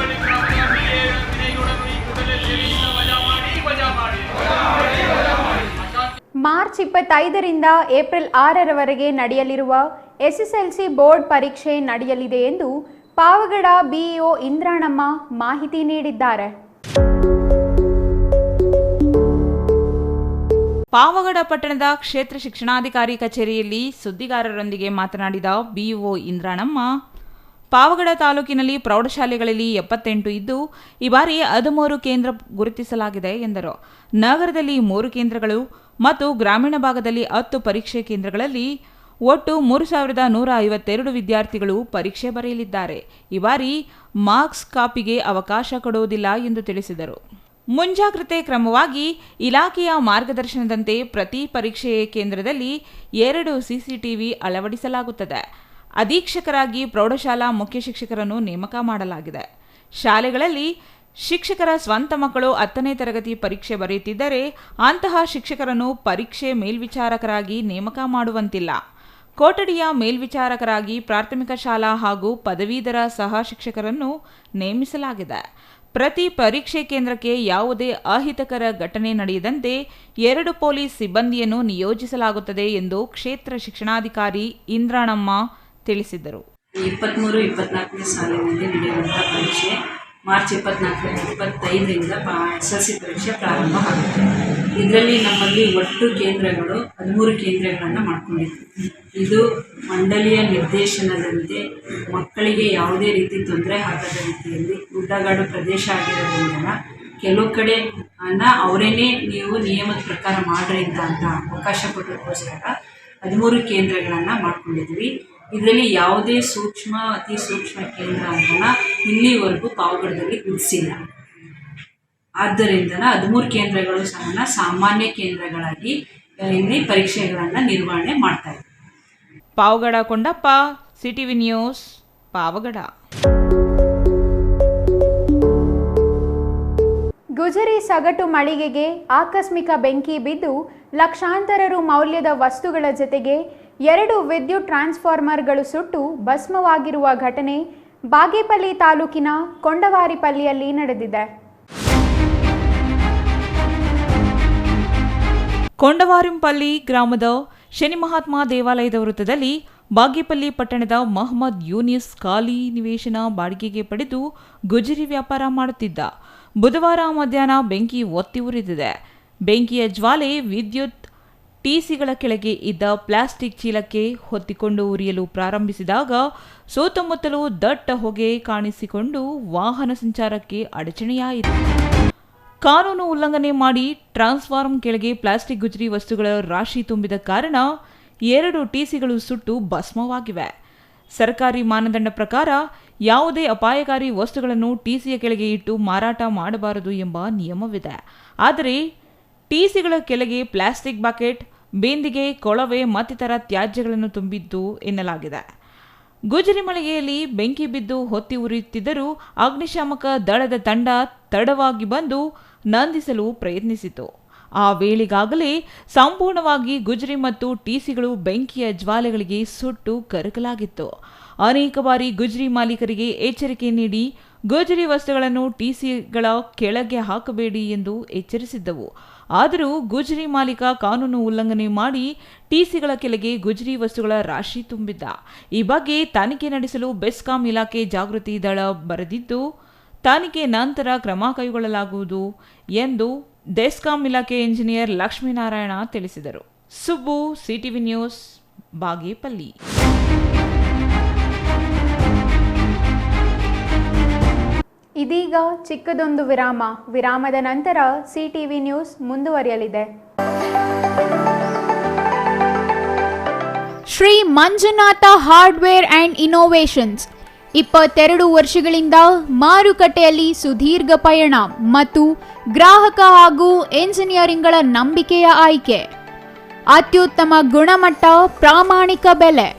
March 25ರಿಂದ ಏಪ್ರಿಲ್ 6ರವರೆಗೆ ನಡೆಯಲಿರುವ ಎಸ್ಎಸ್ಎಲ್ಸಿ ಬೋರ್ಡ್ ಪರೀಕ್ಷೆ ನಡೆಯಲಿದೆ ಎಂದು ಪಾವಗಡ ಬಿಇಒ ಇಂದ್ರಾಣಮ್ಮ ಮಾಹಿತಿ ನೀಡಿದ್ದಾರೆ. ಪಾವಗಡ ಪಟ್ಟಣದ ಕ್ಷೇತ್ರ ಶಿಕ್ಷಣಾಧಿಕಾರಿ ಕಚೇರಿಯಲ್ಲಿ ಸುದ್ದಿಗಾರರೊಂದಿಗೆ ಮಾತನಾಡಿದ ಬಿಇಒ ಇಂದ್ರಾಣಮ್ಮ, ಪಾವಗಡ ತಾಲೂಕಿನಲ್ಲಿ ಪ್ರೌಢಶಾಲೆಗಳಲ್ಲಿ 78 ಇದ್ದು ಈ ಬಾರಿ 13 ಕೇಂದ್ರ ಗುರುತಿಸಲಾಗಿದೆ ಎಂದರು. ನಗರದಲ್ಲಿ 3 ಕೇಂದ್ರಗಳು ಮತ್ತು ಗ್ರಾಮೀಣ ಭಾಗದಲ್ಲಿ 10 ಪರೀಕ್ಷೆ ಕೇಂದ್ರಗಳಲ್ಲಿ ಒಟ್ಟು 3152 ವಿದ್ಯಾರ್ಥಿಗಳು ಪರೀಕ್ಷೆ ಬರೆಯಲಿದ್ದಾರೆ. ಈ ಬಾರಿ ಮಾರ್ಕ್ಸ್ ಕಾಪಿಗೆ ಅವಕಾಶ ಕೊಡುವುದಿಲ್ಲ ಎಂದು ತಿಳಿಸಿದರು. ಮುಂಜಾಗ್ರತೆ ಕ್ರಮವಾಗಿ ಇಲಾಖೆಯ ಮಾರ್ಗದರ್ಶನದಂತೆ ಪ್ರತಿ ಪರೀಕ್ಷೆ ಕೇಂದ್ರದಲ್ಲಿ 2 ಸಿಸಿಟಿವಿ ಅಳವಡಿಸಲಾಗುತ್ತದೆ. ಅಧೀಕ್ಷಕರಾಗಿ ಪ್ರೌಢಶಾಲಾ ಮುಖ್ಯ ಶಿಕ್ಷಕರನ್ನು ನೇಮಕ ಮಾಡಲಾಗಿದೆ. ಶಾಲೆಗಳಲ್ಲಿ ಶಿಕ್ಷಕರ ಸ್ವಂತ ಮಕ್ಕಳು 10ನೇ ತರಗತಿ ಪರೀಕ್ಷೆ ಬರೆಯುತ್ತಿದ್ದರೆ ಅಂತಹ ಶಿಕ್ಷಕರನ್ನು ಪರೀಕ್ಷೆ ಮೇಲ್ವಿಚಾರಕರಾಗಿ ನೇಮಕ ಮಾಡುವಂತಿಲ್ಲ. ಕೊಠಡಿಯ ಮೇಲ್ವಿಚಾರಕರಾಗಿ ಪ್ರಾಥಮಿಕ ಶಾಲಾ ಹಾಗೂ ಪದವೀಧರ ಸಹ ಶಿಕ್ಷಕರನ್ನು ನೇಮಿಸಲಾಗಿದೆ. ಪ್ರತಿ ಪರೀಕ್ಷೆ ಕೇಂದ್ರಕ್ಕೆ ಯಾವುದೇ ಅಹಿತಕರ ಘಟನೆ ನಡೆಯದಂತೆ 2 ಪೊಲೀಸ್ ಸಿಬ್ಬಂದಿಯನ್ನು ನಿಯೋಜಿಸಲಾಗುತ್ತದೆ ಎಂದು ಕ್ಷೇತ್ರ ಶಿಕ್ಷಣಾಧಿಕಾರಿ ಇಂದ್ರಾಣಮ್ಮ ತಿಳಿಸಿದರು. 23-24ನೇ ಸಾಲಿನಲ್ಲಿ ನಡೆಯುವಂಥ ಪರೀಕ್ಷೆ ಮಾರ್ಚ್ 24-25ರಿಂದ SSLC ಪರೀಕ್ಷೆ ಪ್ರಾರಂಭ ಆಗುತ್ತೆ. ಇದರಲ್ಲಿ ನಮ್ಮಲ್ಲಿ ಒಟ್ಟು ಕೇಂದ್ರಗಳು 13 ಕೇಂದ್ರಗಳನ್ನು ಮಾಡ್ಕೊಂಡಿದ್ವಿ. ಇದು ಮಂಡಳಿಯ ನಿರ್ದೇಶನದಂತೆ ಮಕ್ಕಳಿಗೆ ಯಾವುದೇ ರೀತಿ ತೊಂದರೆ ಆಗದ ರೀತಿಯಲ್ಲಿ ಗುಡ್ಡಗಾಡು ಪ್ರದೇಶ ಆಗಿರೋದ್ರಿಂದ ಕೆಲವು ಕಡೆ ಅವರೇನೇ ನೀವು ನಿಯಮದ ಪ್ರಕಾರ ಮಾಡ್ರಿ ಅಂತ ಅವಕಾಶ ಕೊಡೋಕ್ಕೋಸ್ಕರ 13 ಕೇಂದ್ರಗಳನ್ನು ಮಾಡ್ಕೊಂಡಿದ್ವಿ. ಇದರಲ್ಲಿ ಯಾವುದೇ ಸೂಕ್ಷ್ಮ ಅತಿ ಸೂಕ್ಷ್ಮ ಕೇಂದ್ರ ಅಂತ ಇಲ್ಲಿವರೆಗೂ ಪಾವಗಡದಲ್ಲಿ ಗುರುತಿಸಿಲ್ಲ. ಆದ್ದರಿಂದ 13 ಕೇಂದ್ರಗಳು ಸಹ ಸಾಮಾನ್ಯ ಕೇಂದ್ರಗಳಾಗಿ ಇಲ್ಲಿ ಪರೀಕ್ಷೆಗಳನ್ನು ನಿರ್ವಹಣೆ ಮಾಡ್ತಾ ಇದ್ದಾರೆ. Pavagada Kondappa, CTV news, Pavagada. ಗುಜರಿ ಸಗಟು ಮಳಿಗೆಗೆ ಆಕಸ್ಮಿಕ ಬೆಂಕಿ ಬಿದ್ದು ಲಕ್ಷಾಂತರ ರು ಮೌಲ್ಯದ ವಸ್ತುಗಳ ಜತೆಗೆ 2 ವಿದ್ಯುತ್ ಟ್ರಾನ್ಸ್ಫಾರ್ಮರ್ಗಳು ಸುಟ್ಟು ಭಸ್ಮವಾಗಿರುವ ಘಟನೆ ಬಾಗೇಪಲ್ಲಿ ತಾಲೂಕಿನ ಕೊಂಡವಾರಿಪಲ್ಲಿಯಲ್ಲಿ ನಡೆದಿದೆ. ಕೊಂಡವಾರಿಂಪಲ್ಲಿ ಗ್ರಾಮದ ಶನಿ ಮಹಾತ್ಮ ದೇವಾಲಯದ ವೃತ್ತದಲ್ಲಿ ಬಾಗೇಪಲ್ಲಿ ಪಟ್ಟಣದ ಮಹಮ್ಮದ್ ಯೂನಿಸ್ ಖಾಲಿ ನಿವೇಶನ ಬಾಡಿಗೆಗೆ ಪಡೆದು ಗುಜರಿ ವ್ಯಾಪಾರ ಮಾಡುತ್ತಿದ್ದ. ಬುಧವಾರ ಮಧ್ಯಾಹ್ನ ಬೆಂಕಿ ಒತ್ತಿ ಉರಿದಿದೆ. ಬೆಂಕಿಯ ಜ್ವಾಲೆ ವಿದ್ಯುತ್ ಟಿಸಿಗಳ ಕೆಳಗೆ ಇದ್ದ ಪ್ಲಾಸ್ಟಿಕ್ ಚೀಲಕ್ಕೆ ಹೊತ್ತಿಕೊಂಡು ಉರಿಯಲು ಪ್ರಾರಂಭಿಸಿದಾಗ ಸುತ್ತಮುತ್ತಲೂ ದಟ್ಟ ಹೊಗೆ ಕಾಣಿಸಿಕೊಂಡು ವಾಹನ ಸಂಚಾರಕ್ಕೆ ಅಡಚಣೆಯಾಯಿತು. ಕಾನೂನು ಉಲ್ಲಂಘನೆ ಮಾಡಿ ಟ್ರಾನ್ಸ್ಫಾರ್ಮ್ ಕೆಳಗೆ ಪ್ಲಾಸ್ಟಿಕ್ ಗುಜರಿ ವಸ್ತುಗಳ ರಾಶಿ ತುಂಬಿದ ಕಾರಣ 2 ಟಿಸಿಗಳು ಸುಟ್ಟು ಭಸ್ಮವಾಗಿವೆ. ಸರ್ಕಾರಿ ಮಾನದಂಡ ಪ್ರಕಾರ ಯಾವುದೇ ಅಪಾಯಕಾರಿ ವಸ್ತುಗಳನ್ನು ಟಿಸಿಯ ಕೆಳಗೆ ಇಟ್ಟು ಮಾರಾಟ ಮಾಡಬಾರದು ಎಂಬ ನಿಯಮವಿದೆ. ಆದರೆ ಟಿಸಿಗಳ ಕೆಳಗೆ ಪ್ಲಾಸ್ಟಿಕ್ ಬಕೆಟ್, ಬೇಂದಿಗೆ, ಕೊಳವೆ ಮತ್ತಿತರ ತ್ಯಾಜ್ಯಗಳನ್ನು ತುಂಬಿದ್ದು ಎನ್ನಲಾಗಿದೆ. ಗುಜರಿ ಮಳಿಗೆಯಲ್ಲಿ ಬೆಂಕಿ ಬಿದ್ದು ಹೊತ್ತಿ ಉರಿಯುತ್ತಿದ್ದರೂ ಅಗ್ನಿಶಾಮಕ ದಳದ ತಂಡ ತಡವಾಗಿ ಬಂದು ನಂದಿಸಲು ಪ್ರಯತ್ನಿಸಿತು. ಆ ವೇಳೆಗಾಗಲೇ ಸಂಪೂರ್ಣವಾಗಿ ಗುಜರಿ ಮತ್ತು ಟಿಸಿಗಳು ಬೆಂಕಿಯ ಜ್ವಾಲೆಗಳಿಗೆ ಸುಟ್ಟು ಕರಕಲಾಗಿತ್ತು. ಅನೇಕ ಬಾರಿ ಗುಜರಿ ಮಾಲೀಕರಿಗೆ ಎಚ್ಚರಿಕೆ ನೀಡಿ ಗುಜರಿ ವಸ್ತುಗಳನ್ನು ಟಿಸಿಗಳ ಕೆಳಗೆ ಹಾಕಬೇಡಿ ಎಂದು ಎಚ್ಚರಿಸಿದ್ದವು. ಆದರೂ ಗುಜರಿ ಮಾಲೀಕ ಕಾನೂನು ಉಲ್ಲಂಘನೆ ಮಾಡಿ ಟಿಸಿಗಳ ಕೆಳಗೆ ಗುಜರಿ ವಸ್ತುಗಳ ರಾಶಿ ತುಂಬಿದ್ದ. ಈ ಬಗ್ಗೆ ತನಿಖೆ ನಡೆಸಲು ಬೆಸ್ಕಾಂ ಇಲಾಖೆ ಜಾಗೃತಿ ದಳ ಬರೆದಿದ್ದು, ತನಿಖೆ ನಂತರ ಕ್ರಮ ಕೈಗೊಳ್ಳಲಾಗುವುದು ಎಂದು ಬೆಸ್ಕಾಂ ಇಲಾಖೆ ಇಂಜಿನಿಯರ್ ಲಕ್ಷ್ಮೀನಾರಾಯಣ ತಿಳಿಸಿದರು. Subbu, CTV news, Bagepalli. ಇದೀಗ ಚಿಕ್ಕದೊಂದು ವಿರಾಮ. ವಿರಾಮದ ನಂತರ ಸಿಟಿವಿ ನ್ಯೂಸ್ ಮುಂದುವರಿಯಲಿದೆ. Shri Manjunatha hardware and innovations 22 ವರ್ಷಗಳಿಂದ ಮಾರುಕಟ್ಟೆಯಲ್ಲಿ ಸುದೀರ್ಘ ಪಯಣ ಮತ್ತು ಗ್ರಾಹಕ ಹಾಗೂ ಎಂಜಿನಿಯರಿಂಗ್ಗಳ ನಂಬಿಕೆಯ ಆಯ್ಕೆ. ಅತ್ಯುತ್ತಮ ಗುಣಮಟ್ಟ, ಪ್ರಾಮಾಣಿಕ ಬೆಲೆ.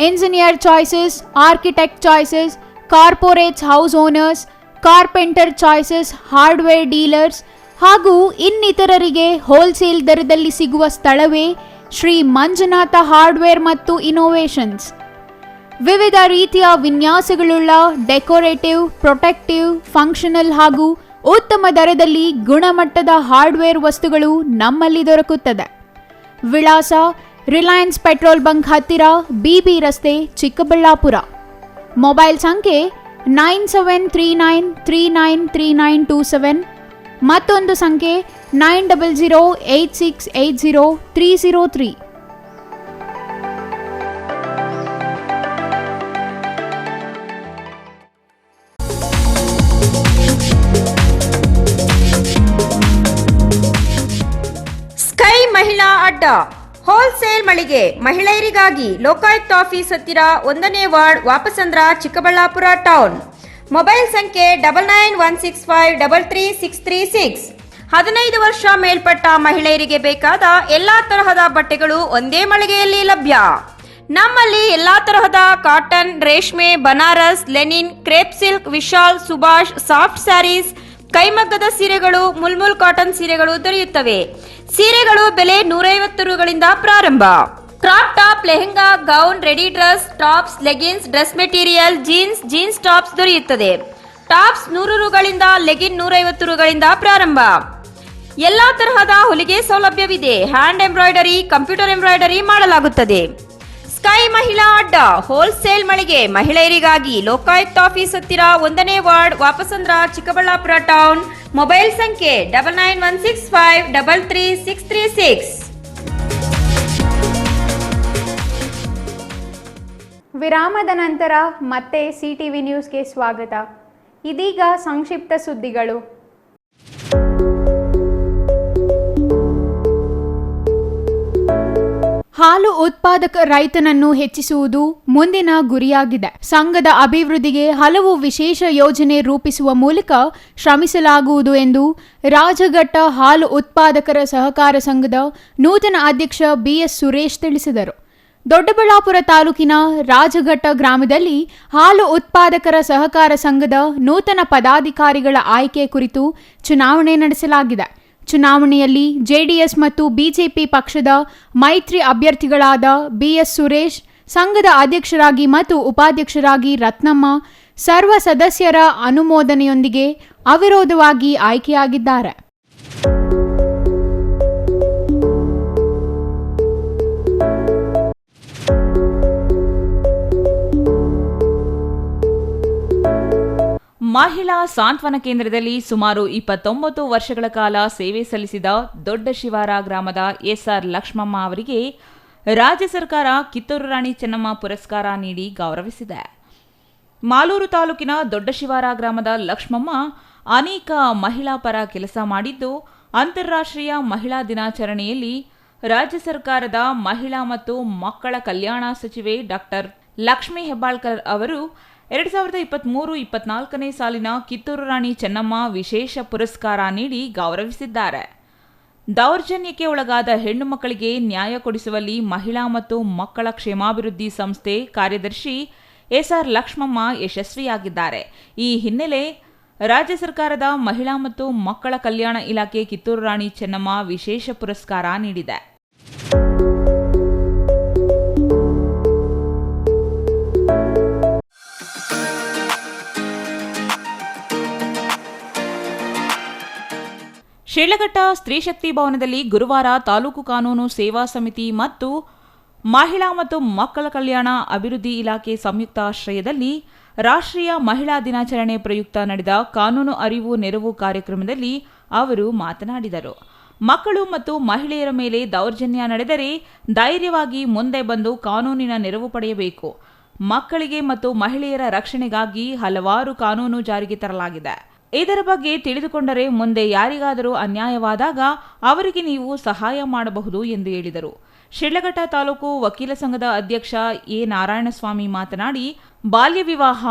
Engineer choices, architect choices, corporates, house owners, carpenter choices, hardware dealers ಹಾಗೂ ಇನ್ನಿತರರಿಗೆ ಹೋಲ್ಸೇಲ್ ದರದಲ್ಲಿ ಸಿಗುವ ಸ್ಥಳವೇ ಶ್ರೀ ಮಂಜುನಾಥ ಹಾರ್ಡ್ವೇರ್ ಮತ್ತು ಇನ್ನೋವೇಷನ್ಸ್. ವಿವಿಧ ರೀತಿಯ ವಿನ್ಯಾಸಗಳುಳ್ಳ ಡೆಕೋರೇಟಿವ್, ಪ್ರೊಟೆಕ್ಟಿವ್, ಫಂಕ್ಷನಲ್ ಹಾಗೂ ಉತ್ತಮ ದರದಲ್ಲಿ ಗುಣಮಟ್ಟದ ಹಾರ್ಡ್ವೇರ್ ವಸ್ತುಗಳು ನಮ್ಮಲ್ಲಿ ದೊರಕುತ್ತದೆ. ವಿಳಾಸ: ರಿಲಯನ್ಸ್ ಪೆಟ್ರೋಲ್ ಬಂಕ್ ಹತ್ತಿರ, ಬಿಬಿ ರಸ್ತೆ, ಚಿಕ್ಕಬಳ್ಳಾಪುರ. ಮೊಬೈಲ್ ಸಂಖ್ಯೆ 9739393927, ಮತ್ತೊಂದು ಸಂಖ್ಯೆ 9008680303. ಸ್ಕೈ ಮಹಿಳಾ ಅಡ್ಡ ಹೋಲ್ಸೇಲ್ ಮಳಿಗೆ ಮಹಿಳೆಯರಿಗಾಗಿ ಲೋಕಾಯುಕ್ತ ಆಫೀಸ್ ಹತ್ತಿರ 1ನೇ ward, Vapasandra, Chikkaballapur town. Mobile ಸಂಖ್ಯೆ 9916533636. 15 ವರ್ಷ ಮೇಲ್ಪಟ್ಟ ಮಹಿಳೆಯರಿಗೆ ಬೇಕಾದ ಎಲ್ಲಾ ತರಹದ ಬಟ್ಟೆಗಳು ಒಂದೇ ಮಳಿಗೆಯಲ್ಲಿ ಲಭ್ಯ. ನಮ್ಮಲ್ಲಿ ಎಲ್ಲಾ ತರಹದ ಕಾಟನ್, ರೇಷ್ಮೆ, Banaras, linen, crepe silk, Vishal, Subhash, soft sarees, ಕೈಮಗ್ಗದ ಸೀರೆಗಳು, ಮುಲ್ಮುಲ್ ಕಾಟನ್ ಸೀರೆಗಳು ದೊರೆಯುತ್ತವೆ. ಸೀರೆಗಳು ಬೆಲೆ 150 ರುಗಳಿಂದ ಪ್ರಾರಂಭ. Crop top, lehenga, gown, ready dress, tops, leggings, dress material, jeans tops ದೊರೆಯುತ್ತದೆ. ಟಾಪ್ಸ್ 100 ರುಗಳಿಂದ, ಲೆಗಿನ್ 150 ರುಗಳಿಂದ ಪ್ರಾರಂಭ. ಎಲ್ಲಾ ತರಹದ ಹೊಲಿಗೆ ಸೌಲಭ್ಯವಿದೆ. ಹ್ಯಾಂಡ್ ಎಂಬ್ರಾಯ್ಡರಿ, ಕಂಪ್ಯೂಟರ್ ಎಂಬ್ರಾಯ್ಡರಿ ಮಾಡಲಾಗುತ್ತದೆ. ಸ್ಕೈ ಮಹಿಳಾ ಅಡ್ಡ ಹೋಲ್ಸೇಲ್ ಮಳಿಗೆ ಮಹಿಳೆಯರಿಗಾಗಿ ಲೋಕಾಯುಕ್ತ ಆಫೀಸ್ ಹತ್ತಿರ 1ನೇ ward, Vapasandra, Chikkaballapur town. Mobile ಸಂಖ್ಯೆ 9916533636. ವಿರಾಮದ ನಂತರ ಮತ್ತೆ ಸಿಟಿವಿ ನ್ಯೂಸ್ಗೆ ಸ್ವಾಗತ. ಇದೀಗ ಸಂಕ್ಷಿಪ್ತ ಸುದ್ದಿಗಳು. ಹಾಲು ಉತ್ಪಾದಕ ರೈತನನ್ನು ಹೆಚ್ಚಿಸುವುದು ಮುಂದಿನ ಗುರಿಯಾಗಿದೆ. ಸಂಘದ ಅಭಿವೃದ್ಧಿಗೆ ಹಲವು ವಿಶೇಷ ಯೋಜನೆ ರೂಪಿಸುವ ಮೂಲಕ ಶ್ರಮಿಸಲಾಗುವುದು ಎಂದು ರಾಜಘಟ್ಟ ಹಾಲು ಉತ್ಪಾದಕರ ಸಹಕಾರ ಸಂಘದ ನೂತನ ಅಧ್ಯಕ್ಷ ಬಿಎಸ್ ಸುರೇಶ್ ತಿಳಿಸಿದರು. ದೊಡ್ಡಬಳ್ಳಾಪುರ ತಾಲೂಕಿನ ರಾಜಘಟ್ಟ ಗ್ರಾಮದಲ್ಲಿ ಹಾಲು ಉತ್ಪಾದಕರ ಸಹಕಾರ ಸಂಘದ ನೂತನ ಪದಾಧಿಕಾರಿಗಳ ಆಯ್ಕೆ ಕುರಿತು ಚುನಾವಣೆ ನಡೆಸಲಾಗಿದೆ. ಚುನಾವಣೆಯಲ್ಲಿ ಜೆಡಿಎಸ್ ಮತ್ತು ಬಿಜೆಪಿ ಪಕ್ಷದ ಮೈತ್ರಿ ಅಭ್ಯರ್ಥಿಗಳಾದ ಬಿಎಸ್ ಸುರೇಶ್, ಸಂಘದ ಅಧ್ಯಕ್ಷರಾಗಿ ಮತ್ತು ಉಪಾಧ್ಯಕ್ಷರಾಗಿ ರತ್ನಮ್ಮ ಸರ್ವ ಸದಸ್ಯರ ಅನುಮೋದನೆಯೊಂದಿಗೆ ಅವಿರೋಧವಾಗಿ ಆಯ್ಕೆಯಾಗಿದ್ದಾರೆ. ಮಹಿಳಾ ಸಾಂತ್ವನ ಕೇಂದ್ರದಲ್ಲಿ ಸುಮಾರು 29 ವರ್ಷಗಳ ಕಾಲ ಸೇವೆ ಸಲ್ಲಿಸಿದ ದೊಡ್ಡ ಶಿವಾರ ಗ್ರಾಮದ ಎಸ್ಆರ್ ಲಕ್ಷ್ಮಮ್ಮ ಅವರಿಗೆ ರಾಜ್ಯ ಸರ್ಕಾರ ಕಿತ್ತೂರು ರಾಣಿ ಚೆನ್ನಮ್ಮ ಪುರಸ್ಕಾರ ನೀಡಿ ಗೌರವಿಸಿದೆ. ಮಾಲೂರು ತಾಲೂಕಿನ ದೊಡ್ಡ ಶಿವಾರ ಗ್ರಾಮದ ಲಕ್ಷ್ಮಮ್ಮ ಅನೇಕ ಮಹಿಳಾ ಪರ ಕೆಲಸ ಮಾಡಿದ್ದು, ಅಂತಾರಾಷ್ಟ್ರೀಯ ಮಹಿಳಾ ದಿನಾಚರಣೆಯಲ್ಲಿ ರಾಜ್ಯ ಸರ್ಕಾರದ ಮಹಿಳಾ ಮತ್ತು ಮಕ್ಕಳ ಕಲ್ಯಾಣ ಸಚಿವೆ ಡಾಕ್ಟರ್ ಲಕ್ಷ್ಮೀ ಹೆಬ್ಬಾಳ್ಕರ್ ಅವರು 2023-24ನೇ ಸಾಲಿನ ಕಿತ್ತೂರು ರಾಣಿ ಚೆನ್ನಮ್ಮ ವಿಶೇಷ ಪುರಸ್ಕಾರ ನೀಡಿ ಗೌರವಿಸಿದ್ದಾರೆ. ದೌರ್ಜನ್ಯಕ್ಕೆ ಒಳಗಾದ ಹೆಣ್ಣು ಮಕ್ಕಳಿಗೆ ನ್ಯಾಯ ಕೊಡಿಸುವಲ್ಲಿ ಮಹಿಳಾ ಮತ್ತು ಮಕ್ಕಳ ಕ್ಷೇಮಾಭಿವೃದ್ಧಿ ಸಂಸ್ಥೆ ಕಾರ್ಯದರ್ಶಿ ಎಸ್ಆರ್ ಲಕ್ಷ್ಮಮ್ಮ ಯಶಸ್ವಿಯಾಗಿದ್ದಾರೆ. ಈ ಹಿನ್ನೆಲೆ ರಾಜ್ಯ ಸರ್ಕಾರದ ಮಹಿಳಾ ಮತ್ತು ಮಕ್ಕಳ ಕಲ್ಯಾಣ ಇಲಾಖೆ ಕಿತ್ತೂರು ರಾಣಿ ಚೆನ್ನಮ್ಮ ವಿಶೇಷ ಪುರಸ್ಕಾರ ನೀಡಿದೆ. ಶಿಡ್ಲಘಟ್ಟ ಸ್ತ್ರೀ ಶಕ್ತಿ ಭವನದಲ್ಲಿ ಗುರುವಾರ ತಾಲೂಕು ಕಾನೂನು ಸೇವಾ ಸಮಿತಿ ಮತ್ತು ಮಹಿಳಾ ಮತ್ತು ಮಕ್ಕಳ ಕಲ್ಯಾಣ ಅಭಿವೃದ್ಧಿ ಇಲಾಖೆ ಸಂಯುಕ್ತ ಆಶ್ರಯದಲ್ಲಿ ರಾಷ್ಟ್ರೀಯ ಮಹಿಳಾ ದಿನಾಚರಣೆ ಪ್ರಯುಕ್ತ ನಡೆದ ಕಾನೂನು ಅರಿವು ನೆರವು ಕಾರ್ಯಕ್ರಮದಲ್ಲಿ ಅವರು ಮಾತನಾಡಿದರು. ಮಕ್ಕಳು ಮತ್ತು ಮಹಿಳೆಯರ ಮೇಲೆ ದೌರ್ಜನ್ಯ ನಡೆದರೆ ಧೈರ್ಯವಾಗಿ ಮುಂದೆ ಬಂದು ಕಾನೂನಿನ ನೆರವು ಪಡೆಯಬೇಕು. ಮಕ್ಕಳಿಗೆ ಮತ್ತು ಮಹಿಳೆಯರ ರಕ್ಷಣೆಗಾಗಿ ಹಲವಾರು ಕಾನೂನು ಜಾರಿಗೆ ತರಲಾಗಿದೆ. ಇದರ ಬಗ್ಗೆ ತಿಳಿದುಕೊಂಡರೆ ಮುಂದೆ ಯಾರಿಗಾದರೂ ಅನ್ಯಾಯವಾದಾಗ ಅವರಿಗೆ ನೀವು ಸಹಾಯ ಮಾಡಬಹುದು ಎಂದು ಹೇಳಿದರು. ಶಿಡ್ಲಘಟ್ಟ ತಾಲೂಕು ವಕೀಲ ಸಂಘದ ಅಧ್ಯಕ್ಷ ಎ ನಾರಾಯಣಸ್ವಾಮಿ ಮಾತನಾಡಿ, ಬಾಲ್ಯ ವಿವಾಹ,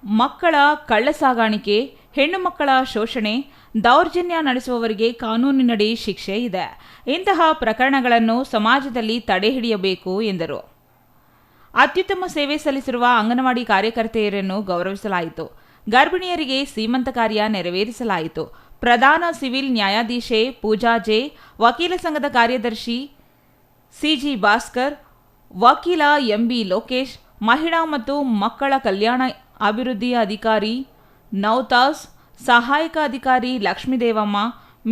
ಮಕ್ಕಳ ಕಳ್ಳಸಾಗಾಣಿಕೆ, ಹೆಣ್ಣು ಮಕ್ಕಳ ಶೋಷಣೆ, ದೌರ್ಜನ್ಯ ನಡೆಸುವವರಿಗೆ ಕಾನೂನಿನಡಿ ಶಿಕ್ಷೆ ಇದೆ. ಇಂತಹ ಪ್ರಕರಣಗಳನ್ನು ಸಮಾಜದಲ್ಲಿ ತಡೆಹಿಡಿಯಬೇಕು ಎಂದರು. ಅತ್ಯುತ್ತಮ ಸೇವೆ ಸಲ್ಲಿಸಿರುವ ಅಂಗನವಾಡಿ ಕಾರ್ಯಕರ್ತೆಯರನ್ನು ಗೌರವಿಸಲಾಯಿತು. ಗರ್ಭಿಣಿಯರಿಗೆ ಸೀಮಂತ ಕಾರ್ಯ ನೆರವೇರಿಸಲಾಯಿತು. ಪ್ರಧಾನ ಸಿವಿಲ್ ನ್ಯಾಯಾಧೀಶೆ ಪೂಜಾ ಜೆ, ವಕೀಲ ಸಂಘದ ಕಾರ್ಯದರ್ಶಿ ಸಿಜಿ ಭಾಸ್ಕರ್, ವಕೀಲ ಎಂಬಿ ಲೋಕೇಶ್, ಮಹಿಳಾ ಮತ್ತು ಮಕ್ಕಳ ಕಲ್ಯಾಣ ಅಭಿವೃದ್ಧಿ ಅಧಿಕಾರಿ ನೌತಾಸ್, ಸಹಾಯಕ ಅಧಿಕಾರಿ ಲಕ್ಷ್ಮೀದೇವಮ್ಮ,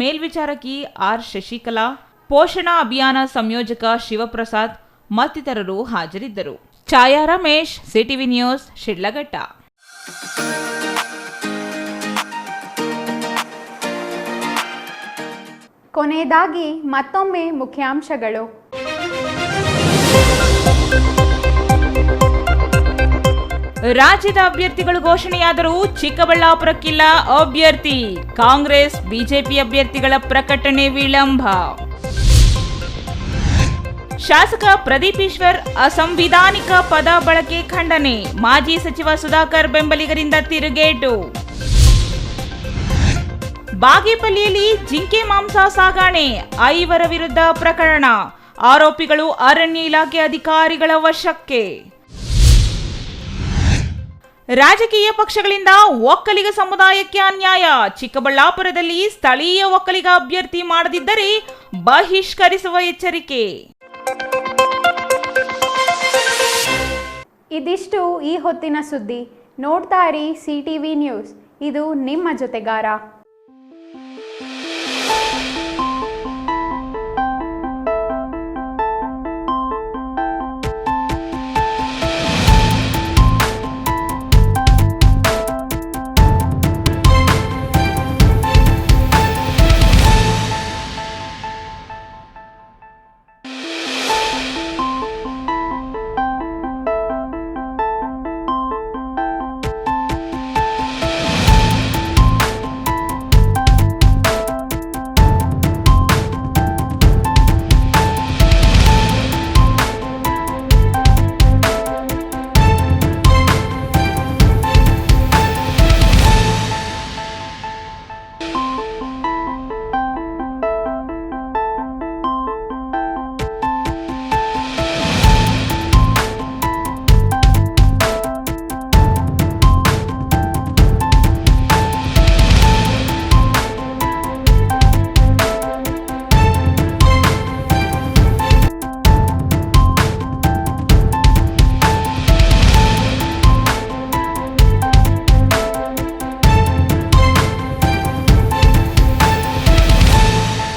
ಮೇಲ್ವಿಚಾರಕಿ ಆರ್ ಶಶಿಕಲಾ, ಪೋಷಣಾ ಅಭಿಯಾನ ಸಂಯೋಜಕ ಶಿವಪ್ರಸಾದ್ ಮತ್ತಿತರರು ಹಾಜರಿದ್ದರು. ಛಾಯಾ ರಮೇಶ್, ಸಿಟಿವಿ ನ್ಯೂಸ್, ಶಿಡ್ಲಘಟ್ಟ. ಕೊನೆಯದಾಗಿ ಮತ್ತೊಮ್ಮೆ ಮುಖ್ಯಾಂಶಗಳು. ರಾಜ್ಯದ ಅಭ್ಯರ್ಥಿಗಳು ಘೋಷಣೆಯಾದರೂ ಚಿಕ್ಕಬಳ್ಳಾಪುರಕ್ಕಿಲ್ಲ ಅಭ್ಯರ್ಥಿ. ಕಾಂಗ್ರೆಸ್ ಬಿಜೆಪಿ ಅಭ್ಯರ್ಥಿಗಳ ಪ್ರಕಟಣೆ ವಿಳಂಬ. ಶಾಸಕ ಪ್ರದೀಪ್ ಈಶ್ವರ್ ಅಸಂವಿಧಾನಿಕ ಪದ ಬಳಕೆ ಖಂಡನೆ. ಮಾಜಿ ಸಚಿವ ಸುಧಾಕರ್ ಬೆಂಬಲಿಗರಿಂದ ತಿರುಗೇಟು. ಬಾಗೇಪಲ್ಲಿಯಲ್ಲಿ ಜಿಂಕೆ ಮಾಂಸ ಸಾಗಾಣೆ, 5 ವಿರುದ್ಧ ಪ್ರಕರಣ. ಆರೋಪಿಗಳು ಅರಣ್ಯ ಇಲಾಖೆ ಅಧಿಕಾರಿಗಳ ವಶಕ್ಕೆ. ರಾಜಕೀಯ ಪಕ್ಷಗಳಿಂದ ಒಕ್ಕಲಿಗ ಸಮುದಾಯಕ್ಕೆ ಅನ್ಯಾಯ. ಚಿಕ್ಕಬಳ್ಳಾಪುರದಲ್ಲಿ ಸ್ಥಳೀಯ ಒಕ್ಕಲಿಗ ಅಭ್ಯರ್ಥಿ ಮಾಡದಿದ್ದರೆ ಬಹಿಷ್ಕರಿಸುವ ಎಚ್ಚರಿಕೆ. ಇದಿಷ್ಟು ಈ ಹೊತ್ತಿನ ಸುದ್ದಿ. ನೋಡ್ತಾ ಇರಿ ಸಿಟಿವಿ ನ್ಯೂಸ್, ಇದು ನಿಮ್ಮ ಜೊತೆಗಾರ.